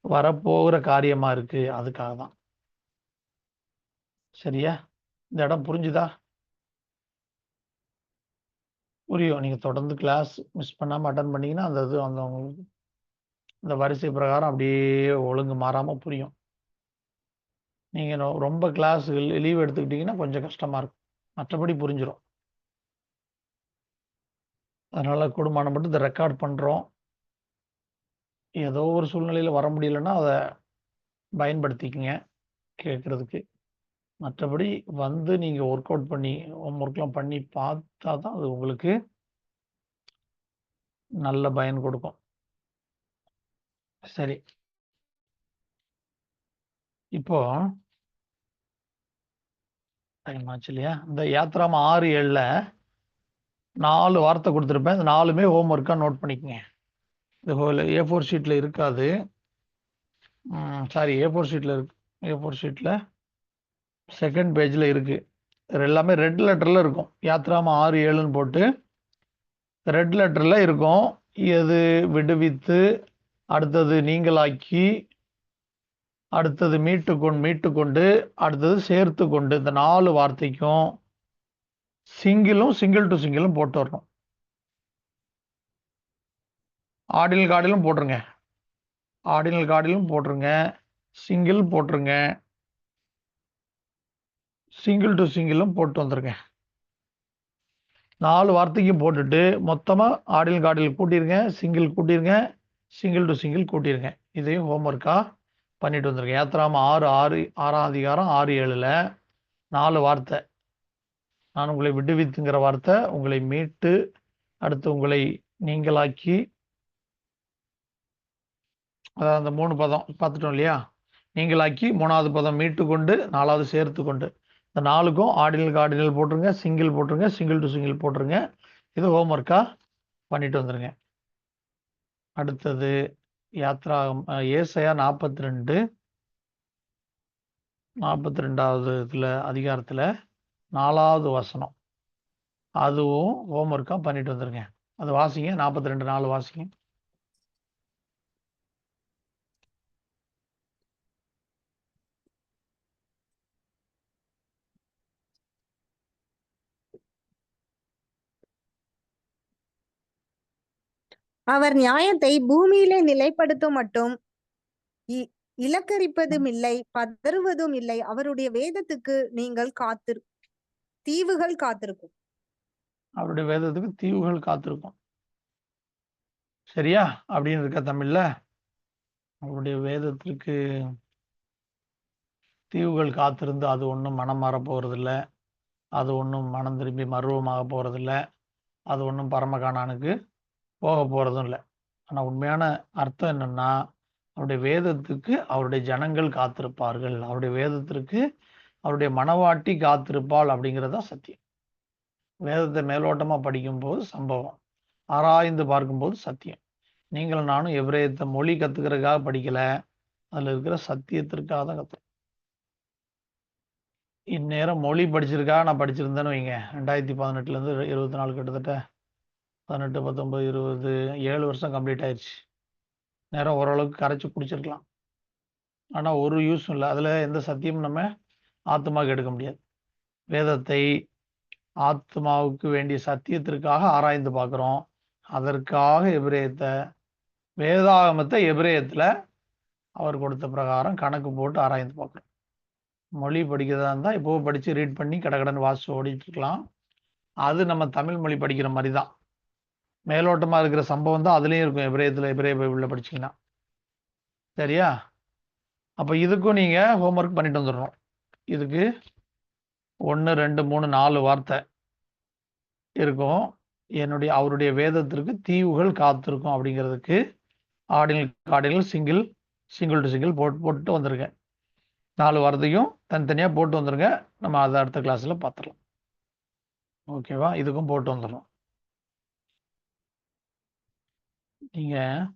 வரப்போகிற காரியமா இருக்கு. அதுக்காக தான். சரியா? இந்த இடம் புரிஞ்சுதா? புரியும். நீங்க தொடர்ந்து கிளாஸ் மிஸ் பண்ணாம அட்டன் பண்ணீங்கன்னா, அந்த இது அந்த உங்களுக்கு இந்த வரிசை பிரகாரம் அப்படியே ஒழுங்கு மாறாம புரியும். நீங்க ரொம்ப கிளாஸ் லீவ் எடுத்துக்கிட்டீங்கன்னா கொஞ்சம் கஷ்டமா இருக்கும். மற்றபடி புரிஞ்சிடும். அதனால கூடுமானம் மட்டும் இதை ரெக்கார்ட் பண்றோம். ஏதோ ஒரு சூழ்நிலையில வர முடியலன்னா அதை பயன்படுத்திக்கங்க கேட்கறதுக்கு. மற்றபடி வந்து நீங்க ஒர்க் அவுட் பண்ணி ஹோம் ஒர்க்லாம் பண்ணி பார்த்தா தான் அது உங்களுக்கு நல்ல பயன் கொடுக்கும். சரி. இப்போ டைம் ஆச்சு இல்லையா? இந்த யாத்ராம 6:7ல 4 வார்த்தை கொடுத்துருப்பேன். இந்த 4மே ஹோம் ஒர்க்காக நோட் பண்ணிக்கங்க. இது A4 ஷீட்ல இருக்காது. சாரி, A4 ஷீட்ல இருக்கு. A4 ஷீட்ல செகண்ட் பேஜ்ல இருக்கு. இது எல்லாமே ரெட் லெட்டர்ல இருக்கும். யாத்ராம 6:7ன்னு போட்டு ரெட் லெட்டர்ல இருக்கும். இது விடுவித்து, அடுத்தது நீங்களாக்கி, அடுத்தது மீட்டுக்கொண்டு, அடுத்தது சேர்த்து கொண்டு. இந்த 4 வார்த்தைக்கும் சிங்கிள் டு சிங்கிளும் போட்டு வரணும். ஆர்டினல் கார்டிலும் போட்டுருங்க. ஆர்டினல் கார்டிலும் போட்டுருங்க. சிங்கிள் போட்டுருங்க. சிங்கிள் டு சிங்கிளும் போட்டு வந்துருங்க. 4 வார்த்தைக்கும் போட்டுட்டு மொத்தமா ஆர்டினல் கார்டில் கூட்டிருங்க, சிங்கிள் கூட்டிருங்க, சிங்கிள் டு சிங்கிள் கூட்டிருங்க. இதையும் ஹோம்ஒர்க்கா பண்ணிட்டு வந்துருங்க. யாத்ராம 6ஆம் அதிகாரம் 6:7ல 4 வார்த்தை. நான் உங்களை விடுவித்துங்கிற வார்த்தை, உங்களை மீட்டு, அடுத்து உங்களை நீங்களாக்கி, அதாவது அந்த 3 பதம் பார்த்துட்டோம் இல்லையா? நீங்களாக்கி, 3வது பதம் மீட்டு கொண்டு, 4வது சேர்த்து கொண்டு. இந்த 4க்கும் ஆர்டினல் போட்டுருங்க, சிங்கிள் போட்டுருங்க, சிங்கிள் டு சிங்கிள் போட்டுருங்க. இது ஹோம்ஒர்க்கா பண்ணிட்டு வந்துருங்க. அடுத்தது ஏசாயா 42வது அதிகாரத்துல 4வது வசனம். அதுவும் ஹோம்ஒர்க்கா பண்ணிட்டு வந்துருங்க. அது வாசிங்க. 42:4 வாசிங்க. அவர் நியாயத்தை பூமியிலே நிலைப்படுத்தும் மட்டும் இலக்கரிப்பதும் இல்லை, பதறுவதும் இல்லை. அவருடைய வேதத்துக்கு தீவுகள் காத்திருக்கும். அவருடைய வேதத்துக்கு தீவுகள் காத்திருக்கும். சரியா? அப்படின்னு இருக்க தமிழ்ல. அவருடைய வேதத்திற்கு தீவுகள் காத்திருந்து அது ஒன்றும் மனம் மாற போறதில்ல. அது ஒன்றும் மனம் திரும்பி மருவமாக போறதில்ல. அது ஒன்றும் பரமகானானுக்கு போக போறதும் இல்லை. ஆனா உண்மையான அர்த்தம் என்னன்னா, அவருடைய வேதத்துக்கு அவருடைய ஜனங்கள் காத்திருப்பார்கள். அவருடைய வேதத்திற்கு அவருடைய மனவாட்டி காத்திருப்பாள் அப்படிங்கிறதா சத்தியம். வேதத்தை மேலோட்டமா படிக்கும்போது சம்பவம். ஆராய்ந்து பார்க்கும்போது சத்தியம். நீங்களும் நானும் எபிரேயத்தை மொழி கத்துக்கிறதுக்காக படிக்கல, அதுல இருக்கிற சத்தியத்திற்காக தான் கத்துறோம். இந்நேரம் மொழி படிச்சிருக்கா நான் படிச்சிருந்தேன்னு வைங்க, 2018லேருந்து 24 கிட்டத்தட்ட 18, 19, 20, 7 வருஷம் கம்ப்ளீட் ஆயிடுச்சு. நேரம் ஓரளவுக்கு கரைச்சி குடிச்சிருக்கலாம். ஆனால் ஒரு யூஸும் இல்லை. அதில் எந்த சத்தியமும் நம்ம ஆத்மாவுக்கு எடுக்க முடியாது. வேதத்தை ஆத்மாவுக்கு வேண்டிய சத்தியத்திற்காக ஆராய்ந்து பார்க்குறோம். அதற்காக எபிரேயத்தை, வேதாகமத்தை எபிரேயத்தில் அவர் கொடுத்த பிரகாரம் கணக்கு போட்டு ஆராய்ந்து பார்க்குறோம். மொழி படிக்கிறதா இருந்தால் இப்போ படித்து ரீட் பண்ணி கடகடன்னு வாசிச்சு ஓடிட்டு இருக்கலாம். அது நம்ம தமிழ் மொழி படிக்கிற மாதிரி தான். மேலோட்டமாக இருக்கிற சம்பவம் தான் அதுலேயும் இருக்கும். எபிரேயத்தில், எபிரேய பைபிளில் படிச்சிங்கன்னா சரியா. அப்போ இதுக்கும் நீங்கள் ஹோம்ஒர்க் பண்ணிட்டு வந்துடணும். இதுக்கு 1, 2, 3, 4 வார்த்தை இருக்கும். அவருடைய வேதத்திற்கு தீவுகள் காத்திருக்கும் அப்படிங்கிறதுக்கு ordinal cardinal single to single போட்டு வந்துருங்க. 4 வார்த்தையும் தனித்தனியாக போட்டு வந்துருங்க. நம்ம அதை அடுத்த கிளாஸில் பார்த்துடலாம். ஓகேவா? இதுக்கும் போட்டு வந்துடணும். நீங்கள்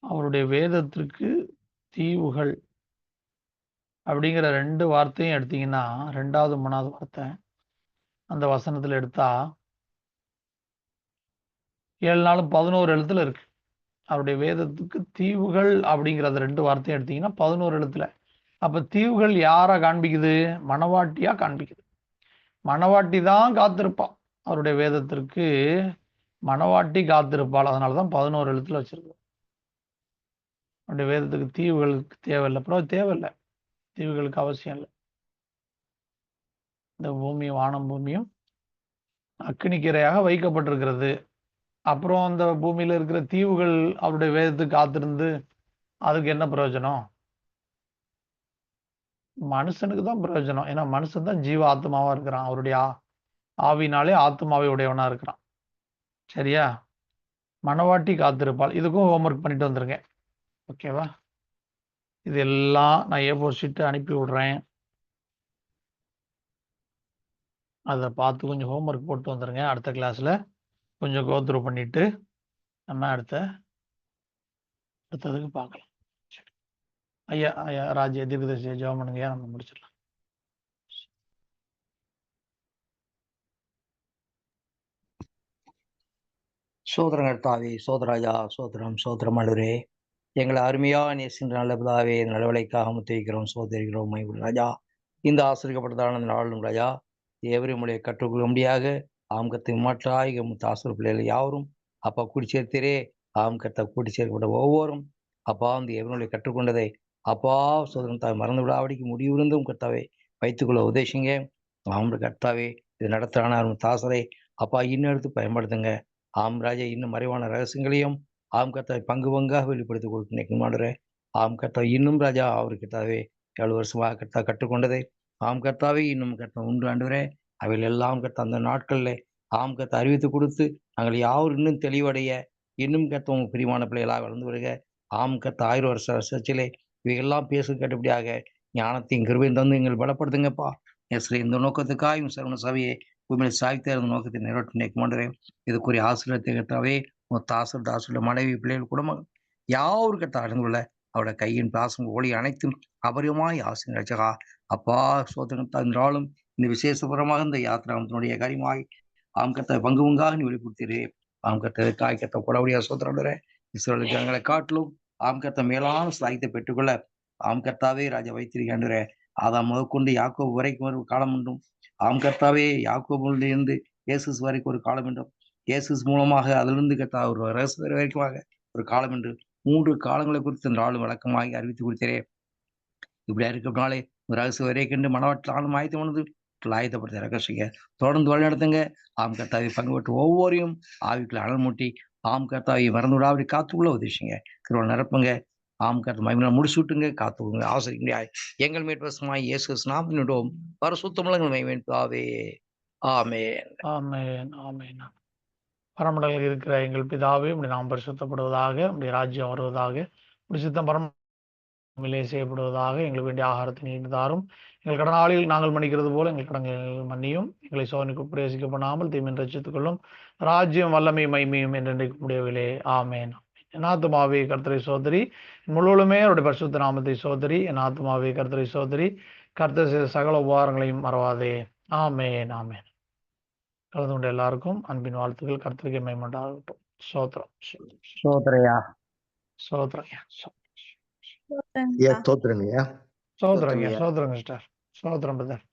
அவருடைய வேதத்திற்கு தீவுகள் அப்படிங்கிற 2 வார்த்தையும் எடுத்தீங்கன்னா, 2வது 3வது வார்த்தை அந்த வசனத்தில் எடுத்தா 7 நாளும் 11 எழுத்துல இருக்கு. அவருடைய வேதத்துக்கு தீவுகள் அப்படிங்கிற அந்த 2 வார்த்தையும் எடுத்தீங்கன்னா 11 எழுத்துல. அப்ப தீவுகள் யாரா காண்பிக்குது? மணவாட்டியா காண்பிக்குது. மணவாட்டி தான் காத்திருப்பாள். அவருடைய வேதத்திற்கு மணவாட்டி காத்திருப்பாள். அதனாலதான் 11 எழுத்துல வச்சிருக்கோம். அவருடைய வேதத்துக்கு தீவுகளுக்கு தேவையில்லை. அப்புறம் தேவையில்லை, தீவுகளுக்கு அவசியம் இல்லை. இந்த பூமியும் வானம் பூமியும் அக்கினிக்கிரையாக வைக்கப்பட்டிருக்கிறது. அப்புறம் அந்த பூமியில இருக்கிற தீவுகள் அவருடைய வேதத்துக்கு காத்திருந்து அதுக்கு என்ன பிரயோஜனம்? மனுஷனுக்கு தான் பிரயோஜனம். ஏன்னா மனுஷன் தான் ஜீவ ஆத்மாவா இருக்கிறான். அவருடைய ஆவினாலே ஆத்மாவை உடையவனா இருக்கிறான். சரியா? மணவாட்டி காத்திருப்பாள். இதுக்கும் ஹோம்ஒர்க் பண்ணிட்டு வந்துருங்க. ஓகேவா? இது எல்லாம் நான் A4 ஷீட்டு அனுப்பி விடுறேன். அதை பார்த்து கொஞ்சம் ஹோம்ஒர்க் போட்டு வந்துருங்க. அடுத்த கிளாஸ்ல கொஞ்சம் கோத்ரூ பண்ணிட்டு நம்ம அடுத்ததுக்கு பார்க்கலாம். சரி. ஐயா ராஜ்ய தீர்க்கதரிசியை ஜெபம் பண்ணுங்கய்யா, நம்ம முடிச்சிடலாம். சோதரம் கர்த்தாவே, சோதராஜா, சோதரம் ஆண்டவரே, எங்களை அருமையா நேசின்ற நல்ல பிதாவே, நடவடிக்கைக்காக முத்திக்கிறோம், சோதரிக்கிறோம். ராஜா, இந்த ஆசிரியப்பட்டதான நாளும் ராஜா எவரி மொழியை கற்றுக்கொள்ளும்படியாக ஆம்கத்தை மாற்றாய் ஆசிரியர் பிள்ளைகள் யாவரும் அப்பா கூடி சேர்த்தீரே. ஆம்கத்தை கூடி சேர்க்கப்பட்ட ஒவ்வொரும் அப்பா வந்து எவனுடைய கற்றுக்கொண்டதை அப்பா சோதரன் தாய் மறந்து விடாவடிக்கு முடிவிருந்தும் கர்த்தாவே வைத்துக்கொள்ள உதேசிங்க. ஆம்பு கர்த்தாவே, இது நடத்துறான தாசரை அப்பா இன்னும் எடுத்து பயன்படுத்துங்க. ஆம் ராஜா, இன்னும் மறைவான ரகசியங்களையும் ஆம் கர்த்தாவை பங்கு பங்காக வெளிப்படுத்தி கொடுக்கணும் மாடுறேன். ஆம் கர்த்தாவை இன்னும் ராஜா அவரு கர்த்தாவே 7 வருஷமாக கர்த்தா கற்றுக்கொண்டதை ஆம் கர்த்தாவே இன்னும் கர்த்தா உண்டு ஆண்டுறே. அவையில் எல்லாம் கர்த்தா அந்த நாட்கள்ல ஆம் கர்த்தா அறிவித்து கொடுத்து நாங்கள் யாரும் இன்னும் தெளிவடைய இன்னும் கர்த்தா உங்க பிரிவான பிள்ளைகளாக வளர்ந்து வருக. ஆம் கர்த்தா 1000 வருஷ வருஷத்திலே இவையெல்லாம் பேச கேட்டபடியாக ஞானத்தையும் கிருபையும் தந்து எங்கள் பலப்படுத்துங்கப்பா. எஸ்ரே, இந்த நோக்கத்துக்காக சரவண சபையை உண்மையை சாய்த்த இருந்த நோக்கத்தை நிறைவேற்றி நிற்கமாண்டேன். இதுக்குரிய ஆசிரியத்தை கர்த்தாவே தாசுடைய மனைவி பிள்ளைகள் குடும்பம் யாரும் கர்த்தா அடைந்து கொள்ள அவருடைய கையின் பாசம் ஒளி அனைத்தும் அபரியமாய் ஆசிரியர் அப்பா சோதனை என்றாலும் இந்த விசேஷபுரமாக இந்த யாத்திராமத்தினுடைய காரியமாய் ஆம் கர்த்தாவை பங்கு பங்காக நீ வெளிப்படுத்தீரே. ஆம் கர்த்தாவை காய் கர்த்தா கொடவுடைய சோதரே இஸ்ரவேல் ஜனங்களை காட்டிலும் ஆம் கர்த்தா மேலான சாயத்தை பெற்றுக்கொள்ள ஆம் கர்த்தாவே ராஜா வைத்திருக்கின்ற அதான் முதற்கொண்டு யாக்கோபு வரைக்கும் ஒரு காலம் உண்டும். ஆம் கர்த்தாவே, யாக்கோபிலிருந்து இயேசுஸ் வரைக்கும் ஒரு காலம் என்றும், இயேசுஸ் மூலமாக அதிலிருந்து கர்த்தா ஒரு ரகசிய வரைக்கும் ஒரு காலம் என்று 3 காலங்களை குறித்து இந்த ஆளும் வழக்கமாக அறிவித்து கொடுத்தீரே. இப்படியா இருக்கிறனாலே ஒரு ரகசிய வரை கண்டு மனவாட்டில் ஆளும் ஆயத்தம் பண்ணது ஆயத்தப்படுத்த ரகசிய தொடர்ந்து வழிநடத்துங்க. ஆம் கர்த்தாவை பங்கு பெற்று ஒவ்வொரையும் ஆவிக்குள்ள அனல் மூட்டி ஆம் கர்த்தாவை மறந்து விடாபடி காத்துக்குள்ள உதவிச்சுங்க. திருவள்ளுவர் நிரப்புங்க. ஆம் கர்த்த மகிமையில முடிச்சு விட்டுங்க, காத்துங்க ஆசிரியா எங்கள் மேற்பசமாய் இயேசு நாமத்தினும் பரிசுத்தமுள்ள மகிமையாவே. ஆமென். ஆமென், ஆமென். பரமண்டலில் இருக்கிற எங்கள் பிதாவே, உம்முடைய நாமம் பரிசுத்தப்படுவதாக, உம்முடைய ராஜ்யம் வருவதாக, உம்முடைய சித்தம் பரம உண்மையிலே செய்யப்படுவதாக. எங்களுக்கு வேண்டிய ஆகாரத்தை நீர் தாரும். எங்கள் கடனாளிகள் நாங்கள் மன்னிக்கிறது போல எங்கள் கடன்கள் மன்னியும். எங்களை சோதனைக்கு பிரவேசிக்க பண்ணாமல் தீமின் ரட்சித்துக் கொள்ளும். ராஜ்யம் வல்லமை மைமையும் என்றென்றைக்கு முடியவில்லை. ஆமேன். என் ஆத்துமாவே கர்த்தரை சோதரி, முழுவதுமே அவருடைய பரிசுத்த நாமத்தை சோதரி. என் ஆத்துமாவே கர்த்தரை சோதரி, கர்த்தர் செய்த சகல உபகாரங்களையும் மறவாதே. ஆமேன். ஆமேன். கலந்து கொண்ட எல்லாருக்கும் அன்பின் வாழ்த்துக்கள். கர்த்தருக்கு மேம்பட்டாகட்டும். சோத்திரம். சோதரையா. சோத்திரம். ஐயா ஸ்தோத்திரங்கய்யா. சோத்திரங்க. சோத்திரங்க சிஸ்டர். சோத்திரம் பிரதர்.